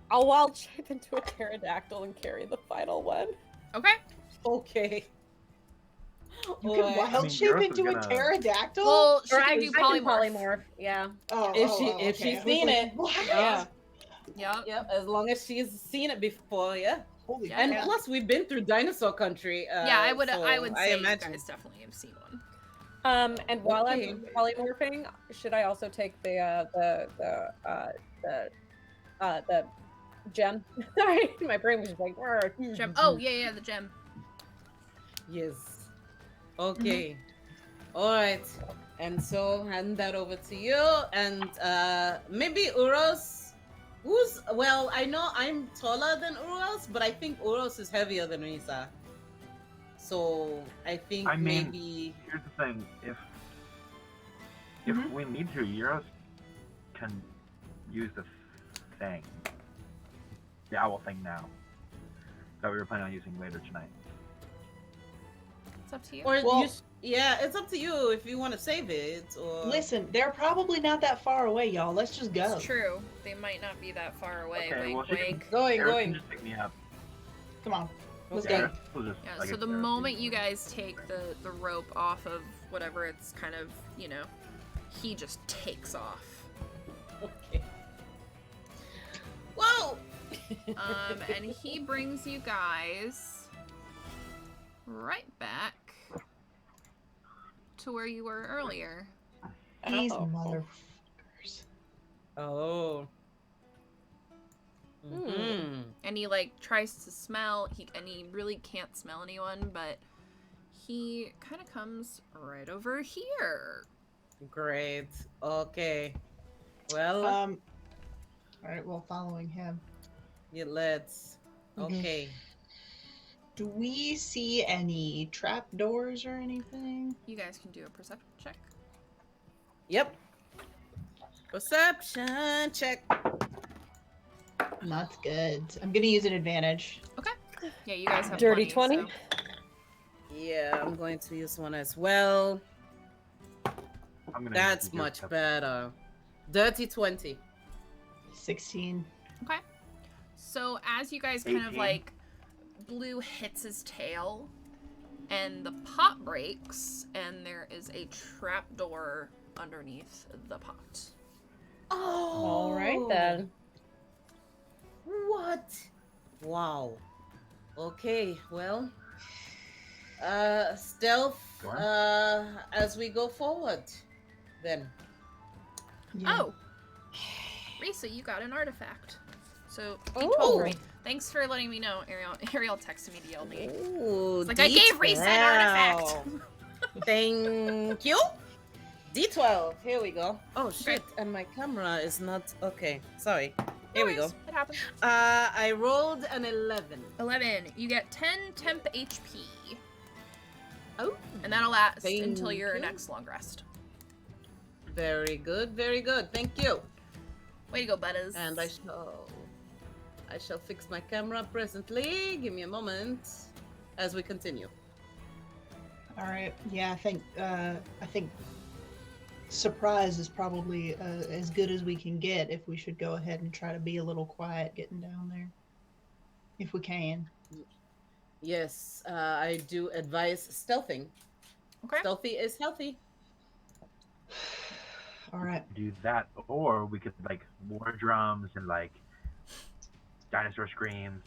I'll wild shape into a pterodactyl and carry the final one. Okay. okay. You can wild shape Eris is into a gonna- pterodactyl? Well, she Or can do I can polymorph. polymorph. Yeah. If she's seen it, yeah, Yep. yeah. As long as she's seen it before, yeah. Holy Yeah, And yeah. plus, we've been through dinosaur country. Yeah, I would say you imagine. guys definitely have seen one. And while Okay. I'm polymorphing, should I also take the gem? Sorry, my brain was just like. Gem. Oh, yeah, the gem. Yes. Okay. All right. And so hand that over to you, and maybe Uros. I know I'm taller than Uros, but I think Uros is heavier than Risa. So I think I mean, maybe. Here's the thing: if we need to, Euros can use the thing, the owl thing now that we were planning on using later tonight. It's up to you. Or Well- yeah, it's up to you if you want to save it or. Listen, they're probably not that far away, y'all. Let's just go. It's true. They might not be that far away. Okay, wink, well, she can- wink. Going, Eris going. can just pick me up. Come on. Let's Okay. go. Eris will just, Yeah, I so guess the Eris moment will- you guys take the rope off of whatever it's kind of, he just takes off. Okay. Whoa! And he brings you guys right back to where you were earlier. These Oh. motherfuckers. Oh. Mm-hmm. And he like tries to smell. And he really can't smell anyone, but he kind of comes right over here. Great. Okay. Well, All right, well, following him. yeah, let's. Okay. Do we see any trap doors or anything? You guys can do a perception check. Yep. Perception check. Not good. I'm gonna use an advantage. Okay. Yeah, you guys have Dirty 20. 20? So. Yeah, I'm going to use one as well. I'm gonna That's use your much stuff. better. Dirty 20. 16. Okay. So as you guys kind of 18. like, Blue hits his tail, and the pot breaks, and there is a trap door underneath the pot. Oh. All right then. What? Wow. Okay, well. Stealth, Go on. as we go forward, then. Yeah. Oh! Risa, you got an artifact. So, Oh. D12 for me. Thanks for letting me know, Ariel. Ariel texted me the LD. Ooh, It's like, I gave Risa an artifact! Thank you. D12. Here we go. Oh shit! And my camera is not okay. Sorry. Here we go. It happens. I rolled an 11. 11. You get 10 temp HP. Oh, And that'll last Thank until your you. next long rest. very good, very good. Thank you. Way to go, Butters. And I shall fix my camera presently. Give me a moment as we continue. All right. Yeah, I think surprise is probably as good as we can get if we should go ahead and try to be a little quiet getting down there. If we can. Yes, I do advise stealthing. Okay. Stealthy is healthy. All right. Do that, or we could like war drums and like dinosaur screams.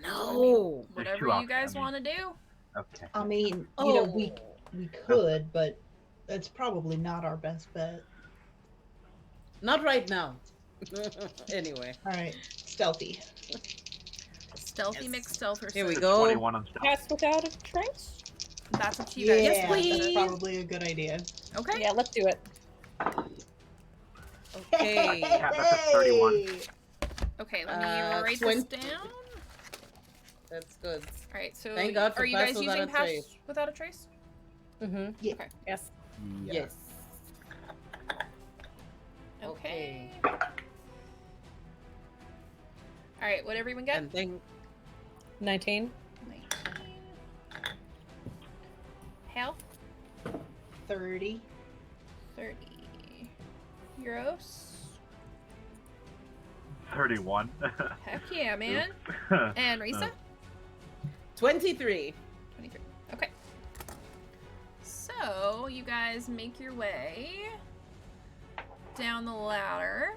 No. There's Whatever two you options. guys want to do. Okay. I mean, we could, but that's probably not our best bet. Not right now. Anyway. All right. Stealthy. Stealthy Yes. mixed stealth or Here we search. go. 21 on stealth. Pass without a trace? That's up to you guys. Yeah, please. that's probably a good idea. Okay. Yeah, let's do it. Okay. Yeah, that's a 31. Hey! Okay, let me write 20. this down. That's good. All right, so Thank God for are you pass guys without using a pass trace. without a trace? Mm-hmm. Yeah. Okay. Yes. Yeah. Yes. Okay. All right, what everyone get? And then 19. 19. Hal? 30. 30. Euros? 31. Heck yeah, man. And Risa? 23. 23. Okay. So, you guys make your way down the ladder.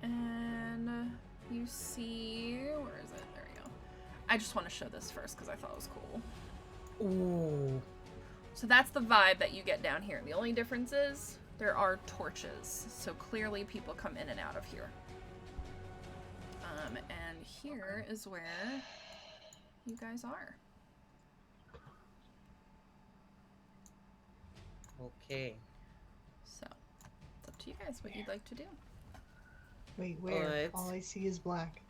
And you see... Where is it? There we go. I just want to show this first because I thought it was cool. Ooh. So that's the vibe that you get down here. The only difference is there are torches. So clearly people come in and out of here. And here is where you guys are. Okay. So it's up to you guys what you'd like to do. Wait, where? Alright. All I see is black.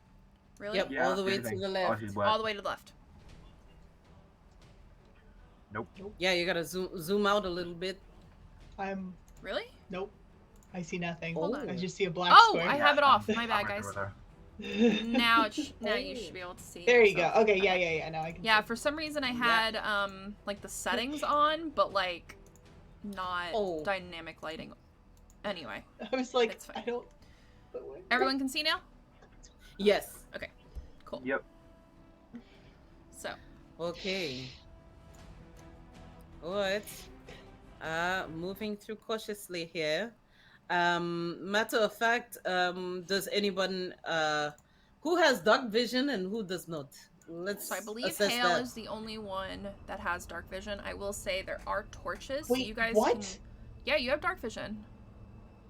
Really? Yep. Yeah, all the way same to thing. the Oh, left. she's All black. the way to the left. Nope. Yeah, you gotta zoom out a little bit. I'm. Really? Nope. I see nothing. Hold on. I just see a black Oh, square. I have it off. My I'm bad, right guys. over Now now you should be able to see. There you go. yourself. Okay, yeah. Now I can. Yeah, see. for some reason I Yeah. had like the settings on, but like not Oh. dynamic lighting. Anyway, I was like, It's fine. I don't. But where? everyone can see now? Yes. Cool. Yep. So, Okay. Alright. Moving through cautiously here. Matter of fact, does anyone who has dark vision and who does not? Let's So I believe assess Hale that. is the only one that has dark vision. I will say there are torches, so Wait, you guys what? can. Yeah, you have dark vision.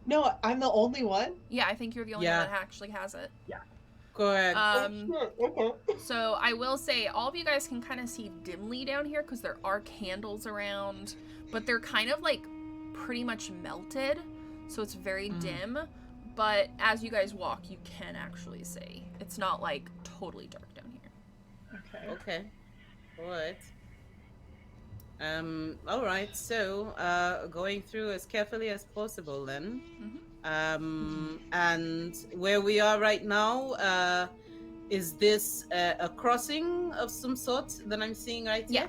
No, I'm the only one. Yeah, I think you're the only Yeah. one that actually has it. Correct. Okay. So I will say all of you guys can kind of see dimly down here because there are candles around, but they're kind of like pretty much melted, so it's very dim. But as you guys walk, you can actually see. It's not like totally dark down here. Okay. Okay. All right. All right. So, going through as carefully as possible then. And where we are right now, is this a crossing of some sort that I'm seeing right here?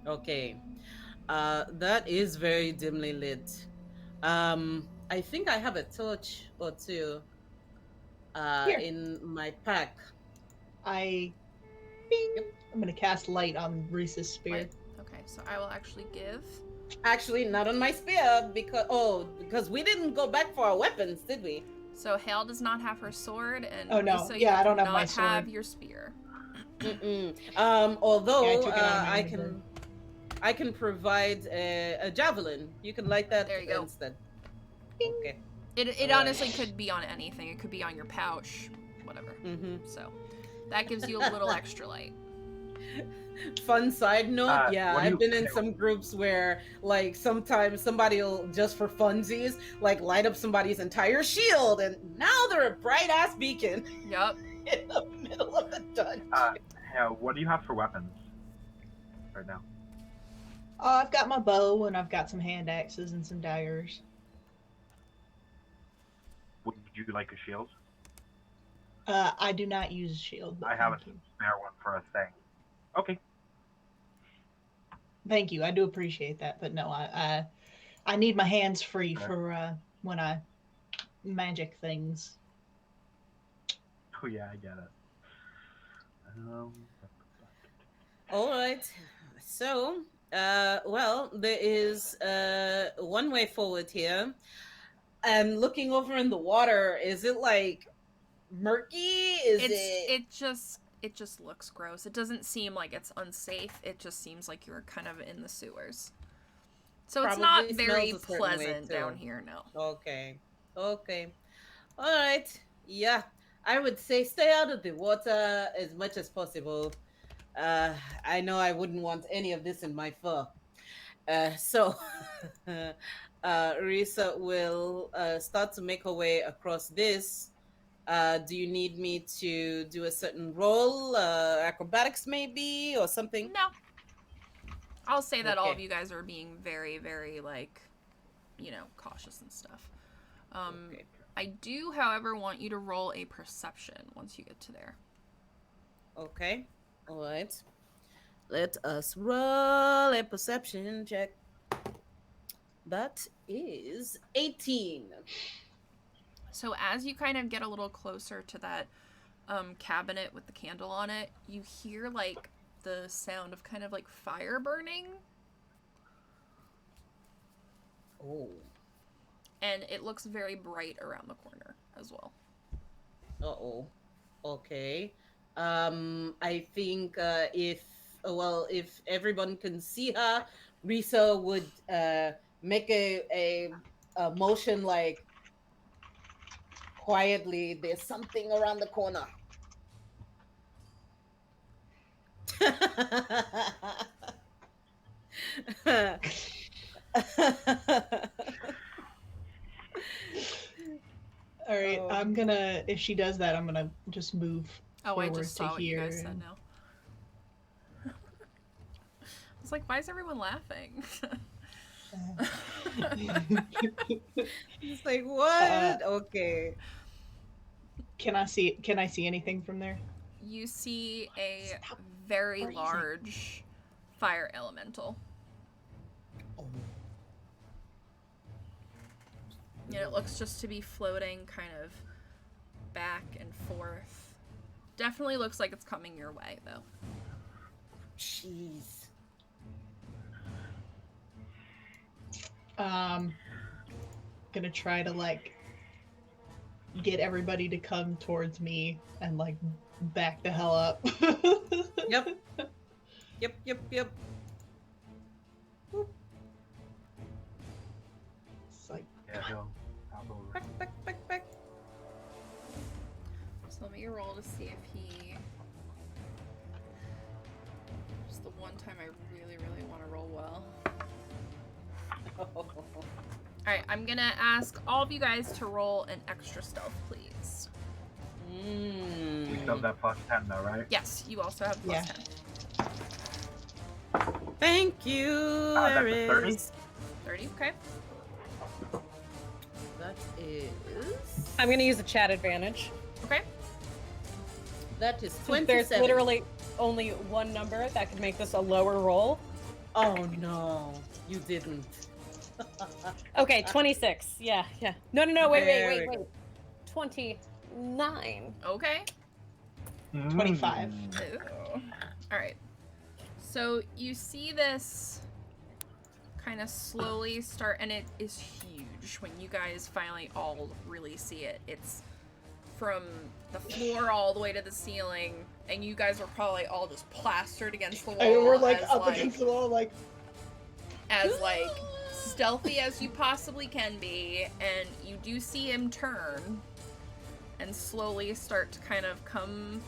Okay. That is very dimly lit. I think I have a torch or two Here. in my pack. Bing. I'm gonna cast light on Reese's spear. Light. Okay, so I will actually give. Actually, not on my spear because we didn't go back for our weapons, did we? So Hale does not have her sword, and Oh, no. Lisa, Yeah, you I don't do have my not have sword. your spear. Although Yeah, I took it out of my I inventory. can provide a javelin. You can light that There you go. instead. Bing. Okay. It Alright. honestly could be on anything. It could be on your pouch, whatever. So that gives you a little extra light. Fun side note, yeah, what do I've you- been in some groups where, like, sometimes somebody will, just for funsies, like, light up somebody's entire shield, and now they're a bright-ass beacon Yup. in the middle of the dungeon. Hale, what do you have for weapons right now? I've got my bow and I've got some hand axes and some daggers. Would you like a shield? I do not use a shield. But I have a thank you. spare one for a thing. Okay. Thank you. I do appreciate that, but no, I need my hands free Okay. for when I magic things. Oh yeah, I get it. All right. So, well, there is one way forward here. And looking over in the water, is it like murky? It just looks gross. It doesn't seem like it's unsafe. It just seems like you're kind of in the sewers. So it's not Probably very smells a certain way, pleasant too. down here, no. Okay. Okay. All right. Yeah. I would say stay out of the water as much as possible. I know I wouldn't want any of this in my fur. So, Risa will start to make her way across this. Do you need me to do a certain roll, acrobatics maybe, or something? No. I'll say that all of Okay. you guys are being very, very, like, cautious and stuff. Okay. I do, however, want you to roll a perception once you get to there. Okay. All right. Let us roll a perception check. That is 18. So as you kind of get a little closer to that cabinet with the candle on it, you hear, like, the sound of kind of, like, fire burning. Oh. And it looks very bright around the corner as well. Uh-oh. Okay. I think if everyone can see her, Risa would make a motion like quietly, there's something around the corner. All right, Oh. I'm gonna. If she does that, I'm gonna just move Oh, forward I just to saw what you here. guys said now. I was like, why is everyone laughing? It's like, what? Okay. Can I see anything from there? You see a very freezing. large fire elemental. And it looks just to be floating kind of back and forth. Definitely looks like it's coming your way, though. Jeez. gonna try to like get everybody to come towards me and like back the hell up. Yep. Yep. It's like, Yeah, he'll hop over. Back. So let me roll to see if he. Just the one time I really want to roll well. Alright, I'm gonna ask all of you guys to roll an extra stealth, please. We still have that +10 though, right? Yes, you also have plus Yeah. 10. Thank you, That's a 30? Aries. 30, okay. That is. I'm gonna use a chat advantage. Okay. That is Since 27. there's literally only one number that could make this a lower roll. Oh no, you didn't. Okay, 26. Yeah. No, wait. Very 29. Okay. 25. Ooh. Alright. So you see this kind of slowly start, and it is huge when you guys finally all really see it. It's from the floor all the way to the ceiling, and you guys are probably all just plastered against the wall. and we're like as, up against the wall, like as stealthy as you possibly can be, and you do see him turn and slowly start to kind of come.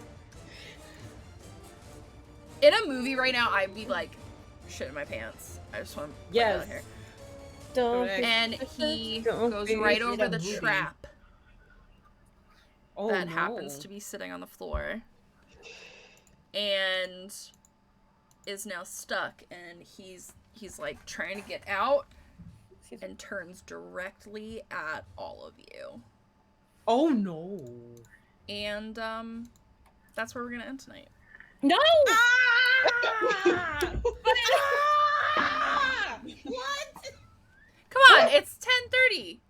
In a movie right now, I'd be like, shit in my pants. I just want to put that out here. Don't Correct. And he Don't goes be right in over a the movie. trap Oh, that no. happens to be sitting on the floor, and is now stuck, and he's like trying to get out, and turns directly at all of you. Oh no. And that's where we're gonna end tonight. No! What? Come on, it's 10:30.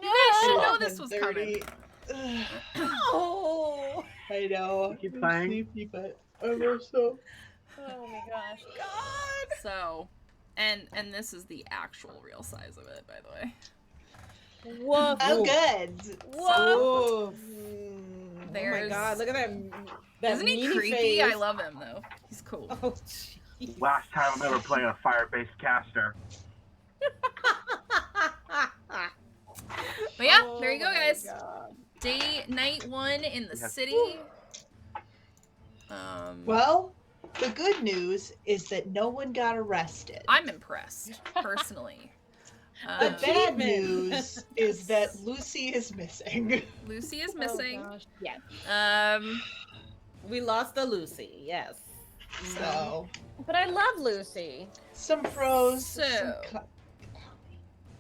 You guys should know this was coming. 11:30. Oh! I know. Keep I'm playing. sleepy, but I'm so. Oh my gosh. So, and this is the actual real size of it, by the way. Woof. Oh, good. Oh. Mm. Oh There's, my god, look at that isn't he meanie creepy? face. I love him though. He's cool. Oh, jeez. Last time I'm ever playing a fire-based caster. But yeah, Oh there you go, my guys. God. Night 1 in the Yes. city. Well, the good news is that no one got arrested. I'm impressed, personally. The bad Achievement. news is that Lucy is missing. Lucy is missing. Oh gosh. Yes. We lost the Lucy, yes. So, But I love Lucy. some pros. So- some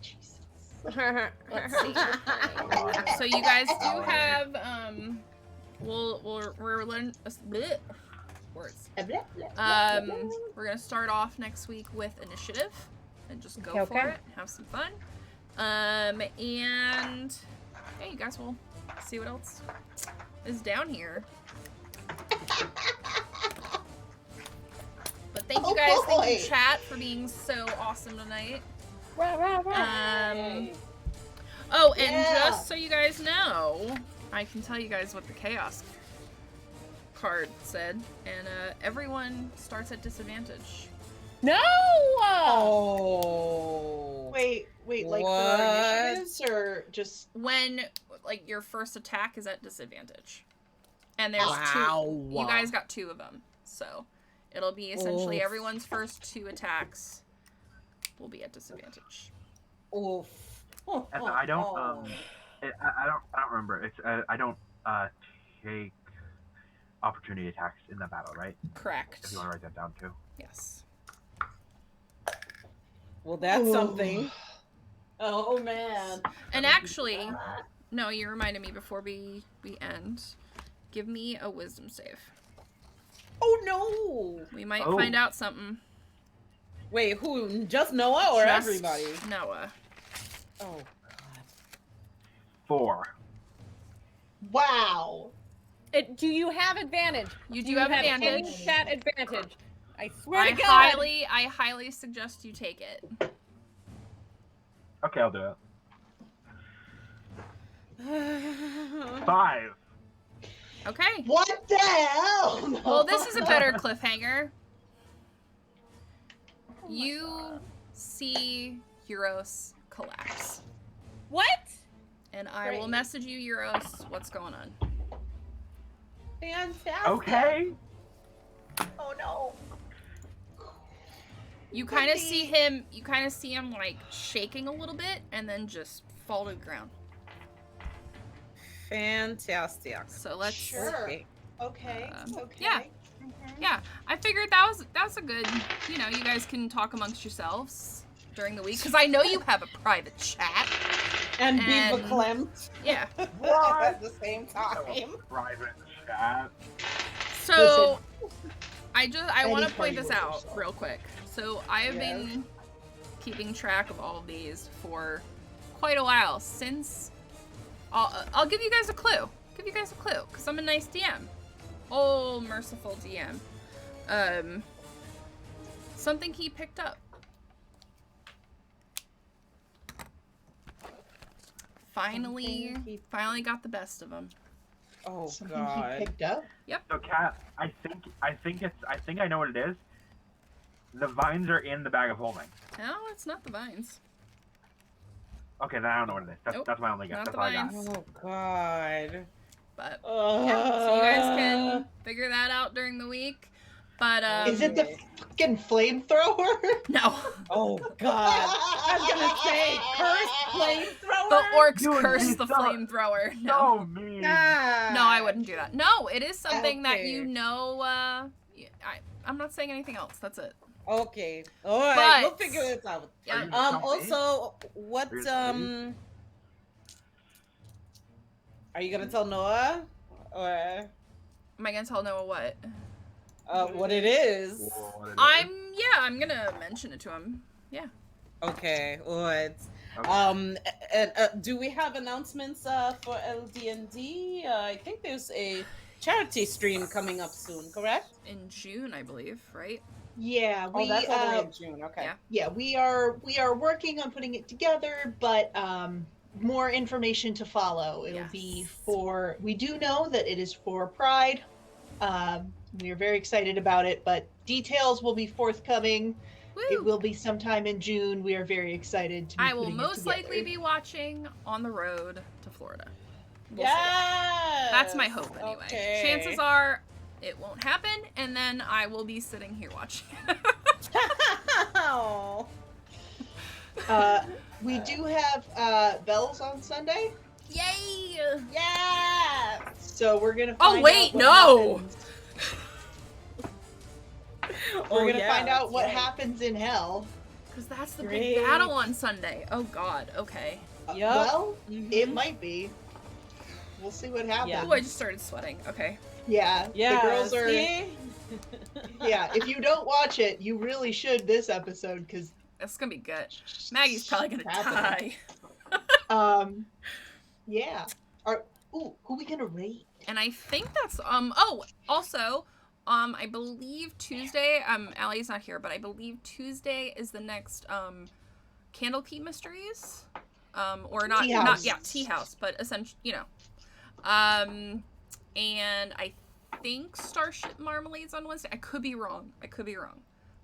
Jesus. Let's see. So you guys do have we're learning words. We're gonna start off next week with initiative and just go Okay. for it, have some fun. And yeah, you guys will see what else is down here. But thank you Oh, guys, thank you boy. chat for being so awesome tonight. Rah, rah, rah. Oh, and Yeah. just so you guys know, I can tell you guys what the chaos card said, and everyone starts at disadvantage. No! Oh. Wait, like for What? initiatives or just When like your first attack is at disadvantage, and there's Wow. two. You guys got 2 of them, so it'll be essentially Oof. everyone's first 2 attacks will be at disadvantage. Oof. And I don't I don't remember. It's I don't take opportunity attacks in the battle, right? Correct. If you want to write that down too. Yes. Well, that's Ooh. something. Oh man. And actually, no, you reminded me before we end. Give me a wisdom save. Oh no. We might Oh. find out something. Wait, who? Just Noah or Just everybody? Noah. Oh god. 4. wow. Do you have advantage? You do have advantage. Any chat advantage? I swear I to God. highly suggest you take it. Okay, I'll do it. 5. Okay. What the hell? No. Well, this is a better cliffhanger. You see Euros collapse. What? And I will Great. message you, Euros, what's going on. Fantastic. Okay. Oh no. You kind of see him, like shaking a little bit and then just fall to the ground. Fantastic. So let's Sure. Okay. Okay. yeah. Yeah, I figured that was a good, you guys can talk amongst yourselves during the week because I know you have a private chat. And be And- verklempt Yeah. at the same time. Private chat. So I want to Any point this party out with real quick. So I have been keeping track of all of these for quite a while since. I'll give you guys a clue. Because I'm a nice DM. Oh, merciful DM. Something he picked up. Finally got the best of him. Oh Something God. he picked up. So, Kat, I think I know what it is. The vines are in the bag of holding. No, it's not the vines. Okay, then I don't know what it is. Nope, That's my only guess. not That's the all I got. vines. Oh God. But yeah, so you guys Uh, can figure that out during the week. But Is it the fucking flamethrower? no. Oh God. I was gonna say cursed flamethrower. The orcs Dude, curse he's the so- flamethrower. No. So mean. No, I wouldn't do that. No, it is something that Okay. I'm not saying anything else. That's it. Okay. All right. We'll But- figure this out. Yeah. you gonna tell me? Also, what Are you gonna are you gonna tell Noah or Am I gonna tell Noah what? what it is? What it is. I'm gonna mention it to him. Okay. All right. Okay. And do we have announcements for LD&D? I think there's a charity stream coming up soon. Correct? In June, I believe, right? Yeah, Oh, we that's all the way in June. Okay. yeah. yeah, we are working on putting it together, but more information to follow. It'll be Yes. for, we do know that it is for Pride. We are very excited about it, but details will be forthcoming. It Woo! will be sometime in June. We are very excited to be I will putting it most likely together. be watching on the road to Florida. We'll see. Yes. That's my hope anyway. Okay. Chances are it won't happen, and then I will be sitting here watching. Oh. We do have bells on Sunday, Yay! Yeah. so we're gonna. Oh, Find wait, out what no! happens. We're gonna find out what happens in hell. Because that's the Great. big battle on Sunday. Oh god, okay. Yup. Well, Mhm. it might be. We'll see what happens. Yeah. Oh, I just started sweating. Okay. Yeah, Yeah. the girls are. see? Yeah, if you don't watch it, you really should this episode because That's gonna be good. Maggie's probably gonna die. Yeah. Who we gonna rate? And I think that's also I believe Tuesday, Allie's not here, but I believe Tuesday is the next Candlekeep Mysteries. Or not Tea not House. Tea House, but essentially, and I think Starship Marmalade's on Wednesday. I could be wrong.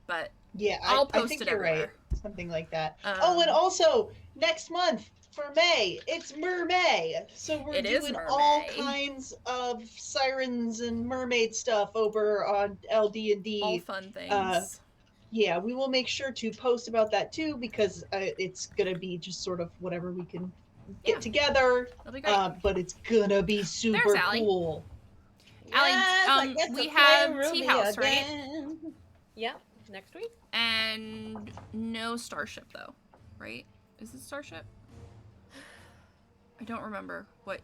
But Yeah, I'll I post think it you're right. everywhere. Something like that. Um, Oh, and also next month for May, it's Mermay. So we're It is doing all Mermay. kinds of sirens and mermaid stuff over on LD&D. all fun things. Yeah, we will make sure to post about that too because it's gonna be just sort of whatever we can get Yeah. together. That'll be great. But it's gonna be super Allie. cool. Allie, Yes, I get to we play have Ruby Tea House, right? again. Yeah. Next week. And no Starship though, right? Is it Starship? I don't remember what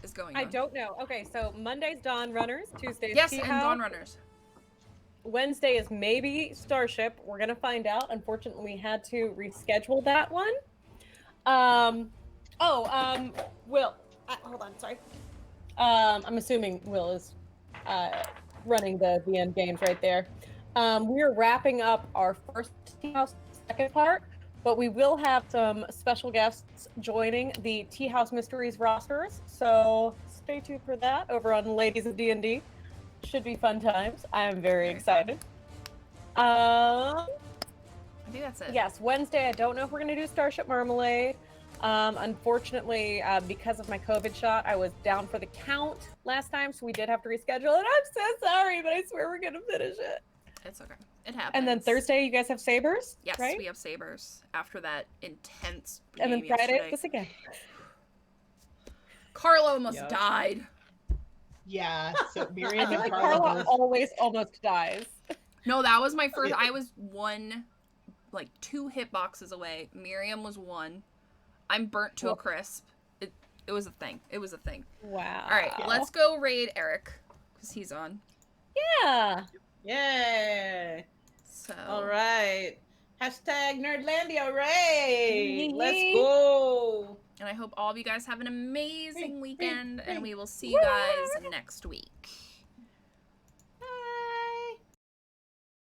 is going on. I don't know. Okay, so Monday's Dawn Runners, Tuesday's Yes, Tea and House, Dawn Runners. Wednesday is maybe Starship. We're gonna find out. Unfortunately, we had to reschedule that one. Will. Hold on, sorry. I'm assuming Will is running the end games right there. We're wrapping up our first Tea House second part But we will have some special guests joining the Tea House Mysteries rosters, so stay tuned for that over on Ladies of D&D. Should be fun times. I am very excited. I think that's it. Yes, Wednesday. I don't know if we're going to do Starship Marmalade. Unfortunately, because of my COVID shot, I was down for the count last time, so we did have to reschedule it. I'm so sorry, but I swear we're going to finish it. It's okay. It happens. And then Thursday, you guys have Sabers? Yes, right? we have Sabers after that intense And then game Friday, yesterday. this again. Carlo almost Yep. died. Yeah, so I Miriam feel and like Carla Carla both. always almost dies. No, that was my first. I was like 2 hitboxes away. Miriam was 1. I'm burnt to a crisp. It was a thing. It was a thing. Wow. All right, let's go raid Eric because he's on. Yeah. Yay! So. All right. Hashtag Nerdlandia raid. Let's Yee. go. And I hope all of you guys have an amazing weekend, and we will see you guys next week.